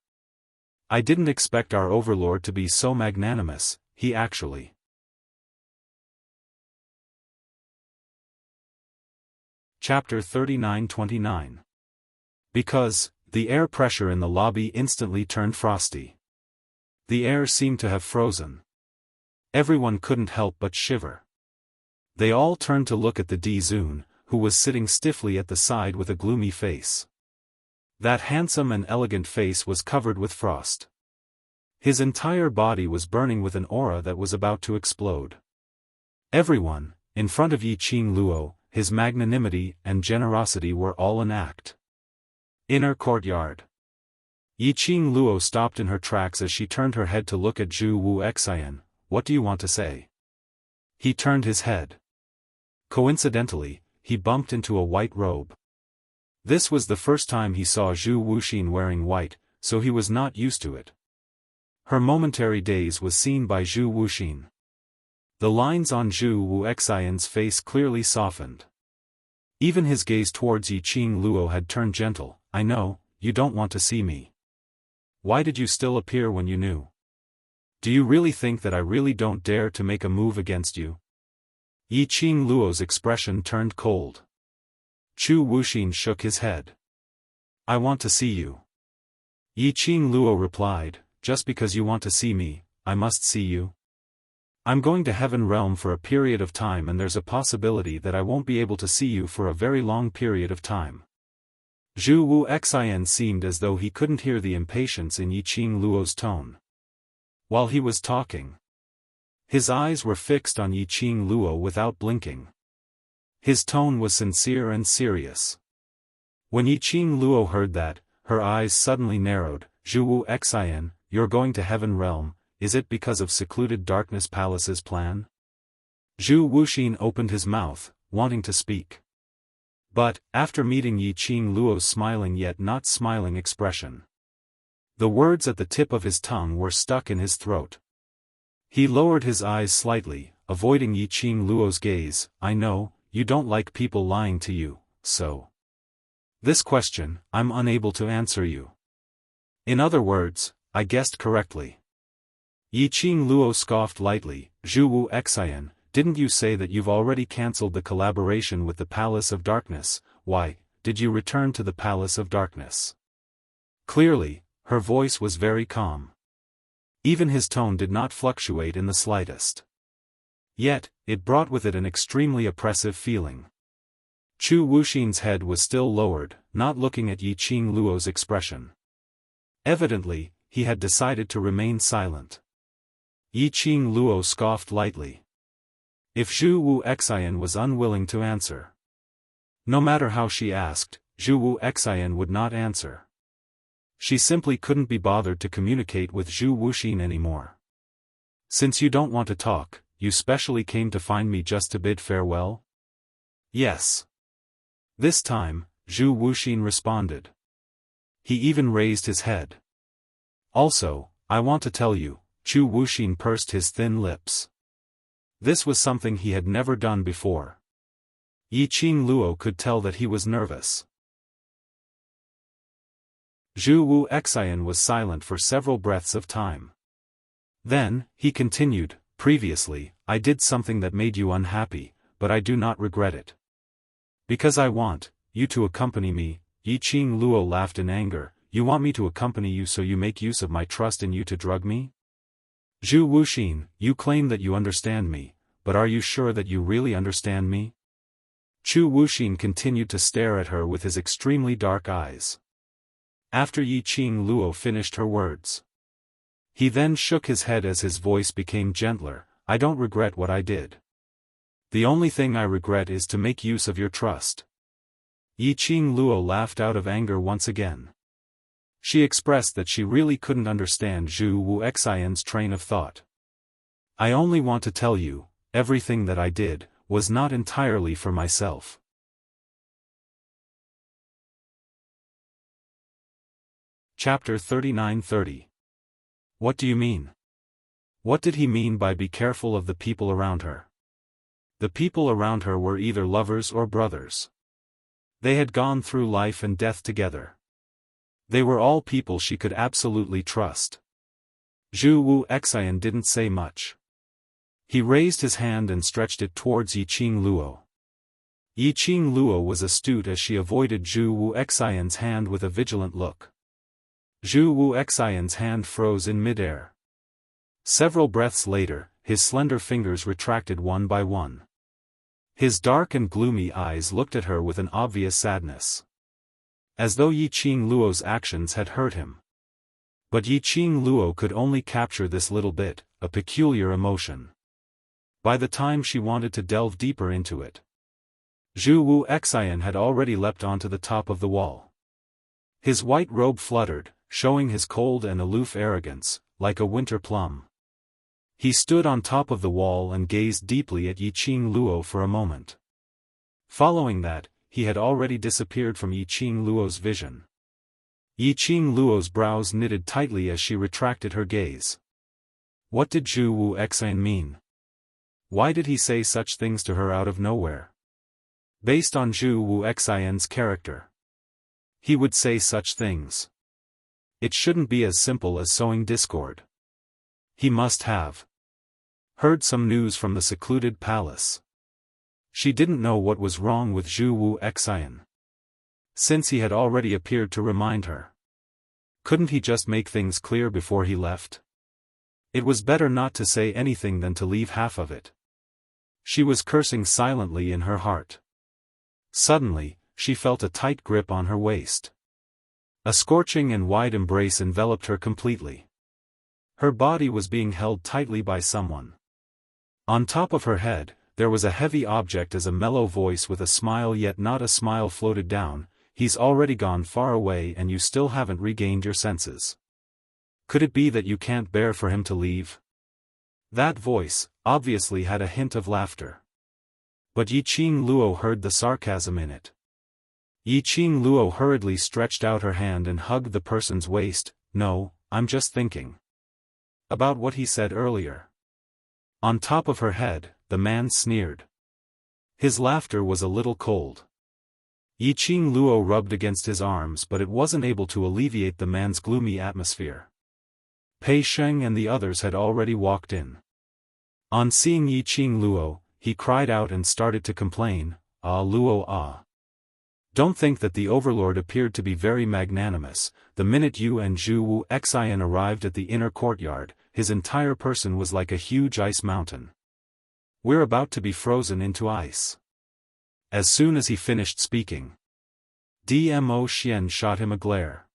[SPEAKER 1] I didn't expect our overlord to be so magnanimous, he actually. Chapter 39-29. Because, the air pressure in the lobby instantly turned frosty. The air seemed to have frozen. Everyone couldn't help but shiver. They all turned to look at the D-Zun, who was sitting stiffly at the side with a gloomy face. That handsome and elegant face was covered with frost. His entire body was burning with an aura that was about to explode. Everyone, in front of Yiqing Luo, his magnanimity and generosity were all an act. Inner courtyard. Yiqing Luo stopped in her tracks as she turned her head to look at Zhu Wu Xian. What do you want to say? He turned his head. Coincidentally, he bumped into a white robe. This was the first time he saw Zhu Wuxin wearing white, so he was not used to it. Her momentary daze was seen by Zhu Wuxin. The lines on Zhu Wuxian's face clearly softened. Even his gaze towards Yiqing Luo had turned gentle. I know, you don't want to see me. Why did you still appear when you knew? Do you really think that I really don't dare to make a move against you? Yiqing Luo's expression turned cold. Chu Wuxin shook his head. I want to see you. Yiqing Luo replied, just because you want to see me, I must see you. I'm going to Heaven Realm for a period of time and there's a possibility that I won't be able to see you for a very long period of time. Zhu Wuxian seemed as though he couldn't hear the impatience in Yiqing Luo's tone. While he was talking, his eyes were fixed on Yiqing Luo without blinking. His tone was sincere and serious. When Yiqing Luo heard that, her eyes suddenly narrowed. Zhu Wuxian, you're going to Heaven Realm, is it because of secluded Darkness Palace's plan? Zhu Wuxin opened his mouth, wanting to speak. But, after meeting Yiqing Luo's smiling yet not smiling expression, the words at the tip of his tongue were stuck in his throat. He lowered his eyes slightly, avoiding Yiqing Luo's gaze. I know, you don't like people lying to you, so. This question, I'm unable to answer you. In other words, I guessed correctly. Yiqing Luo scoffed lightly. Zhu Wuxian, didn't you say that you've already cancelled the collaboration with the Palace of Darkness? Why, did you return to the Palace of Darkness? Clearly, her voice was very calm. Even his tone did not fluctuate in the slightest. Yet, it brought with it an extremely oppressive feeling. Chu Wuxin's head was still lowered, not looking at Yiqing Luo's expression. Evidently, he had decided to remain silent. Yiqing Luo scoffed lightly. If Zhu Wuxian was unwilling to answer, no matter how she asked, Zhu Wuxian would not answer. She simply couldn't be bothered to communicate with Zhu Wuxin anymore. Since you don't want to talk, you specially came to find me just to bid farewell? Yes. This time, Zhu Wuxin responded. He even raised his head. Also, I want to tell you, Chu Wuxin pursed his thin lips. This was something he had never done before. Yiqing Luo could tell that he was nervous. Zhu Wuxian was silent for several breaths of time. Then, he continued, previously, I did something that made you unhappy, but I do not regret it. Because I want you to accompany me. Yiqing Luo laughed in anger. You want me to accompany you so you make use of my trust in you to drug me? Zhu Wuxin, you claim that you understand me, but are you sure that you really understand me? Chu Wuxin continued to stare at her with his extremely dark eyes. After Yiqing Luo finished her words, he then shook his head as his voice became gentler. I don't regret what I did. The only thing I regret is to make use of your trust. Yiqing Luo laughed out of anger once again. She expressed that she really couldn't understand Zhu Wuxian's train of thought. I only want to tell you, everything that I did was not entirely for myself. Chapter 39-30. What do you mean? What did he mean by be careful of the people around her? The people around her were either lovers or brothers. They had gone through life and death together. They were all people she could absolutely trust. Zhu Wuxian didn't say much. He raised his hand and stretched it towards Yiqing Luo. Yiqing Luo was astute as she avoided Zhu Wuxian's hand with a vigilant look. Zhu Wuxian's hand froze in midair. Several breaths later, his slender fingers retracted one by one. His dark and gloomy eyes looked at her with an obvious sadness. As though Yiqing Luo's actions had hurt him. But Yiqing Luo could only capture this little bit, a peculiar emotion. By the time she wanted to delve deeper into it, Zhu Wuxian had already leapt onto the top of the wall. His white robe fluttered, showing his cold and aloof arrogance, like a winter plum. He stood on top of the wall and gazed deeply at Yiqing Luo for a moment. Following that, he had already disappeared from Yiqing Luo's vision. Yiqing Luo's brows knitted tightly as she retracted her gaze. What did Zhu Wuxian mean? Why did he say such things to her out of nowhere? Based on Zhu Wuxian's character, he would say such things. It shouldn't be as simple as sowing discord. He must have heard some news from the secluded palace. She didn't know what was wrong with Zhu Wuxian, since he had already appeared to remind her. Couldn't he just make things clear before he left? It was better not to say anything than to leave half of it. She was cursing silently in her heart. Suddenly, she felt a tight grip on her waist. A scorching and wide embrace enveloped her completely. Her body was being held tightly by someone. On top of her head, there was a heavy object as a mellow voice with a smile yet not a smile floated down. He's already gone far away and you still haven't regained your senses. Could it be that you can't bear for him to leave? That voice, obviously had a hint of laughter. But Yiqing Luo heard the sarcasm in it. Yiqing Luo hurriedly stretched out her hand and hugged the person's waist. No, I'm just thinking about what he said earlier. On top of her head, the man sneered. His laughter was a little cold. Yiqing Luo rubbed against his arms but it wasn't able to alleviate the man's gloomy atmosphere. Pei Sheng and the others had already walked in. On seeing Yiqing Luo, he cried out and started to complain, "Ah Luo ah. Don't think that the overlord appeared to be very magnanimous. The minute you and Zhu Wuxian arrived at the inner courtyard, his entire person was like a huge ice mountain. We're about to be frozen into ice." As soon as he finished speaking, Dmo Xian shot him a glare.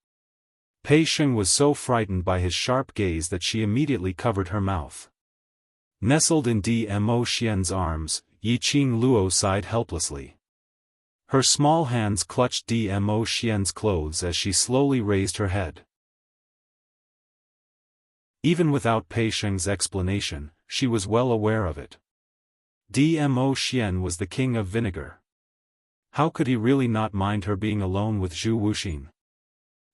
[SPEAKER 1] Pei Sheng was so frightened by his sharp gaze that she immediately covered her mouth. Nestled in Dmo Xian's arms, Yiqing Luo sighed helplessly. Her small hands clutched Dmo Xian's clothes as she slowly raised her head. Even without Pei Sheng's explanation, she was well aware of it. Dmo Xian was the king of vinegar. How could he really not mind her being alone with Zhu Wuxin?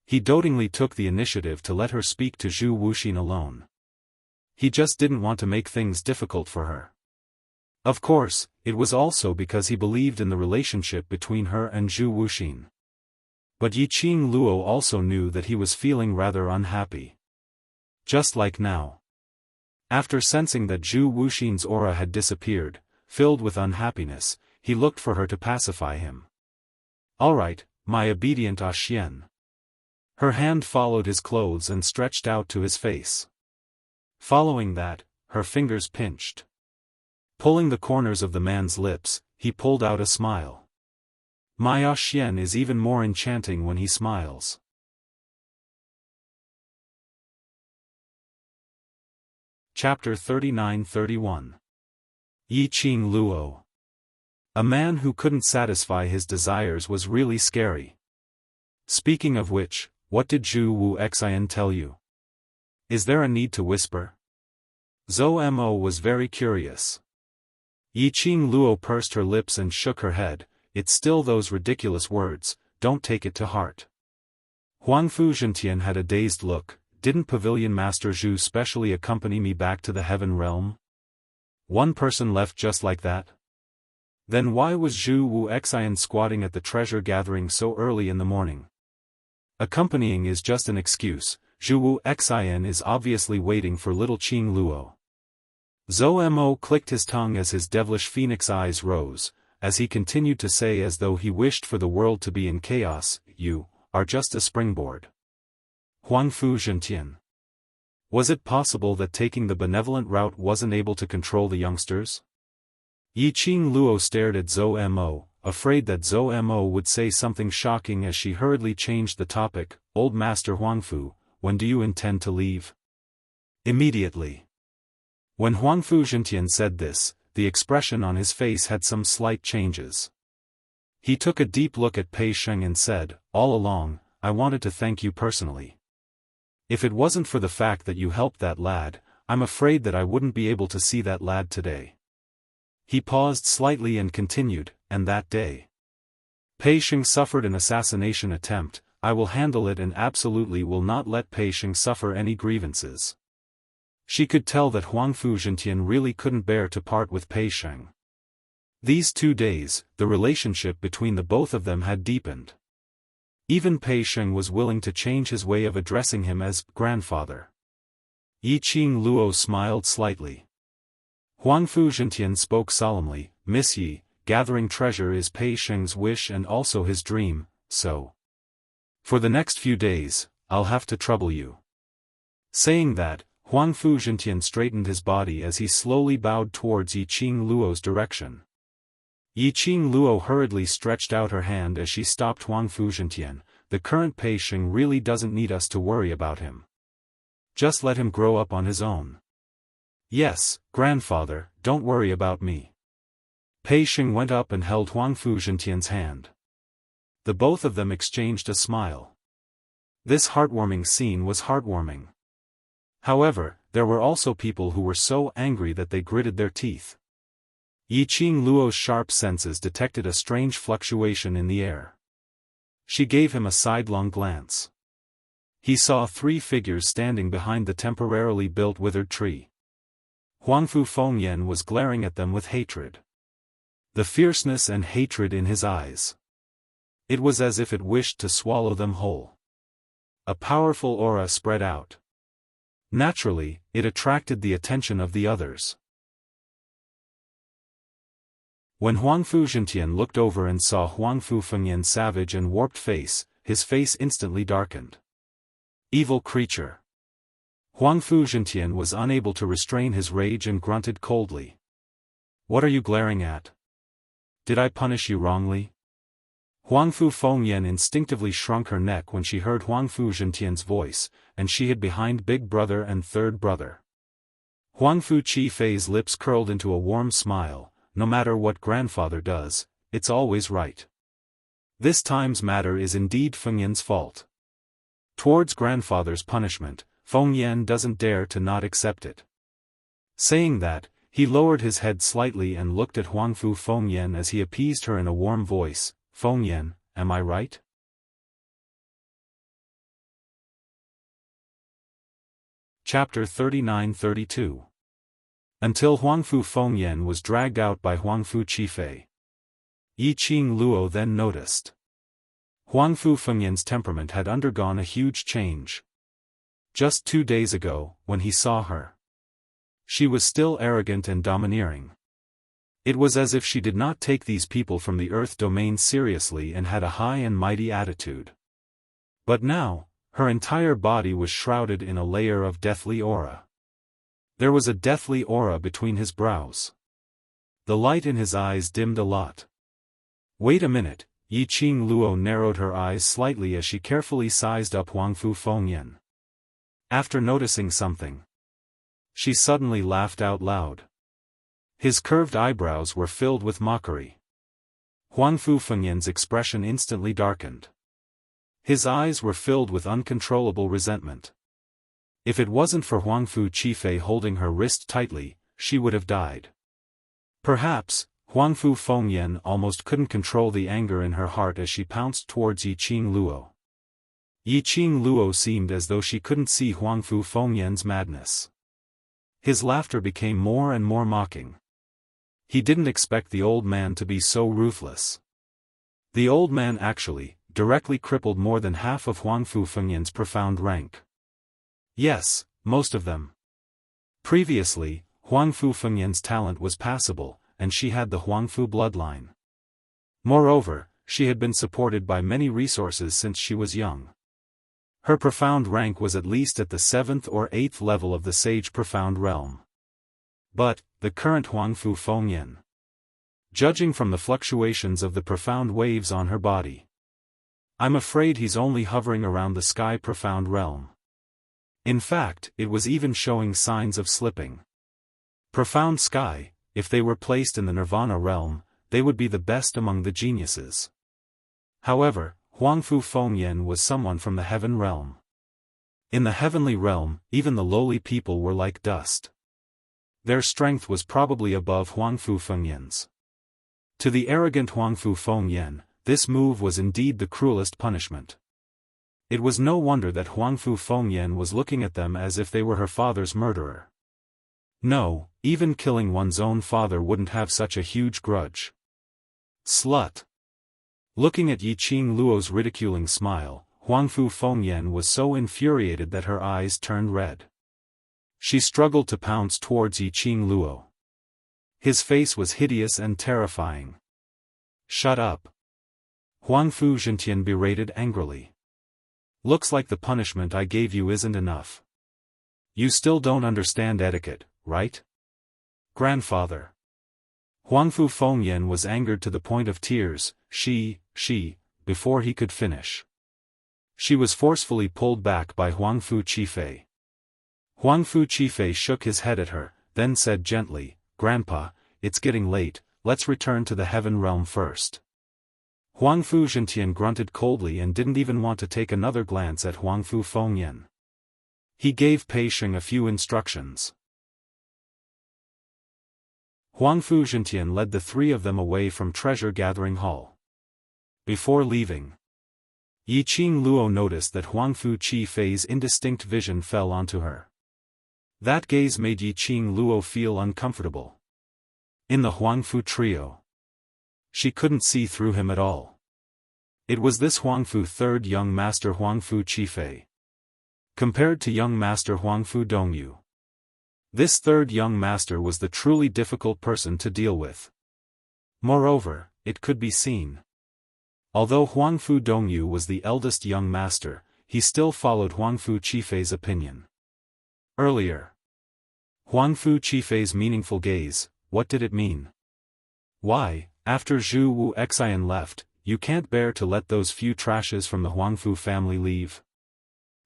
[SPEAKER 1] He dotingly took the initiative to let her speak to Zhu Wuxin alone. He just didn't want to make things difficult for her. Of course, it was also because he believed in the relationship between her and Zhu Wuxin. But Yiqing Luo also knew that he was feeling rather unhappy. Just like now. After sensing that Zhu Wuxin's aura had disappeared, filled with unhappiness, he looked for her to pacify him. "All right, my obedient Xian." Her hand followed his clothes and stretched out to his face. Following that, her fingers pinched. Pulling the corners of the man's lips, he pulled out a smile. My Xian is even more enchanting when he smiles. Chapter 39-31. Yiqing Luo. A man who couldn't satisfy his desires was really scary. Speaking of which, what did Zhu Wuxian tell you? Is there a need to whisper? Zhou Mo was very curious. Yiqing Luo pursed her lips and shook her head. It's still those ridiculous words, don't take it to heart. Huangfu Zhentian had a dazed look. Didn't Pavilion Master Zhu specially accompany me back to the Heaven Realm? One person left just like that? Then why was Zhu Wuxian squatting at the treasure gathering so early in the morning? Accompanying is just an excuse. Zhu Wuxian is obviously waiting for little Qing Luo. Zhou Mo clicked his tongue as his devilish phoenix eyes rose, as he continued to say as though he wished for the world to be in chaos, "You are just a springboard." Huangfu Zhentian. Was it possible that taking the benevolent route wasn't able to control the youngsters? Yiqing Luo stared at Zhou Mo, afraid that Zhou Mo would say something shocking as she hurriedly changed the topic. "Old Master Huangfu, when do you intend to leave?" "Immediately." When Huangfu Zhentian said this, the expression on his face had some slight changes. He took a deep look at Pei Sheng and said, "All along, I wanted to thank you personally. If it wasn't for the fact that you helped that lad, I'm afraid that I wouldn't be able to see that lad today." He paused slightly and continued, "And that day Pei Sheng suffered an assassination attempt. I will handle it and absolutely will not let Pei Sheng suffer any grievances." She could tell that Huangfu Zhentian really couldn't bear to part with Pei Sheng. These 2 days, the relationship between the both of them had deepened. Even Pei Sheng was willing to change his way of addressing him as grandfather. Yiqing Luo smiled slightly. Huangfu Zhentian spoke solemnly, "Miss Yi, gathering treasure is Pei Sheng's wish and also his dream, so for the next few days, I'll have to trouble you." Saying that, Huangfu Zhentian straightened his body as he slowly bowed towards Yiqing Luo's direction. Yiqing Luo hurriedly stretched out her hand as she stopped Huangfu Zhentian. "The current Pei Sheng really doesn't need us to worry about him. Just let him grow up on his own." "Yes, grandfather, don't worry about me." Pei Sheng went up and held Huangfu Zhentian's hand. The both of them exchanged a smile. This heartwarming scene was heartwarming. However, there were also people who were so angry that they gritted their teeth. Yiqing Luo's sharp senses detected a strange fluctuation in the air. She gave him a sidelong glance. He saw 3 figures standing behind the temporarily built withered tree. Huangfu Fengyan was glaring at them with hatred. The fierceness and hatred in his eyes. It was as if it wished to swallow them whole. A powerful aura spread out. Naturally, it attracted the attention of the others. When Huangfu Zhentian looked over and saw Huangfu Fengyan's savage and warped face, his face instantly darkened. Evil creature. Huangfu Zhentian was unable to restrain his rage and grunted coldly. "What are you glaring at? Did I punish you wrongly?" Huangfu Fengyan instinctively shrunk her neck when she heard Huangfu Zhentian's voice, and she hid behind big brother and third brother. Huangfu Qifei's lips curled into a warm smile. "No matter what grandfather does, it's always right. This time's matter is indeed Fengyan's fault. Towards grandfather's punishment, Fengyan doesn't dare to not accept it." Saying that, he lowered his head slightly and looked at Huangfu Fengyan as he appeased her in a warm voice. "Fengyan, am I right?" Chapter 39-32. Until Huangfu Fengyan was dragged out by Huangfu Qifei. Yiqing Luo then noticed. Huangfu Fengyan's temperament had undergone a huge change. Just 2 days ago, when he saw her, she was still arrogant and domineering. It was as if she did not take these people from the earth domain seriously and had a high and mighty attitude. But now, her entire body was shrouded in a layer of deathly aura. There was a deathly aura between his brows. The light in his eyes dimmed a lot. "Wait a minute," Yiqing Luo narrowed her eyes slightly as she carefully sized up Huangfu Fengyan. After noticing something, she suddenly laughed out loud. His curved eyebrows were filled with mockery. Huangfu Fengyan's expression instantly darkened. His eyes were filled with uncontrollable resentment. If it wasn't for Huangfu Qifei holding her wrist tightly, she would have died. Perhaps, Huangfu Fengyan almost couldn't control the anger in her heart as she pounced towards Yiqing Luo. Yiqing Luo seemed as though she couldn't see Huangfu Fengyan's madness. His laughter became more and more mocking. He didn't expect the old man to be so ruthless. The old man actually, directly crippled more than half of Huangfu Fengyan's profound rank. Yes, most of them. Previously, Huangfu Fengyan's talent was passable, and she had the Huangfu bloodline. Moreover, she had been supported by many resources since she was young. Her profound rank was at least at the 7th or 8th level of the Sage Profound Realm. But, the current Huangfu Fengyan, judging from the fluctuations of the profound waves on her body, I'm afraid he's only hovering around the Sky Profound Realm. In fact, it was even showing signs of slipping. Profound Sky, if they were placed in the Nirvana realm, they would be the best among the geniuses. However, Huangfu Fengyan was someone from the Heaven realm. In the heavenly realm, even the lowly people were like dust. Their strength was probably above Huangfu Fengyan's. To the arrogant Huangfu Fengyan, this move was indeed the cruelest punishment. It was no wonder that Huangfu Fengyan was looking at them as if they were her father's murderer. No, even killing one's own father wouldn't have such a huge grudge. Slut. Looking at Yi Qing Luo's ridiculing smile, Huangfu Fengyan was so infuriated that her eyes turned red. She struggled to pounce towards Yi Qing Luo. His face was hideous and terrifying. Shut up. Huangfu Zhentian berated angrily. Looks like the punishment I gave you isn't enough. You still don't understand etiquette, right? Grandfather. Huangfu Fengyan was angered to the point of tears. Before he could finish. She was forcefully pulled back by Huangfu Qifei. Huangfu Qifei shook his head at her, then said gently, Grandpa, it's getting late, let's return to the heaven realm first. Huangfu Zhentian grunted coldly and didn't even want to take another glance at Huangfu Fengyan. He gave Pei Sheng a few instructions. Huangfu Zhentian led the three of them away from treasure-gathering hall. Before leaving, Yi Qing Luo noticed that Huangfu Qifei's indistinct vision fell onto her. That gaze made Yi Qing Luo feel uncomfortable. In the Huangfu trio, she couldn't see through him at all. It was this Huangfu third young master Huangfu Qifei. Compared to young master Huangfu Dongyu, this third young master was the truly difficult person to deal with. Moreover, it could be seen. Although Huangfu Dongyu was the eldest young master, he still followed Huangfu Qifei's opinion. Earlier, Huangfu Qifei's meaningful gaze, what did it mean? Why, after Zhu Wu Xian left, you can't bear to let those few trashes from the Huangfu family leave?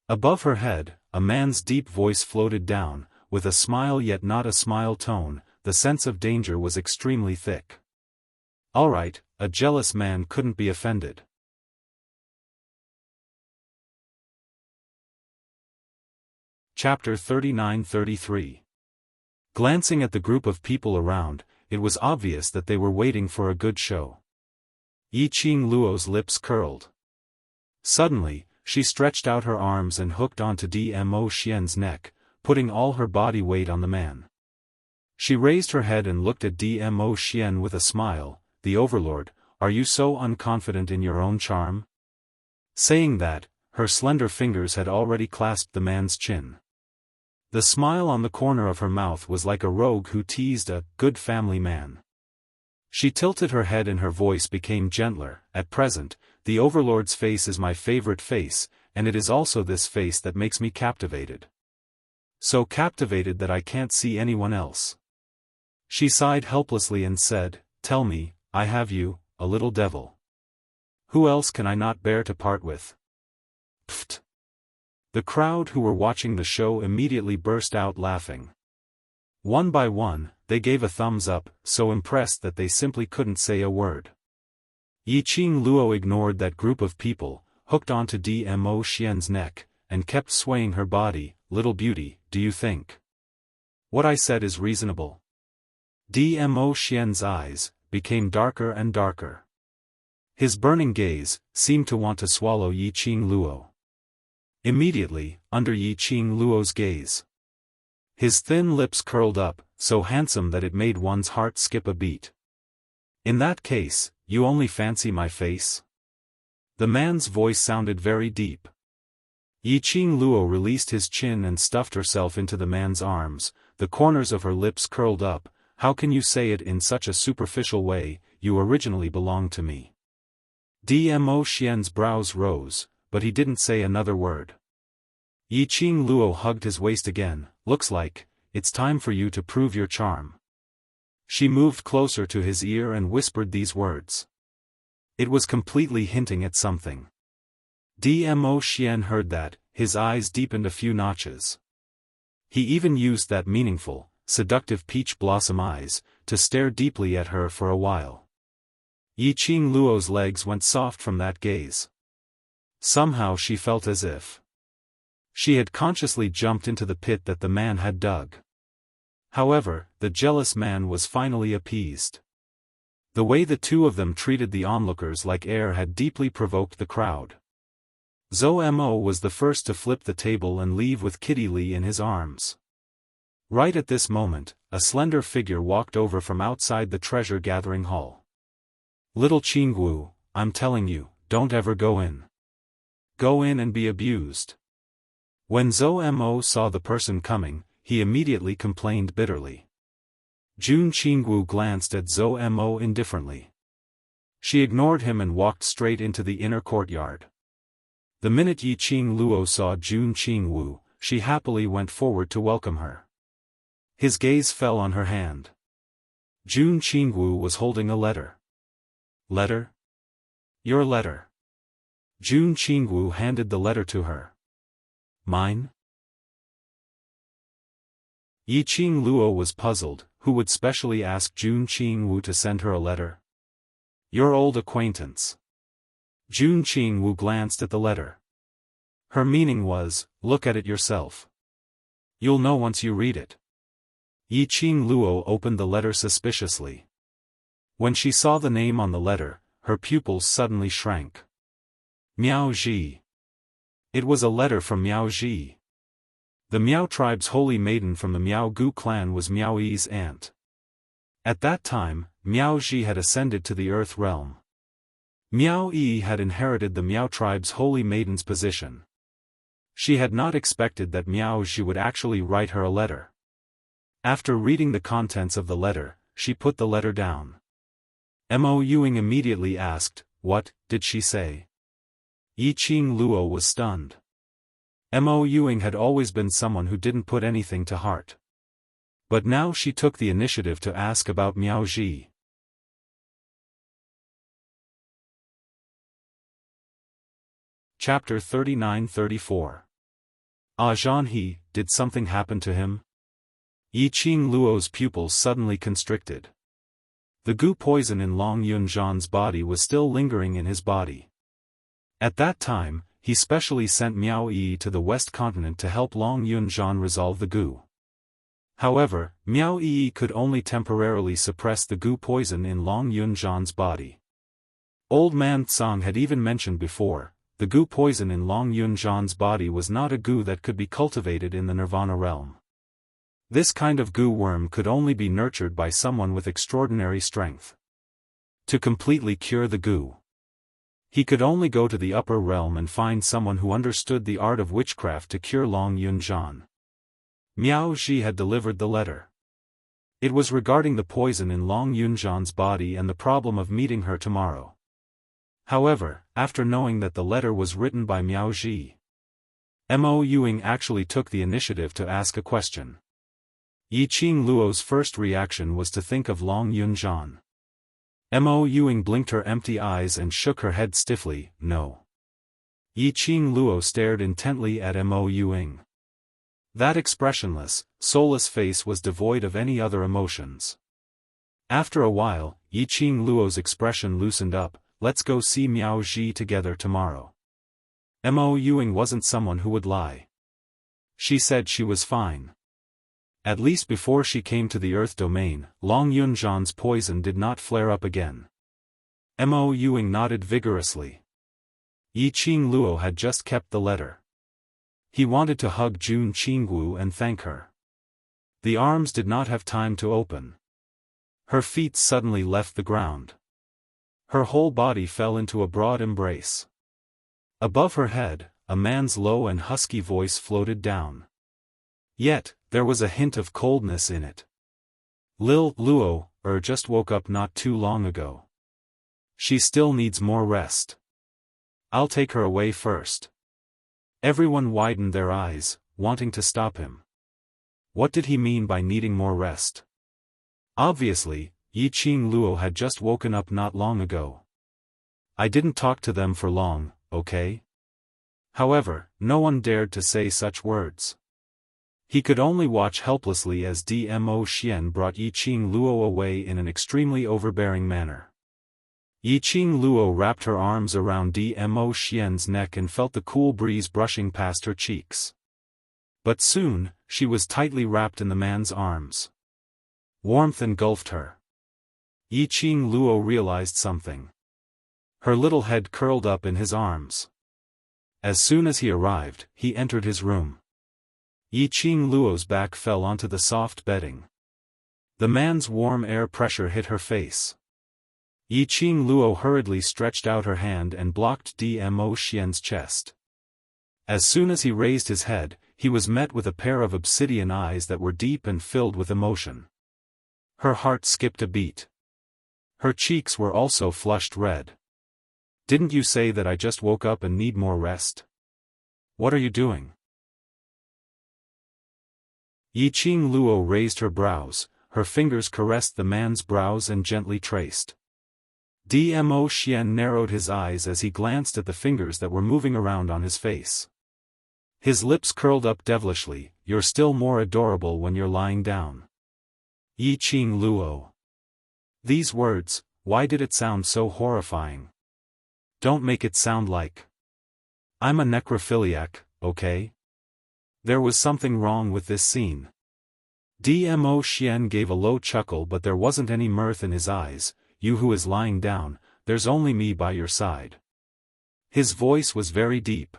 [SPEAKER 1] Above her head, a man's deep voice floated down, with a smile yet not a smile tone. The sense of danger was extremely thick. All right, a jealous man couldn't be offended. Chapter 39-33. Glancing at the group of people around, it was obvious that they were waiting for a good show. Yi Qing Luo's lips curled. Suddenly, she stretched out her arms and hooked onto Dmo Xian's neck, putting all her body weight on the man. She raised her head and looked at Dmo Xian with a smile. The Overlord, are you so unconfident in your own charm? Saying that, her slender fingers had already clasped the man's chin. The smile on the corner of her mouth was like a rogue who teased a good family man. She tilted her head and her voice became gentler. At present, the Overlord's face is my favorite face, and it is also this face that makes me captivated. So captivated that I can't see anyone else. She sighed helplessly and said, Tell me, I have you, a little devil. Who else can I not bear to part with? Pfft. The crowd who were watching the show immediately burst out laughing. One by one, they gave a thumbs up, so impressed that they simply couldn't say a word. Yi Qing Luo ignored that group of people, hooked onto Dmo Xian's neck, and kept swaying her body. Little beauty, do you think what I said is reasonable? Dmo Xian's eyes became darker and darker. His burning gaze seemed to want to swallow Yi Qing Luo. Immediately, under Yi Qing Luo's gaze, his thin lips curled up, so handsome that it made one's heart skip a beat. In that case, you only fancy my face? The man's voice sounded very deep. Yi Qing Luo released his chin and stuffed herself into the man's arms, the corners of her lips curled up. How can you say it in such a superficial way? You originally belonged to me. Dmo Xian's brows rose, but he didn't say another word. Yi Qing Luo hugged his waist again. Looks like it's time for you to prove your charm. She moved closer to his ear and whispered these words. It was completely hinting at something. Dmo Xian heard that, his eyes deepened a few notches. He even used that meaningful, seductive peach blossom eyes, to stare deeply at her for a while. Yi Qing Luo's legs went soft from that gaze. Somehow she felt as if she had consciously jumped into the pit that the man had dug. However, the jealous man was finally appeased. The way the two of them treated the onlookers like air had deeply provoked the crowd. Zhou Mo was the first to flip the table and leave with Kitty Li in his arms. Right at this moment, a slender figure walked over from outside the treasure-gathering hall. "Little Qingwu, I'm telling you, don't ever go in. Go in and be abused." When Zhou Mo saw the person coming, he immediately complained bitterly. Jun Qingwu glanced at Zhou Mo indifferently. She ignored him and walked straight into the inner courtyard. The minute Yi Qing Luo saw Jun Qingwu, she happily went forward to welcome her. His gaze fell on her hand. Jun Qingwu was holding a letter. "Letter? Your letter." Jun Qingwu handed the letter to her. "Mine?" Yi Qing Luo was puzzled. Who would specially ask Jun Qingwu to send her a letter? "Your old acquaintance." Jun Qingwu glanced at the letter. Her meaning was, look at it yourself. You'll know once you read it. Yi Qing Luo opened the letter suspiciously. When she saw the name on the letter, her pupils suddenly shrank. Miao Ji. It was a letter from Miao Ji. The Miao tribe's holy maiden from the Miao Gu clan was Miao Yi's aunt. At that time, Miao Ji had ascended to the earth realm. Miao Yi had inherited the Miao tribe's holy maiden's position. She had not expected that Miao Ji would actually write her a letter. After reading the contents of the letter, she put the letter down. Mo Yuing immediately asked, "What did she say?" Yi Qing Luo was stunned. Mo Yuing had always been someone who didn't put anything to heart. But now she took the initiative to ask about Miao Ji. Chapter 39-34. Ah Zhanhe, did something happen to him? Yi Qing Luo's pupils suddenly constricted. The gu poison in Long Yunzhan's body was still lingering in his body. At that time, he specially sent Miao Yi to the West Continent to help Long Yunzhan resolve the gu. However, Miao Yi could only temporarily suppress the gu poison in Long Yunzhan's body. Old Man Tsang had even mentioned before, the gu poison in Long Yunzhan's body was not a gu that could be cultivated in the Nirvana realm. This kind of gu worm could only be nurtured by someone with extraordinary strength. To completely cure the gu, he could only go to the upper realm and find someone who understood the art of witchcraft to cure Long Yunzhan. Miao Ji had delivered the letter. It was regarding the poison in Long Yunzhan's body and the problem of meeting her tomorrow. However, after knowing that the letter was written by Miao Ji, Mo Yuing actually took the initiative to ask a question. Yi Qing Luo's first reaction was to think of Long Yunzhan. Mo Yuing blinked her empty eyes and shook her head stiffly, no. Yi Qing Luo stared intently at Mo Yuing. That expressionless, soulless face was devoid of any other emotions. After a while, Yi Qing Luo's expression loosened up. Let's go see Miao Ji together tomorrow. Mo Yuing wasn't someone who would lie. She said she was fine. At least before she came to the Earth domain, Long Yunzhan's poison did not flare up again. Mo Yuing nodded vigorously. Yi Qing Luo had just kept the letter. He wanted to hug Jun Qingwu and thank her. The arms did not have time to open. Her feet suddenly left the ground. Her whole body fell into a broad embrace. Above her head, a man's low and husky voice floated down. Yet, there was a hint of coldness in it. Lil Luo, just woke up not too long ago. She still needs more rest. I'll take her away first. Everyone widened their eyes, wanting to stop him. What did he mean by needing more rest? Obviously, Yi Qing Luo had just woken up not long ago. I didn't talk to them for long, okay? However, no one dared to say such words. He could only watch helplessly as Dmo Xian brought Yi Qing Luo away in an extremely overbearing manner. Yi Qing Luo wrapped her arms around Dmo Xian's neck and felt the cool breeze brushing past her cheeks. But soon, she was tightly wrapped in the man's arms. Warmth engulfed her. Yi Qing Luo realized something. Her little head curled up in his arms. As soon as he arrived, he entered his room. Yi Qing Luo's back fell onto the soft bedding. The man's warm air pressure hit her face. Yi Qing Luo hurriedly stretched out her hand and blocked Dmo Xian's chest. As soon as he raised his head, he was met with a pair of obsidian eyes that were deep and filled with emotion. Her heart skipped a beat. Her cheeks were also flushed red. "Didn't you say that I just woke up and need more rest? What are you doing?" Yi Qing Luo raised her brows, her fingers caressed the man's brows and gently traced. Dmo Xian narrowed his eyes as he glanced at the fingers that were moving around on his face. His lips curled up devilishly. "You're still more adorable when you're lying down." Yi Qing Luo. These words, why did it sound so horrifying? Don't make it sound like I'm a necrophiliac, okay? There was something wrong with this scene. Dmo Xian gave a low chuckle, but there wasn't any mirth in his eyes. "You who is lying down, there's only me by your side." His voice was very deep.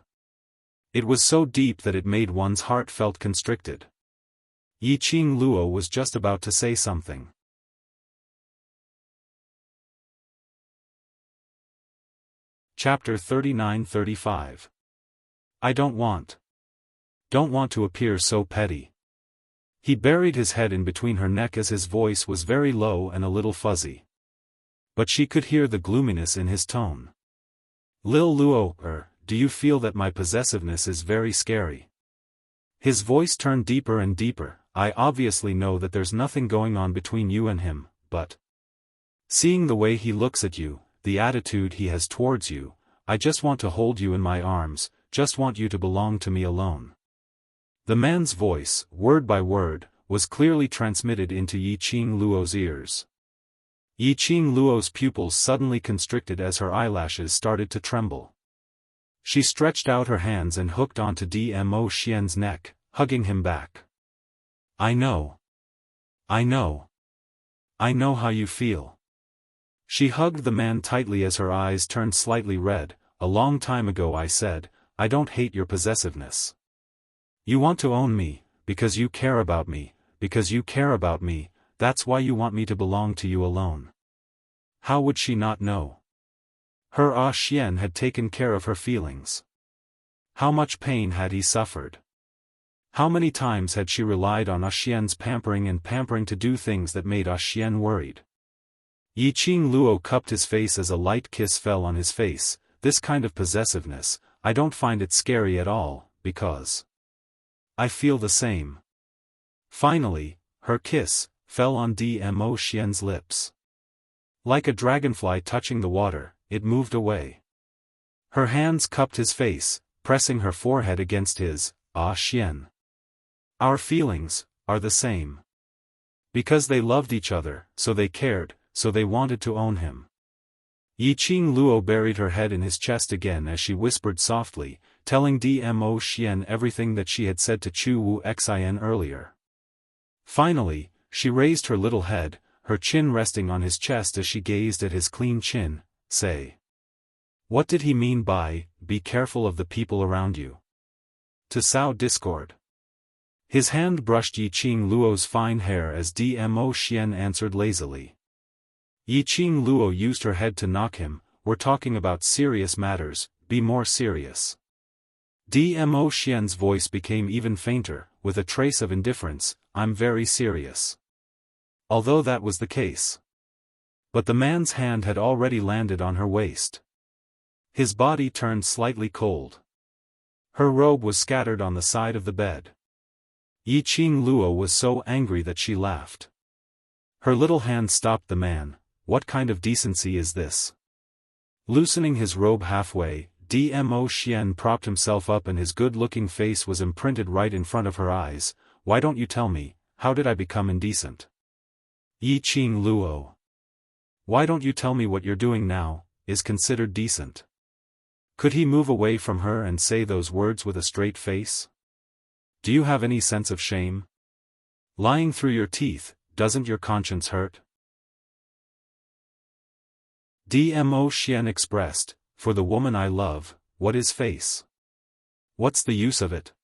[SPEAKER 1] It was so deep that it made one's heart felt constricted. Yi Qing Luo was just about to say something. Chapter 39-35. I don't want to appear so petty. He buried his head in between her neck as his voice was very low and a little fuzzy. But she could hear the gloominess in his tone. "Lil Luo, do you feel that my possessiveness is very scary?" His voice turned deeper and deeper. "I obviously know that there's nothing going on between you and him, but seeing the way he looks at you, the attitude he has towards you, I just want to hold you in my arms, just want you to belong to me alone." The man's voice, word by word, was clearly transmitted into Yi Qing Luo's ears. Yi Qing Luo's pupils suddenly constricted as her eyelashes started to tremble. She stretched out her hands and hooked onto Dmo Xian's neck, hugging him back. I know how you feel." She hugged the man tightly as her eyes turned slightly red. "A long time ago I said, I don't hate your possessiveness. You want to own me, because you care about me, that's why you want me to belong to you alone." How would she not know? Her Xian had taken care of her feelings. How much pain had he suffered? How many times had she relied on Xian's pampering to do things that made Xian worried? Yi Qing Luo cupped his face as a light kiss fell on his face. "This kind of possessiveness, I don't find it scary at all, because I feel the same." Finally, her kiss fell on Dmo Xian's lips. Like a dragonfly touching the water, it moved away. Her hands cupped his face, pressing her forehead against his. Xian. Our feelings are the same. Because they loved each other, so they cared, so they wanted to own him. Yi Qing Luo buried her head in his chest again as she whispered softly, telling Dmo Xian everything that she had said to Chu Wu Xin earlier. Finally, she raised her little head, her chin resting on his chest as she gazed at his clean chin. "Say. What did he mean by, be careful of the people around you? To sow discord?" His hand brushed Yi Qing Luo's fine hair as Dmo Xian answered lazily. Yi Qing Luo used her head to knock him. "We're talking about serious matters, be more serious." Dmo Xian's voice became even fainter, with a trace of indifference. "I'm very serious." Although that was the case. But the man's hand had already landed on her waist. His body turned slightly cold. Her robe was scattered on the side of the bed. Yi Qing Luo was so angry that she laughed. Her little hand stopped the man. "What kind of decency is this?" Loosening his robe halfway, Dmo Xian propped himself up and his good-looking face was imprinted right in front of her eyes. "Why don't you tell me, how did I become indecent?" Yi Qing Luo. "Why don't you tell me what you're doing now, is considered decent?" Could he move away from her and say those words with a straight face? Do you have any sense of shame? Lying through your teeth, doesn't your conscience hurt? Dmo Xian expressed, "For the woman I love, what is face? What's the use of it?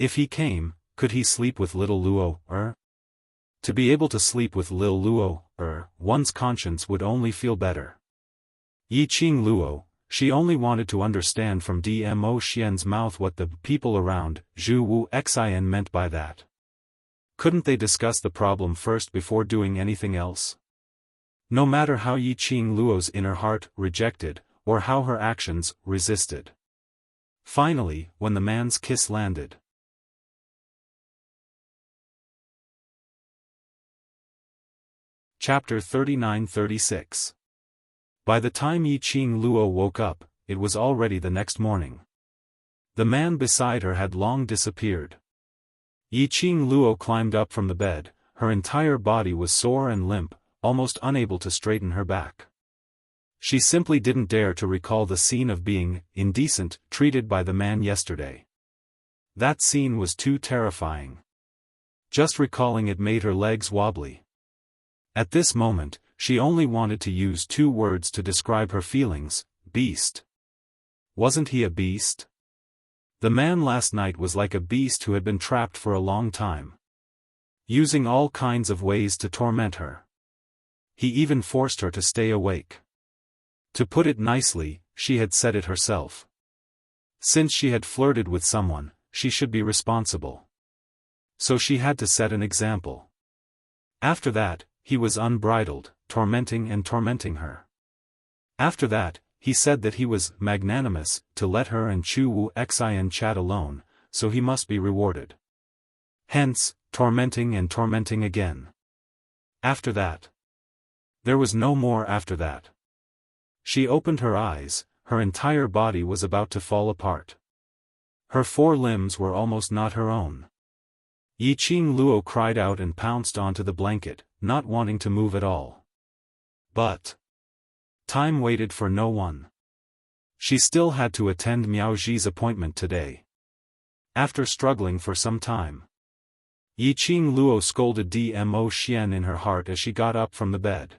[SPEAKER 1] If he came, could he sleep with little Luo, To be able to sleep with Lil Luo, one's conscience would only feel better. Yi Qing Luo, she only wanted to understand from Dmo Xian's mouth what the people around Zhu Wu Xin meant by that. Couldn't they discuss the problem first before doing anything else? No matter how Yi Qing Luo's inner heart rejected, or how her actions resisted. Finally, when the man's kiss landed. Chapter 39-36. By the time Yi Qing Luo woke up, it was already the next morning. The man beside her had long disappeared. Yi Qing Luo climbed up from the bed, her entire body was sore and limp, almost unable to straighten her back. She simply didn't dare to recall the scene of being indecent treated by the man yesterday. That scene was too terrifying. Just recalling it made her legs wobbly. At this moment, she only wanted to use 2 words to describe her feelings: beast. Wasn't he a beast? The man last night was like a beast who had been trapped for a long time, using all kinds of ways to torment her. He even forced her to stay awake. To put it nicely, she had said it herself. Since she had flirted with someone, she should be responsible. So she had to set an example. After that, he was unbridled, tormenting her. After that, he said that he was magnanimous to let her and Chu Wu Xin chat alone, so he must be rewarded. Hence, tormenting again. After that. There was no more after that. She opened her eyes, her entire body was about to fall apart. Her 4 limbs were almost not her own. Yi Qing Luo cried out and pounced onto the blanket, not wanting to move at all. But time waited for no one. She still had to attend Miao Zhi's appointment today. After struggling for some time, Yi Qing Luo scolded Dmo Xian in her heart as she got up from the bed.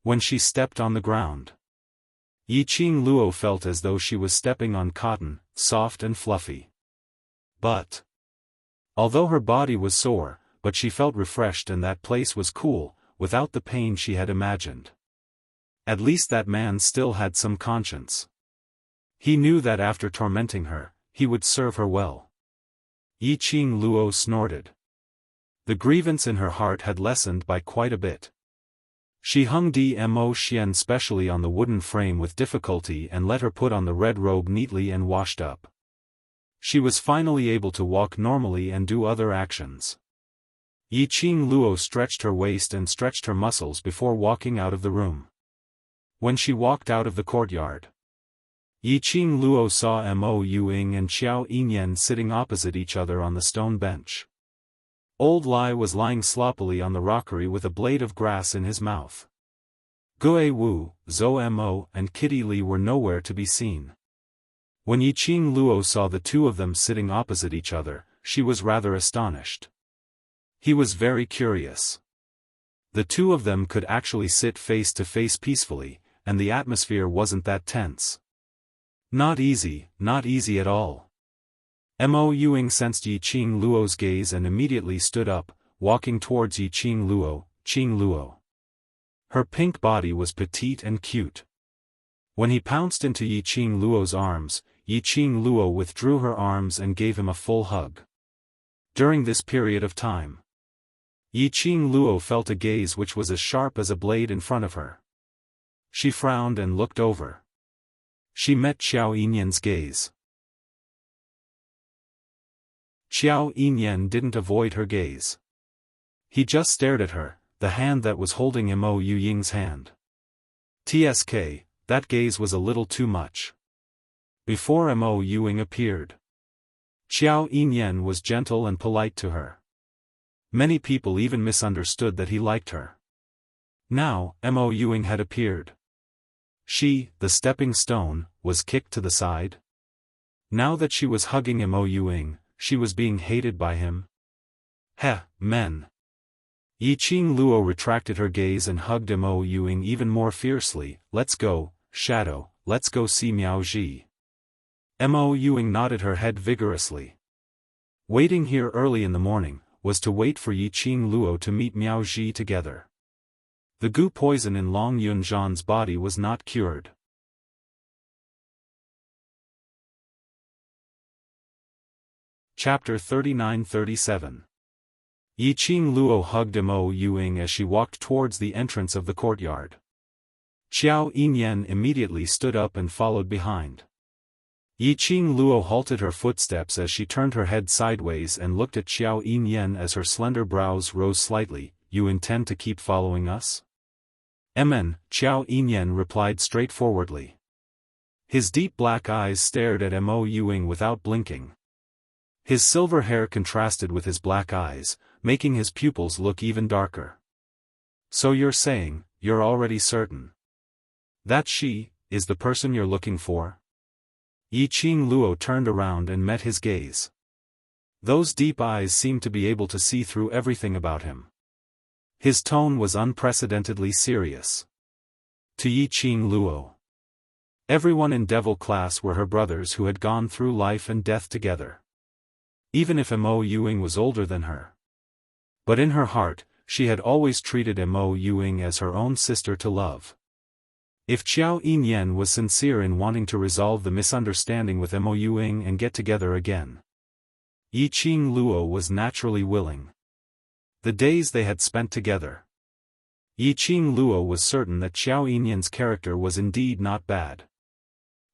[SPEAKER 1] When she stepped on the ground, Yi Qing Luo felt as though she was stepping on cotton, soft and fluffy. But although her body was sore, but she felt refreshed and that place was cool, without the pain she had imagined. At least that man still had some conscience. He knew that after tormenting her, he would serve her well. Yi Qing Luo snorted. The grievance in her heart had lessened by quite a bit. She hung Dmo Xian specially on the wooden frame with difficulty and let her put on the red robe neatly and washed up. She was finally able to walk normally and do other actions. Yi Qing Luo stretched her waist and stretched her muscles before walking out of the room. When she walked out of the courtyard, Yi Qing Luo saw Mo Yuing and Xiao Yinyan sitting opposite each other on the stone bench. Old Lai was lying sloppily on the rockery with a blade of grass in his mouth. Gue Wu, Zhou Mo and Kitty Li were nowhere to be seen. When Yi Qing Luo saw the 2 of them sitting opposite each other, she was rather astonished. He was very curious. The 2 of them could actually sit face to face peacefully, and the atmosphere wasn't that tense. Not easy at all. Mo Yuing sensed Yi Qing Luo's gaze and immediately stood up, walking towards Yi Qing Luo. Her pink body was petite and cute. When he pounced into Yi Qing Luo's arms, Yi Qing Luo withdrew her arms and gave him a full hug. During this period of time, Yi Qing Luo felt a gaze which was as sharp as a blade in front of her. She frowned and looked over. She met Xiao Yinyan's gaze. Xiao Yinyan didn't avoid her gaze. He just stared at her, the hand that was holding Mo Yuying's hand. TSK, that gaze was a little too much. Before Mo Yuing appeared, Xiao Yinyan was gentle and polite to her. Many people even misunderstood that he liked her. Now, Mo Yuing had appeared. She, the stepping stone, was kicked to the side. Now that she was hugging Mo Yuing, she was being hated by him. Men. Yi Qing Luo retracted her gaze and hugged Mo Yuing even more fiercely. Let's go, Shadow, let's go see Miao Zhi. Mo Yuing nodded her head vigorously. Waiting here early in the morning, was to wait for Yi Qing Luo to meet Miao Ji together. The goo poison in Long Yunzhan's body was not cured. Chapter 39-37. Yi Qing Luo hugged Mo Yuing as she walked towards the entrance of the courtyard. Xiao Yinyan immediately stood up and followed behind. Yi Qing Luo halted her footsteps as she turned her head sideways and looked at Xiao Yinyan as her slender brows rose slightly. You intend to keep following us? Xiao Yinyan replied straightforwardly. His deep black eyes stared at Mo Yuing without blinking. His silver hair contrasted with his black eyes, making his pupils look even darker. So you're saying, you're already certain that she is the person you're looking for? Yi Qing Luo turned around and met his gaze. Those deep eyes seemed to be able to see through everything about him. His tone was unprecedentedly serious. To Yi Qing Luo, everyone in Devil class were her brothers who had gone through life and death together. Even if Mo Yuing was older than her. But in her heart, she had always treated Mo Yuing as her own sister to love. If Xiao Yinyan was sincere in wanting to resolve the misunderstanding with Mo Yuing and get together again, Yi Qing Luo was naturally willing. The days they had spent together, Yi Qing Luo was certain that Xiao Yinyan's character was indeed not bad.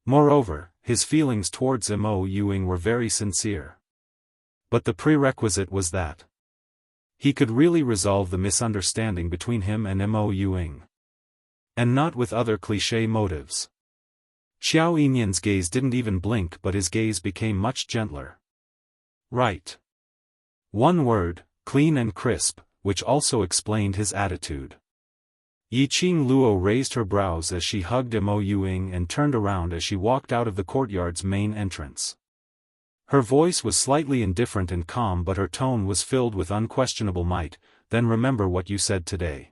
[SPEAKER 1] Moreover, his feelings towards Mo Yuing were very sincere. But the prerequisite was that he could really resolve the misunderstanding between him and Mo Yuing. And not with other cliché motives. Xiao Yinyan's gaze didn't even blink, but his gaze became much gentler. Right. One word, clean and crisp, which also explained his attitude. Yi Qing Luo raised her brows as she hugged Mo Yuing and turned around as she walked out of the courtyard's main entrance. Her voice was slightly indifferent and calm, but her tone was filled with unquestionable might. Then remember what you said today.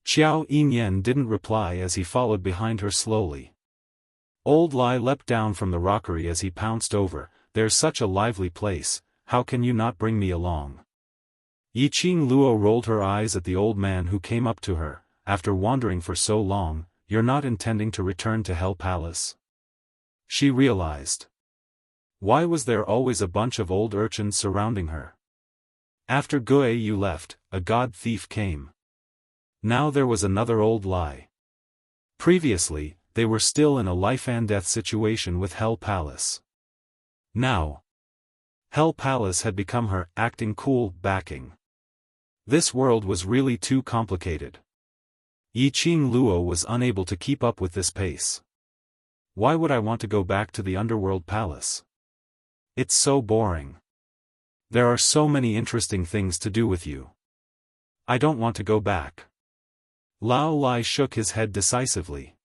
[SPEAKER 1] Xiao Yinyan didn't reply as he followed behind her slowly. Old Lai leapt down from the rockery as he pounced over. There's such a lively place, how can you not bring me along? Yi Qing Luo rolled her eyes at the old man who came up to her. After wandering for so long, you're not intending to return to Hell Palace? She realized. Why was there always a bunch of old urchins surrounding her? After Guo Yu left, a god thief came. Now there was another old Lai. Previously, they were still in a life-and-death situation with Hell Palace. Now, Hell Palace had become her acting cool backing. This world was really too complicated. Yi Qing Luo was unable to keep up with this pace. Why would I want to go back to the underworld palace? It's so boring. There are so many interesting things to do with you. I don't want to go back. Lao Lai shook his head decisively.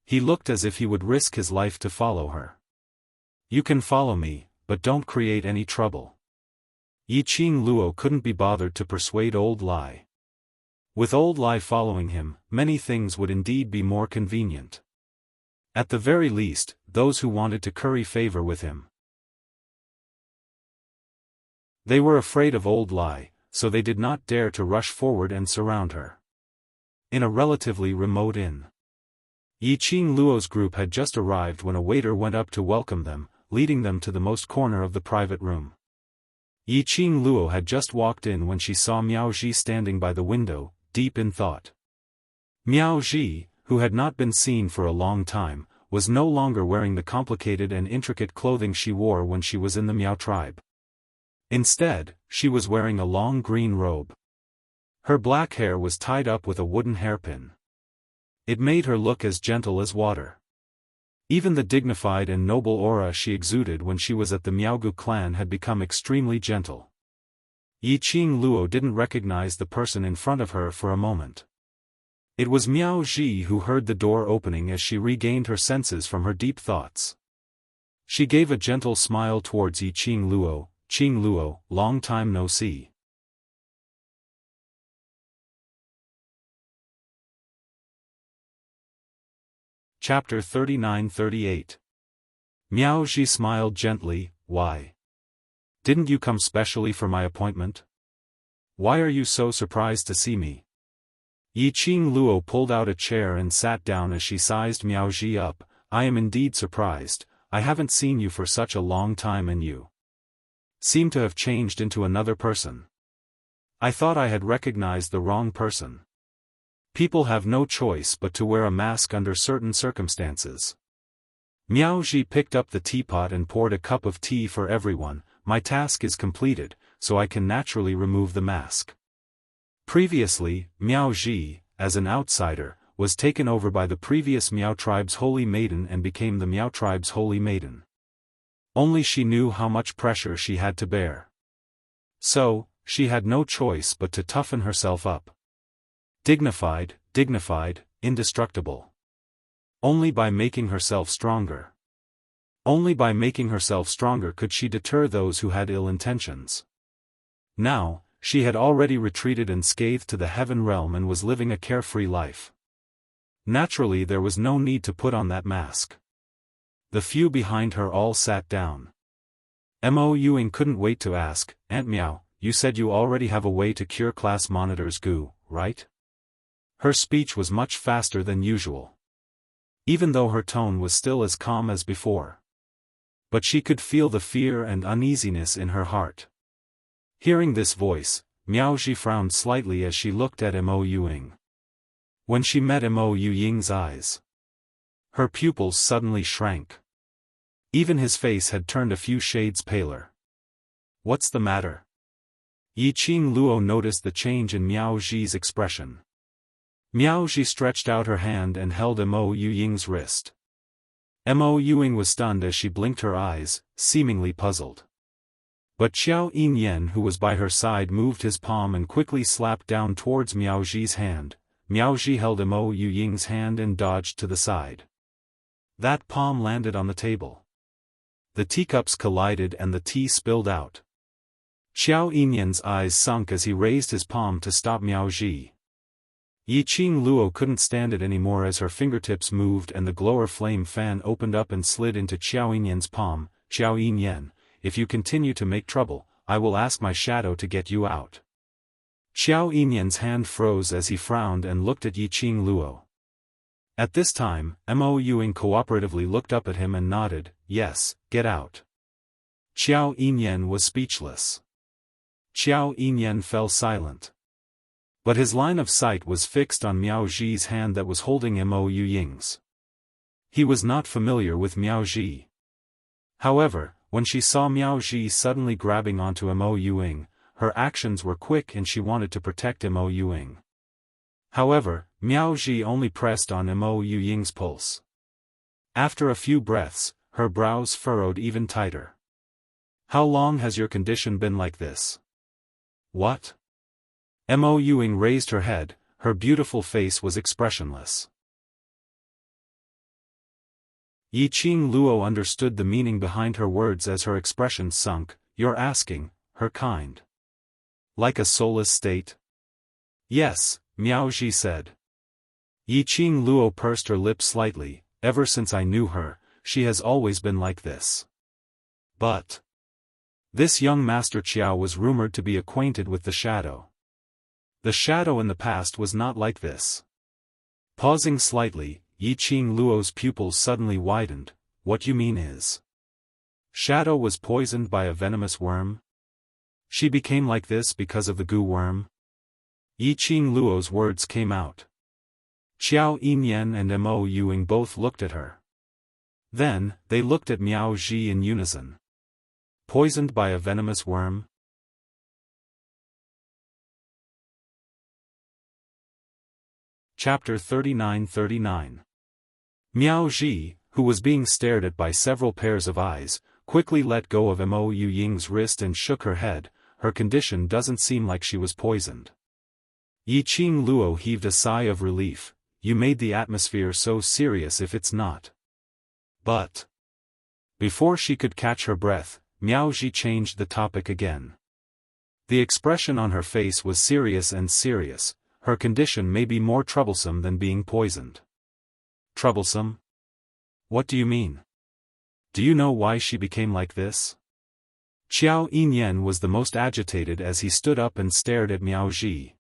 [SPEAKER 1] He looked as if he would risk his life to follow her. You can follow me, but don't create any trouble. Yi Qing Luo couldn't be bothered to persuade old Lai. With old Lai following him, many things would indeed be more convenient. At the very least, those who wanted to curry favor with him. They were afraid of old Lai, so they did not dare to rush forward and surround her. In a relatively remote inn, Yi Qing Luo's group had just arrived when a waiter went up to welcome them, leading them to the most corner of the private room. Yi Qing Luo had just walked in when she saw Miao Ji standing by the window, deep in thought. Miao Ji, who had not been seen for a long time, was no longer wearing the complicated and intricate clothing she wore when she was in the Miao tribe. Instead, she was wearing a long green robe. Her black hair was tied up with a wooden hairpin. It made her look as gentle as water. Even the dignified and noble aura she exuded when she was at the Miaogu clan had become extremely gentle. Yi Qing Luo didn't recognize the person in front of her for a moment. It was Miao Ji who heard the door opening as she regained her senses from her deep thoughts. She gave a gentle smile towards Yi Qing Luo. Qing Luo, long time no see. Chapter 39-38. Miao Ji smiled gently. Why? Didn't you come specially for my appointment? Why are you so surprised to see me? Yiqing Luo pulled out a chair and sat down as she sized Miaoji up. I am indeed surprised. I haven't seen you for such a long time and you seem to have changed into another person. I thought I had recognized the wrong person. People have no choice but to wear a mask under certain circumstances. Miaoji picked up the teapot and poured a cup of tea for everyone. My task is completed, so I can naturally remove the mask. Previously, Miaoji, as an outsider, was taken over by the previous Miao tribe's holy maiden and became the Miao tribe's holy maiden. Only she knew how much pressure she had to bear. So, she had no choice but to toughen herself up. Dignified, indestructible. Only by making herself stronger. Only by making herself stronger could she deter those who had ill intentions. Now, she had already retreated unscathed to the heaven realm and was living a carefree life. Naturally, there was no need to put on that mask. The few behind her all sat down. Mo Ying couldn't wait to ask, Aunt Miao, you said you already have a way to cure class monitor's goo, right? Her speech was much faster than usual. Even though her tone was still as calm as before. But she could feel the fear and uneasiness in her heart. Hearing this voice, Miaoji frowned slightly as she looked at Mo Ying. When she met Mo Ying's eyes, her pupils suddenly shrank. Even his face had turned a few shades paler. What's the matter? Yiqing Luo noticed the change in Miaoji's expression. Miaoji stretched out her hand and held Mo Ying's wrist. Mo Ying was stunned as she blinked her eyes, seemingly puzzled. But Xiao Yin, who was by her side, moved his palm and quickly slapped down towards Miaoji's hand. Miaoji held Mo Ying's hand and dodged to the side. That palm landed on the table. The teacups collided and the tea spilled out. Xiao Yin's eyes sunk as he raised his palm to stop Miaoji. Yiqing Luo couldn't stand it anymore as her fingertips moved and the glower flame fan opened up and slid into Xiao Yin's palm. Xiao Yin, if you continue to make trouble, I will ask my shadow to get you out. Xiao Yin's hand froze as he frowned and looked at Yiqing Luo. At this time, Mo Ying cooperatively looked up at him and nodded, yes, get out. Xiao Yin was speechless. Xiao Yin fell silent. But his line of sight was fixed on Miaoji's hand that was holding Mo Ying's. He was not familiar with Miaoji. However, when she saw Miaoji suddenly grabbing onto Mo Ying, her actions were quick and she wanted to protect Mo Ying. However, Miaoji only pressed on Mo Ying's pulse. After a few breaths, her brows furrowed even tighter. How long has your condition been like this? What? Mo Ying raised her head, her beautiful face was expressionless. Yiqing Luo understood the meaning behind her words as her expression sunk. You're asking, her kind. Like a soulless state? Yes, Miaoji said. Yiqing Luo pursed her lips slightly. Ever since I knew her, she has always been like this. But this young Master Qiao was rumored to be acquainted with the shadow. The shadow in the past was not like this. Pausing slightly, Yiqing Luo's pupils suddenly widened. What you mean is, shadow was poisoned by a venomous worm? She became like this because of the goo worm? Yiqing Luo's words came out. Xiao Yin and Mo Ying both looked at her. Then, they looked at Miaoji in unison. Poisoned by a venomous worm? Chapter 39-39. Miaoji, who was being stared at by several pairs of eyes, quickly let go of Mo Ying's wrist and shook her head. Her condition doesn't seem like she was poisoned. Yiqing Luo heaved a sigh of relief. You made the atmosphere so serious if it's not. But before she could catch her breath, Miaoji changed the topic again. The expression on her face was serious. Her condition may be more troublesome than being poisoned. Troublesome? What do you mean? Do you know why she became like this? Xiao Yinyan was the most agitated as he stood up and stared at Miao Ji.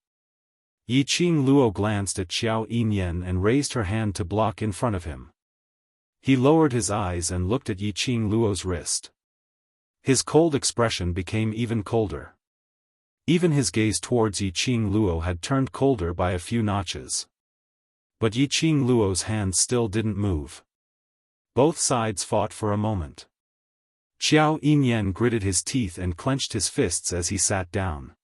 [SPEAKER 1] Yiqing Luo glanced at Xiao Yinyan and raised her hand to block in front of him. He lowered his eyes and looked at Yiqing Luo's wrist. His cold expression became even colder. Even his gaze towards Yiqing Luo had turned colder by a few notches. But Yiqing Luo's hand still didn't move. Both sides fought for a moment. Xiao Yinyan gritted his teeth and clenched his fists as he sat down.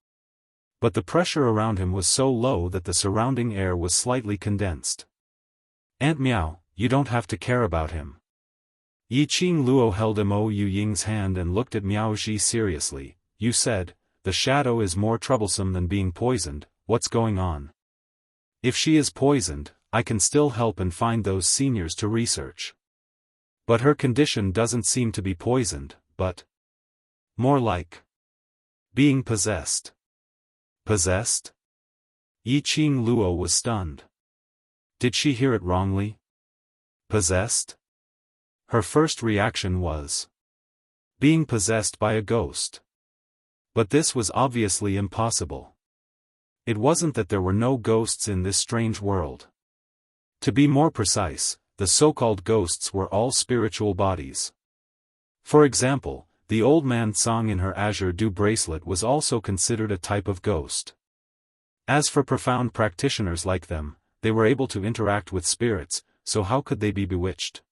[SPEAKER 1] But the pressure around him was so low that the surrounding air was slightly condensed. "Aunt Miao, you don't have to care about him." Yiqing Luo held Mo Yuying's hand and looked at Miao Ji seriously. "You said, the shadow is more troublesome than being poisoned. What's going on? If she is poisoned, I can still help and find those seniors to research. But her condition doesn't seem to be poisoned, but more like being possessed." Possessed? Yiqing Luo was stunned. Did she hear it wrongly? Possessed? Her first reaction was being possessed by a ghost. But this was obviously impossible. It wasn't that there were no ghosts in this strange world. To be more precise, the so-called ghosts were all spiritual bodies. For example, the old man Song in her azure dew bracelet was also considered a type of ghost. As for profound practitioners like them, they were able to interact with spirits, so how could they be bewitched?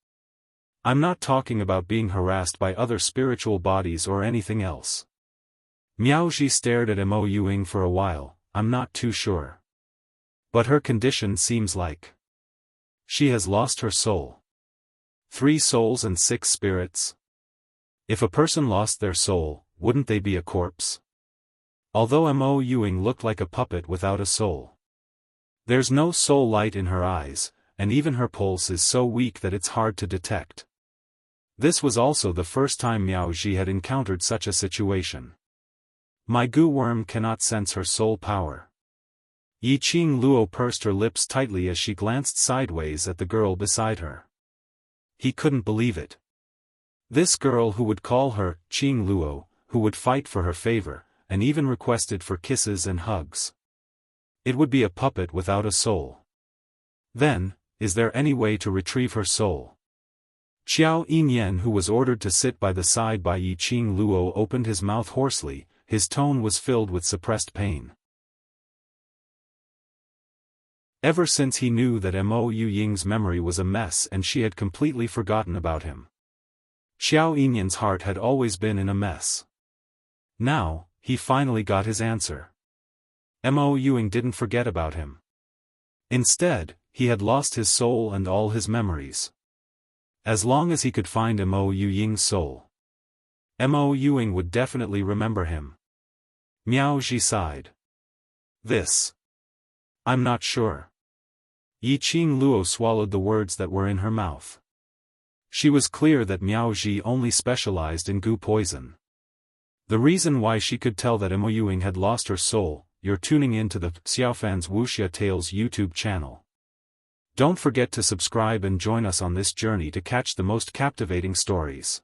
[SPEAKER 1] I'm not talking about being harassed by other spiritual bodies or anything else. Miao Ji stared at Mo Yuying for a while. I'm not too sure. But her condition seems like she has lost her soul. 3 souls and 6 spirits? If a person lost their soul, wouldn't they be a corpse? Although Mo Yuying looked like a puppet without a soul. There's no soul light in her eyes, and even her pulse is so weak that it's hard to detect. This was also the first time Miao Ji had encountered such a situation. My goo worm cannot sense her soul power. Yiqing Luo pursed her lips tightly as she glanced sideways at the girl beside her. He couldn't believe it. This girl who would call her Qing Luo, who would fight for her favor, and even requested for kisses and hugs. It would be a puppet without a soul. Then, is there any way to retrieve her soul? Xiao Yinyan, who was ordered to sit by the side by Yiqing Luo, opened his mouth hoarsely. His tone was filled with suppressed pain. Ever since he knew that Mo Yuying's memory was a mess and she had completely forgotten about him. Xiao Yinyan's heart had always been in a mess. Now, he finally got his answer. Mo Yuying didn't forget about him. Instead, he had lost his soul and all his memories. As long as he could find Mo Yuying's soul, Mo Yuying would definitely remember him. Miao Ji sighed. I'm not sure. Yiqing Luo swallowed the words that were in her mouth. She was clear that Miao Ji only specialized in goo poison. The reason why she could tell that Mo Yuying had lost her soul. You're tuning in to the Xiaofan's Wuxia Tales YouTube channel. Don't forget to subscribe and join us on this journey to catch the most captivating stories.